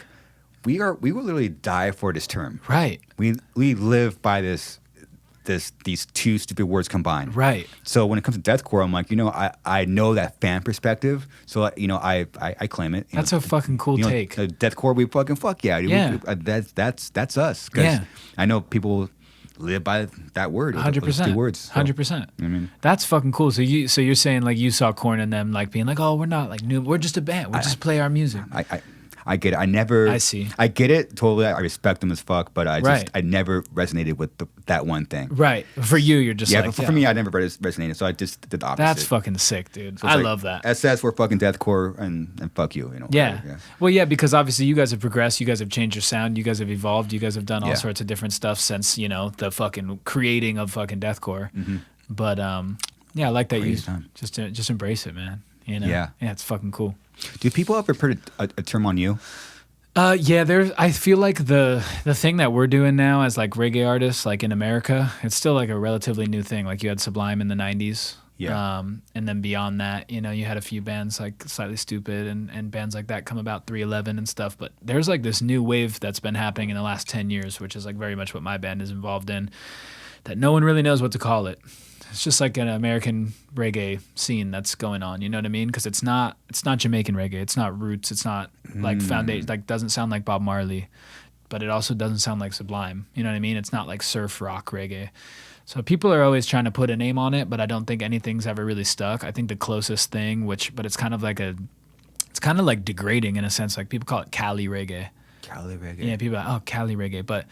we will literally die for this term. Right. We live by these two stupid words combined. Right. So when it comes to deathcore, I'm like, I know that fan perspective, so I claim it. That's a fucking cool take. Deathcore, we fucking fuck yeah. Dude. Yeah. That's us. 'Cause Yeah. I know people live by that word. 100%. Those two words. So, 100%. I mean, That's fucking cool. So you're saying like you saw Korn and them like being like, oh, we're not like new. We're just a band. We just play our music. I I get it. I see. I get it totally. I respect them as fuck, but Right. I never resonated with that one thing. Right. For you, you're just Yeah, like, but for me, I never resonated, so I just did the opposite. that's fucking sick, dude. So it's I like, love that. SS, we're fucking deathcore, and fuck you, you know. Yeah. whatever, Well, yeah, because obviously you guys have progressed. You guys have changed your sound. You guys have evolved. You guys have done all Yeah. sorts of different stuff since, you know, the fucking creating of fucking deathcore. But yeah, I like that Crazy you time. just embrace it, man. You know? Yeah. Yeah, it's fucking cool. Do people ever put a term on you? Yeah, there's. I feel like the thing that we're doing now as like reggae artists, like in America, it's still like a relatively new thing. Like you had Sublime in the '90s, Yeah. and then beyond that, you know, you had a few bands like Slightly Stupid and bands like that come about, 311 and stuff. But there's like this new wave that's been happening in the last 10 years, which is like very much what my band is involved in. That no one really knows what to call it. It's just like an American reggae scene that's going on. You know what I mean? Because it's not Jamaican reggae. It's not roots. It's not like foundation. Like doesn't sound like Bob Marley, but it also doesn't sound like Sublime. You know what I mean? It's not like surf rock reggae. So people are always trying to put a name on it, but I don't think anything's ever really stuck. I think the closest thing, but it's kind of like it's kind of like degrading in a sense. Like people call it Cali reggae. Cali reggae. Yeah, people are like, oh, Cali reggae. But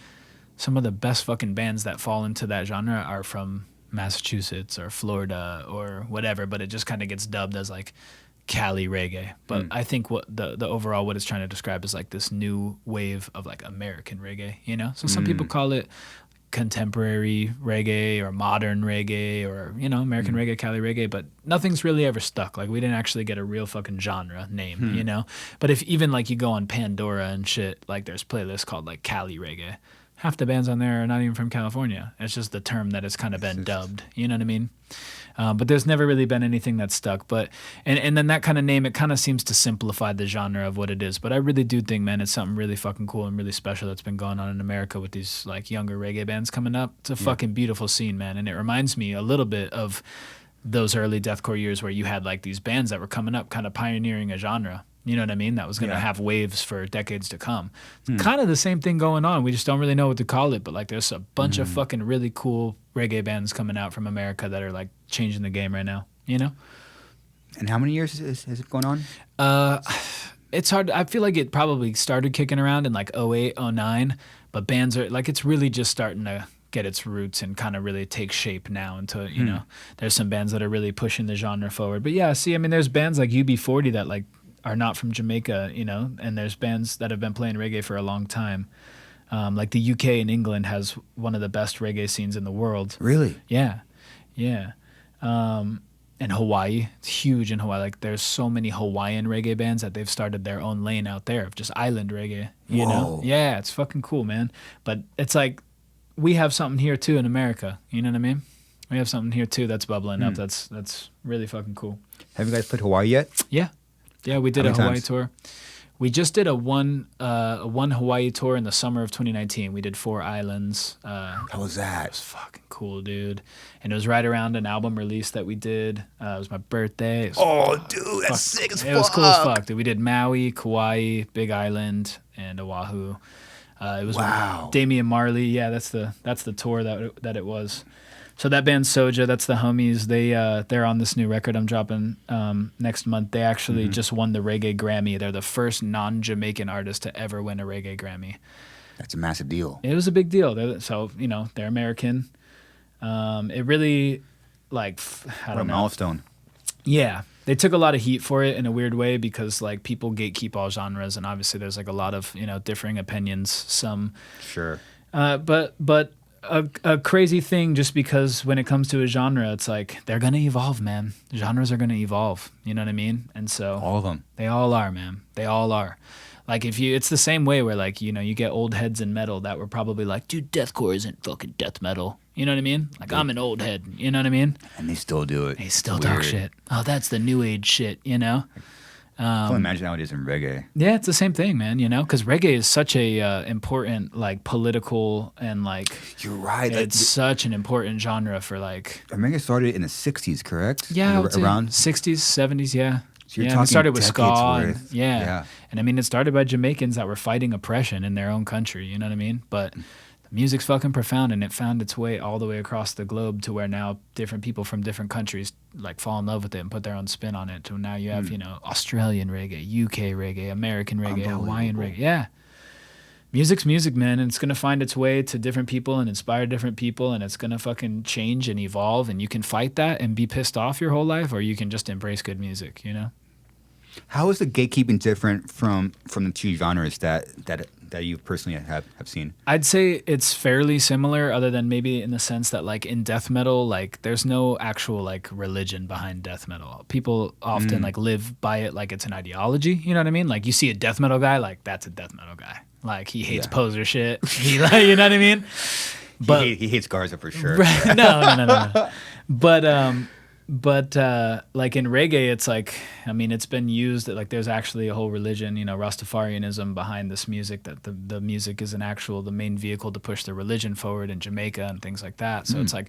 some of the best fucking bands that fall into that genre are from Massachusetts or Florida or whatever, but it just kind of gets dubbed as like Cali reggae. But I think what the overall what it's trying to describe is like this new wave of like American reggae, you know? So some people call it contemporary reggae or modern reggae or, you know, American reggae, Cali reggae, but nothing's really ever stuck. Like we didn't actually get a real fucking genre name, you know? But if even like you go on Pandora and shit, like there's playlists called like Cali reggae. Half the bands on there are not even from California. It's just the term that has kind of been dubbed. You know what I mean? But there's never really been anything that's stuck. But and then that kind of name, it kind of seems to simplify the genre of what it is. But I really do think, man, it's something really fucking cool and really special that's been going on in America with these like younger reggae bands coming up. It's a fucking beautiful scene, man. And it reminds me a little bit of those early deathcore years where you had like these bands that were coming up kind of pioneering a genre. You know what I mean? That was going to have waves for decades to come. Kind of the same thing going on. We just don't really know what to call it, but like there's a bunch of fucking really cool reggae bands coming out from America that are like changing the game right now, you know? And how many years has it going on? It's hard. I feel like it probably started kicking around in like 08, 09, but bands are like, it's really just starting to get its roots and kind of really take shape now until, you know, there's some bands that are really pushing the genre forward. But yeah, see, I mean, there's bands like UB40 that like are not from Jamaica, you know, and there's bands that have been playing reggae for a long time. Like the UK and England has one of the best reggae scenes in the world. Really? Yeah, yeah. And Hawaii, it's huge in Hawaii. Like there's so many Hawaiian reggae bands that they've started their own lane out there of just island reggae, you know? Yeah, it's fucking cool, man. But it's like we have something here too in America, you know what I mean? We have something here too that's bubbling up. That's really fucking cool. Have you guys played Hawaii yet? Yeah. Yeah, we did How a many Hawaii times? tour. We just did a one Hawaii tour in the summer of 2019. We did 4 islands. How was that? It was fucking cool, dude. And it was right around an album release that we did. It was my birthday. It was Dude, that's sick as fuck. It was cool as fuck, dude. We did Maui, Kauai, Big Island, and Oahu. It was with Damian Marley. Yeah, that's the tour that it was. So that band Soja, that's the homies. They're on this new record I'm dropping next month. They actually just won the Reggae Grammy. They're the first non-Jamaican artist to ever win a Reggae Grammy. That's a massive deal. It was a big deal. So, you know, they're American. It really, like, I What a don't know. milestone. Yeah. They took a lot of heat for it in a weird way because, like, people gatekeep all genres, and obviously there's, like, a lot of, you know, differing opinions. Some. Sure. But a crazy thing just because when it comes to a genre, it's like they're going to evolve, man. Genres are going to evolve. You know what I mean? And so All of them. they all are, man. They all are. Like it's the same way where like, you know, you get old heads in metal that were probably like, dude, deathcore isn't fucking death metal. You know what I mean? Like I'm an old head. You know what I mean? And they still do it. They still talk shit. Oh, that's the new age shit, you know? I can imagine how it is in reggae. Yeah, it's the same thing, man, you know? Because reggae is such a important, like, political and, like... You're right. It's such an important genre for, like... Reggae started in the 60s, correct? Yeah, around 60s, 70s, yeah. So you're yeah, talking it started with ska. decades worth. Yeah. And, I mean, it started by Jamaicans that were fighting oppression in their own country, you know what I mean? But music's fucking profound, and it found its way all the way across the globe to where now different people from different countries like fall in love with it and put their own spin on it. So now you have, you know, Australian reggae, UK reggae, American reggae, Hawaiian reggae. Yeah. Music's music, man, and it's going to find its way to different people and inspire different people, and it's going to fucking change and evolve, and you can fight that and be pissed off your whole life, or you can just embrace good music, you know? How is the gatekeeping different from the two genres that you personally have seen? I'd say it's fairly similar, other than maybe in the sense that, like, in death metal, like, there's no actual, like, religion behind death metal. People often, like, live by it like it's an ideology, you know what I mean? Like, you see a death metal guy, like, that's a death metal guy. Like, he hates poser shit. He, like, you know what I mean? But he hates Garza for sure. Right, no. But like in reggae, it's like, I mean, it's been used that, like, there's actually a whole religion, you know, Rastafarianism behind this music, that the music is the main vehicle to push the religion forward in Jamaica and things like that. So it's like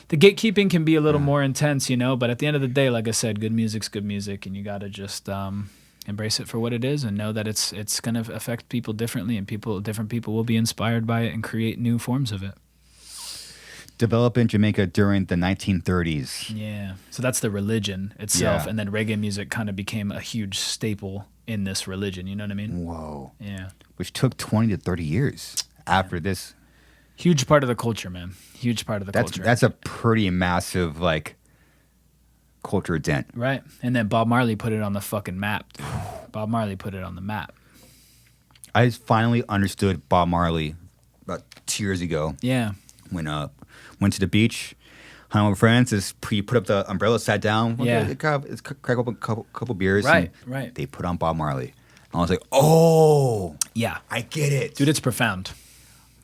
the gatekeeping can be a little more intense, you know, but at the end of the day, like I said, good music's good music, and you got to just embrace it for what it is and know that it's going to affect people differently, and different people will be inspired by it and create new forms of it. Developed in Jamaica during the 1930s. Yeah. So that's the religion itself. Yeah. And then reggae music kind of became a huge staple in this religion. You know what I mean? Whoa. Yeah. Which took 20 to 30 years after this. Huge part of the culture, man. Huge part of the culture. That's a pretty massive, like, culture dent. Right. And then Bob Marley put it on the fucking map, dude. Bob Marley put it on the map. I finally understood Bob Marley about 2 years ago. Yeah. When went to the beach, hung out with friends. He put up the umbrella, sat down. Yeah. Crack open a couple beers. Right, and right. They put on Bob Marley. And I was like, oh, Yeah. I get it. Dude, it's profound.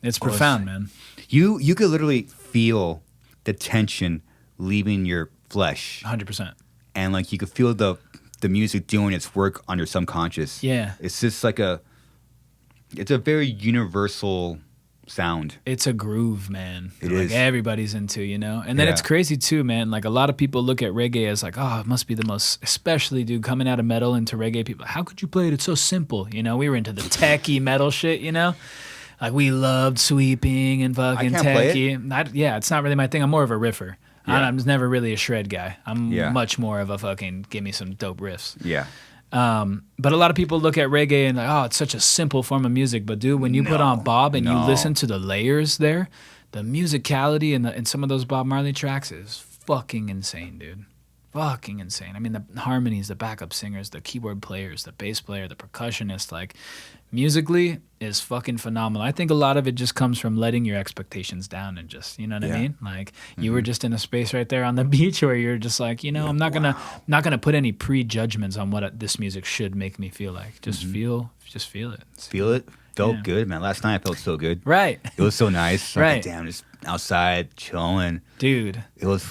It's profound, man. You could literally feel the tension leaving your flesh. 100%. And, like, you could feel the music doing its work on your subconscious. Yeah. It's just like it's a very universal sound. It's a groove, man. It like is. Everybody's into, you know? And then it's crazy too, man. Like, a lot of people look at reggae as like, oh, it must be the most, especially, dude, coming out of metal into reggae, people, how could you play it? It's so simple. You know, we were into the techie metal shit, you know? Like, we loved sweeping and fucking I can't play techie. Yeah, it's not really my thing. I'm more of a riffer. Yeah. I'm never really a shred guy. I'm Yeah. much more of a fucking give me some dope riffs. Yeah. But a lot of people look at reggae and like, oh, it's such a simple form of music. But dude, when you put on Bob and you listen to the layers there, the musicality in some of those Bob Marley tracks is fucking insane, dude. Fucking insane. I mean, the harmonies, the backup singers, the keyboard players, the bass player, the percussionist, like, musically is fucking phenomenal. I think a lot of it just comes from letting your expectations down and just, you know what I mean? Like, you were just in a space right there on the beach where you're just like, you know, I'm not gonna put any prejudgments on what this music should make me feel like. Just feel it. Feel it. Felt good, man. Last night I felt so good. Right. It was so nice. Right. Like, damn, just outside chilling. Dude. It was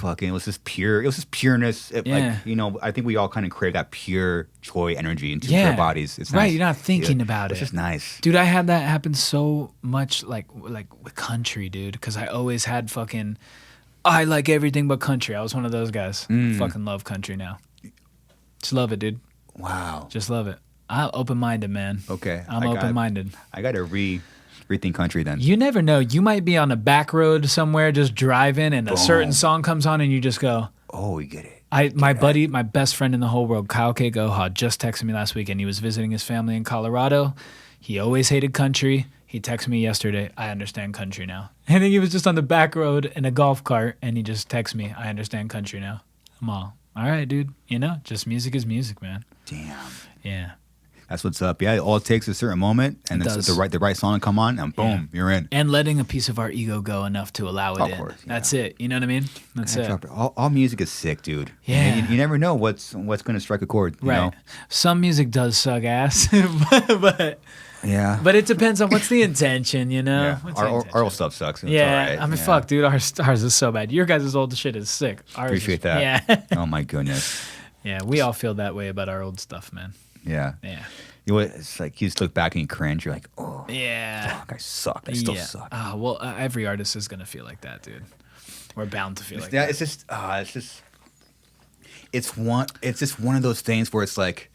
just pure. It was just pureness. Yeah. Like, you know, I think we all kind of crave that pure joy energy into our bodies. It's right. nice. You're not thinking about it. It's just nice. Dude, I had that happen so much, like with country, dude, because I always had fucking, I like everything but country. I was one of those guys. Fucking love country now. Just love it, dude. Wow. Just love it. I'm open-minded, man. Okay. I'm open-minded. I got to rethink country then. You never know. You might be on a back road somewhere just driving and a certain song comes on and you just go, oh, we get it. My buddy, my best friend in the whole world, Kyle K. Goha, just texted me last week, and he was visiting his family in Colorado. He always hated country. He texted me yesterday, I understand country now. I think he was just on the back road in a golf cart, and he just texted me, I understand country now. I'm all right, dude. You know, just music is music, man. Damn. Yeah. That's what's up. Yeah, all it takes is a certain moment, and it's the right song to come on, and boom, you're in. And letting a piece of our ego go enough to allow it in. Of course, That's it. You know what I mean? That's it. All music is sick, dude. Yeah. You never know what's going to strike a chord. You know? Some music does suck ass, but yeah. But it depends on what's the intention, you know? Yeah. Our old stuff sucks. It's yeah. all right. I mean, fuck, dude. Ours is so bad. Your guys' old shit is sick. Appreciate that. Yeah. Oh, my goodness. Yeah, we all feel that way about our old stuff, man. Yeah. Yeah. You know, it's like you just look back and you cringe. You're like, oh, yeah, fuck, I suck. I still suck. Well, every artist is gonna feel like that, dude. We're bound to feel like that. It's just one of those things where it's like,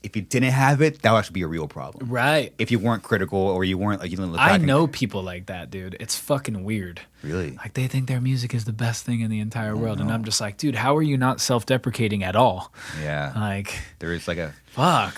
if you didn't have it, that would actually be a real problem. Right. If you weren't critical or you weren't like, you didn't look I back know people like that, dude. It's fucking weird. Really? Like they think their music is the best thing in the entire world. And I'm just like, dude, how are you not self-deprecating at all? Yeah. Like, there is like a fuck.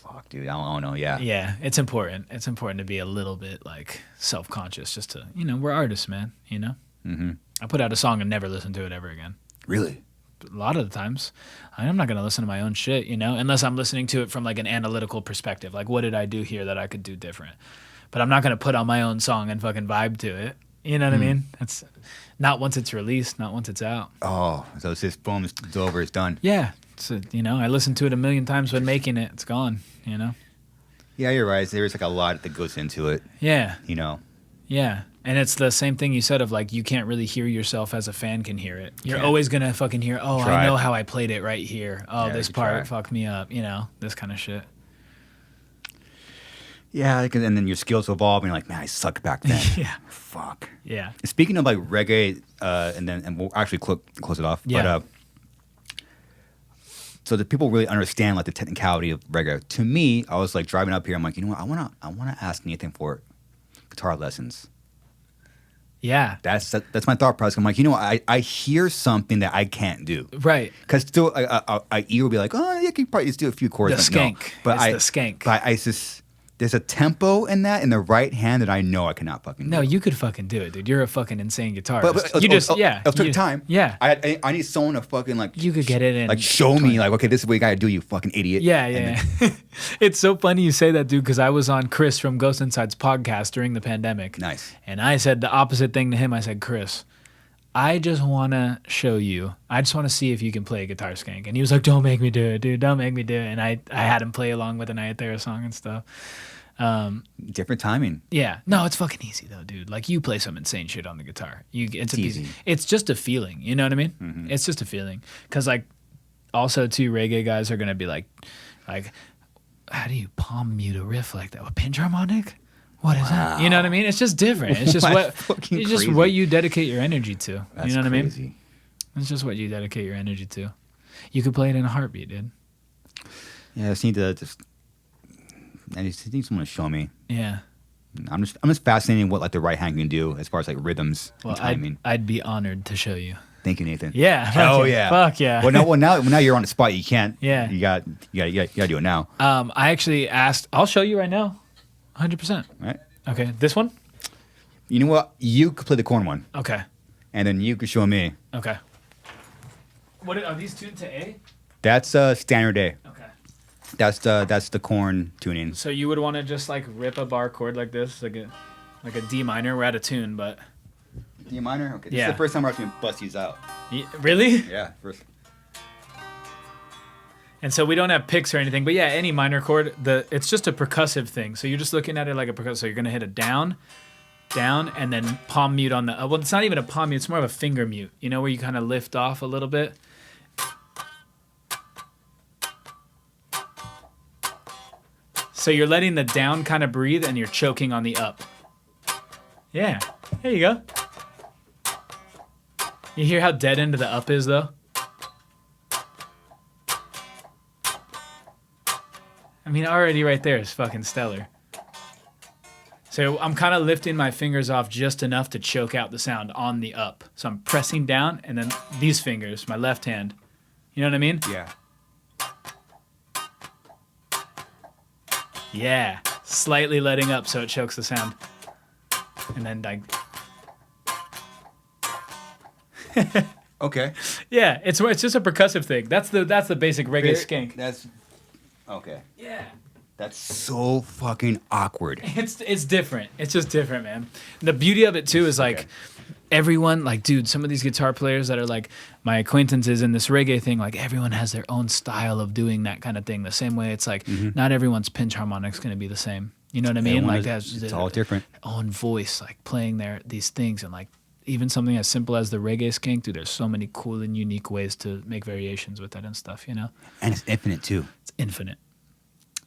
Fuck, dude. I don't know. Yeah. Yeah, it's important. It's important to be a little bit like self-conscious just to, we're artists, man, Mm-hmm. I put out a song and never listen to it ever again. Really? A lot of the times. I'm not going to listen to my own shit, unless I'm listening to it from like an analytical perspective. Like, what did I do here that I could do different? But I'm not going to put on my own song and fucking vibe to it. You know what I mean? That's not once it's released, not once it's out. Oh, so it's just boom, it's over, it's done. Yeah. I listened to it a million times when making it. It's gone, Yeah, you're right. There's like a lot that goes into it. Yeah. Yeah. And it's the same thing you said of like, you can't really hear yourself as a fan can hear it. You're always going to fucking hear, I know how I played it right here. Oh, this part fucked me up, this kind of shit. Yeah, and then your skills evolve, and you're like, man, I sucked back then. Yeah. Fuck. Yeah. Speaking of like reggae, and we'll actually close it off. Yeah. But, so that people really understand like the technicality of reggae. To me, I was like driving up here. I'm like, you know what? I wanna ask Nathan for guitar lessons. Yeah. That's my thought process. I'm like, I hear something that I can't do. Right. Because still, I ear will be like, oh, yeah, you could probably just do a few chords. The skank. No. But it's the skank. But I just, there's a tempo in that in the right hand that I know I cannot fucking do. No, you could fucking do it, dude. You're a fucking insane guitarist. But it'll take time. Yeah. I need someone to fucking like. You could get it in. Like show me like, okay, this is what you gotta do, you fucking idiot. Yeah. It's so funny you say that, dude, because I was on Chris from Ghost Inside's podcast during the pandemic. Nice. And I said the opposite thing to him. I said, Chris, I just want to show you. I just want to see if you can play a guitar skank. And he was like, don't make me do it, dude. Don't make me do it. And I had him play along with an TERRA song and stuff. Different timing. Yeah. No, it's fucking easy though, dude. Like you play some insane shit on the guitar. It's easy. It's just a feeling. You know what I mean? Mm-hmm. It's just a feeling. Because like, also too, reggae guys are gonna be like, how do you palm mute a riff like that? A pinch harmonic? What is that? You know what I mean? It's just different. It's just what you dedicate your energy to. That's you know what I crazy. mean? It's just what you dedicate your energy to. You could play it in a heartbeat, dude. Yeah, I just need to I just need someone to show me. Yeah. I'm just fascinated what like the right hand can do as far as like rhythms and timing. I'd be honored to show you. Thank you, Nathan. Yeah. Oh yeah. Fuck yeah. Well, now you're on the spot. You can't. Yeah. You got to do it now. I actually asked. I'll show you right now. 100%. Right. Okay. This one. You know what? You could play the corn one, Okay. and then you could show me. Okay. What are these tuned to A? That's standard A. Okay. That's the corn tuning. So you would want to just like rip a bar chord like this, like a D minor. We're out of tune, but. D minor. Okay. This Yeah. is the first time we're actually gonna bust these out. Really? Yeah. First. And so we don't have picks or anything, but yeah, any minor chord, it's just a percussive thing. So you're just looking at it like a percussive. So you're gonna hit a down, and then palm mute on the. Well, it's not even a palm mute; it's more of a finger mute. You know, where you kind of lift off a little bit. So you're letting the down kind of breathe, and you're choking on the up. Yeah, there you go. You hear how dead into the up is, though? I mean, already right there is fucking stellar. So I'm kind of lifting my fingers off just enough to choke out the sound on the up. So I'm pressing down, and then these fingers, my left hand. You know what I mean? Yeah. Yeah. Slightly letting up so it chokes the sound. And then like... Okay. Yeah, it's just a percussive thing. That's the basic reggae skank. That's okay. Yeah. That's so fucking awkward. It's different. It's just different, man. The beauty of it too is like everyone, like, dude, some of these guitar players that are like my acquaintances in this reggae thing, like everyone has their own style of doing that kind of thing. The same way it's like not everyone's pinch harmonic's going to be the same. You know what I mean? Like it's all different. Own voice, like playing these things, and like even something as simple as the reggae skank, dude. There's so many cool and unique ways to make variations with that and stuff. You know? And it's infinite too. It's infinite.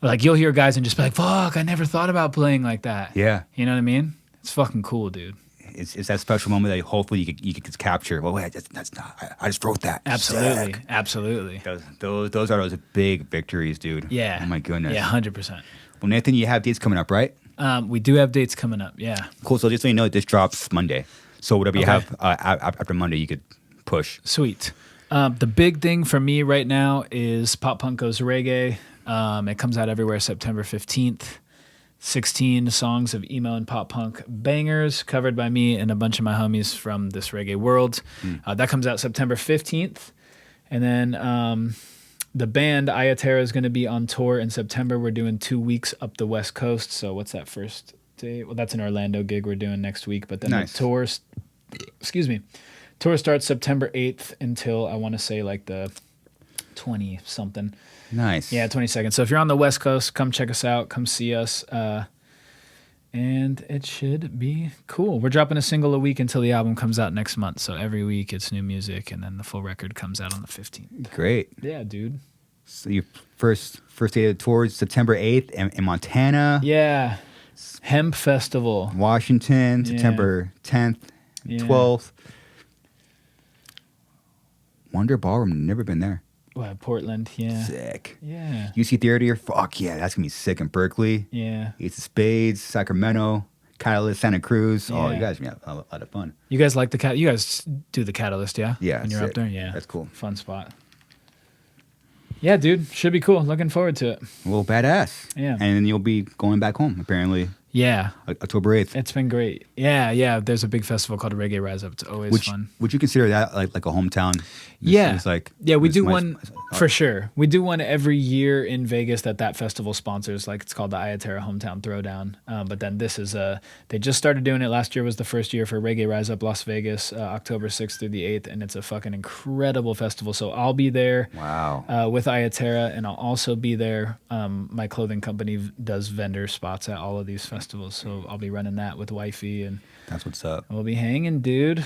Like you'll hear guys and just be like, "Fuck, I never thought about playing like that." Yeah. You know what I mean? It's fucking cool, dude. it's that special moment that hopefully you could capture. Well, wait, that's not. I just wrote that. Absolutely, Sick. absolutely. Those are those big victories, dude. Yeah. Oh my goodness. Yeah, 100%. Well, Nathan, you have dates coming up, right? We do have dates coming up. Yeah. Cool. So just so you know, this drops Monday. So whatever you Okay. have after Monday, you could push. Sweet. The big thing for me right now is Pop Punk Goes Reggae. It comes out everywhere September 15th. 16 songs of emo and pop punk bangers covered by me and a bunch of my homies from this reggae world. That comes out September 15th. And then the band IYA TERRA is going to be on tour in September. We're doing 2 weeks up the West Coast. So what's that first day? Well, that's an Orlando gig we're doing next week. But then Nice. the tour, tour starts September 8th until I want to say like the 20 something. Nice. Yeah, 22nd. So if you're on the West Coast, come check us out. Come see us. And it should be cool. We're dropping a single a week until the album comes out next month. So every week it's new music, and then the full record comes out on the 15th. Great. Yeah, dude. So your first day of the tour is September 8th in Montana. Yeah. Hemp Festival. Washington, Yeah. September 10th, Yeah. 12th. Wonder Ballroom, never been there. Wow, Portland. Yeah. Sick. Yeah. UC Theater, fuck yeah, that's gonna be sick in Berkeley. Yeah. Ace of Spades, Sacramento, Catalyst, Santa Cruz. Oh, Yeah. you guys are gonna have a lot of fun. You guys like the You guys do the Catalyst, yeah? Yeah, When you're sick. up there? Yeah. That's cool. Fun spot. Yeah, dude. Should be cool. Looking forward to it. Well, badass. Yeah. And then you'll be going back home, apparently, Yeah. October 8th. It's been great. Yeah. There's a big festival called Reggae Rise Up. It's always fun. Would you consider that like a hometown? Yeah. It's like, Yeah, we it's do my- one for sure. We do one every year in Vegas that festival sponsors. Like it's called the IYA TERRA Hometown Throwdown. But then this is they just started doing it. Last year was the first year for Reggae Rise Up Las Vegas, October 6th through the 8th, and it's a fucking incredible festival. So I'll be there Wow. with IYA TERRA, and I'll also be there. My clothing company does vendor spots at all of these festivals, so I'll be running that with wifey, and That's what's up. we'll be hanging, dude.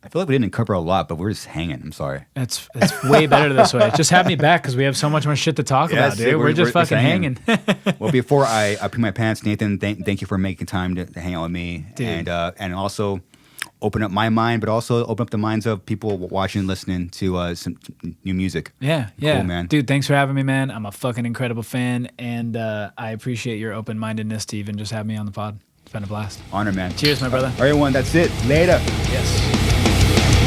I feel like we didn't cover a lot, but we're just hanging. I'm sorry. It's way better this way. Just have me back because we have so much more shit to talk Yeah, about, sick. dude. We're just fucking hanging. Well, before I pee my pants, Nathan, thank you for making time to hang out with me, Dude. and also open up my mind, but also open up the minds of people watching and listening to some new music. Yeah. Cool, man. Dude, thanks for having me, man. I'm a fucking incredible fan, and I appreciate your open-mindedness to even just have me on the pod. It's been a blast. Honor, man. Cheers, my brother. Everyone, that's it. Later. Yes.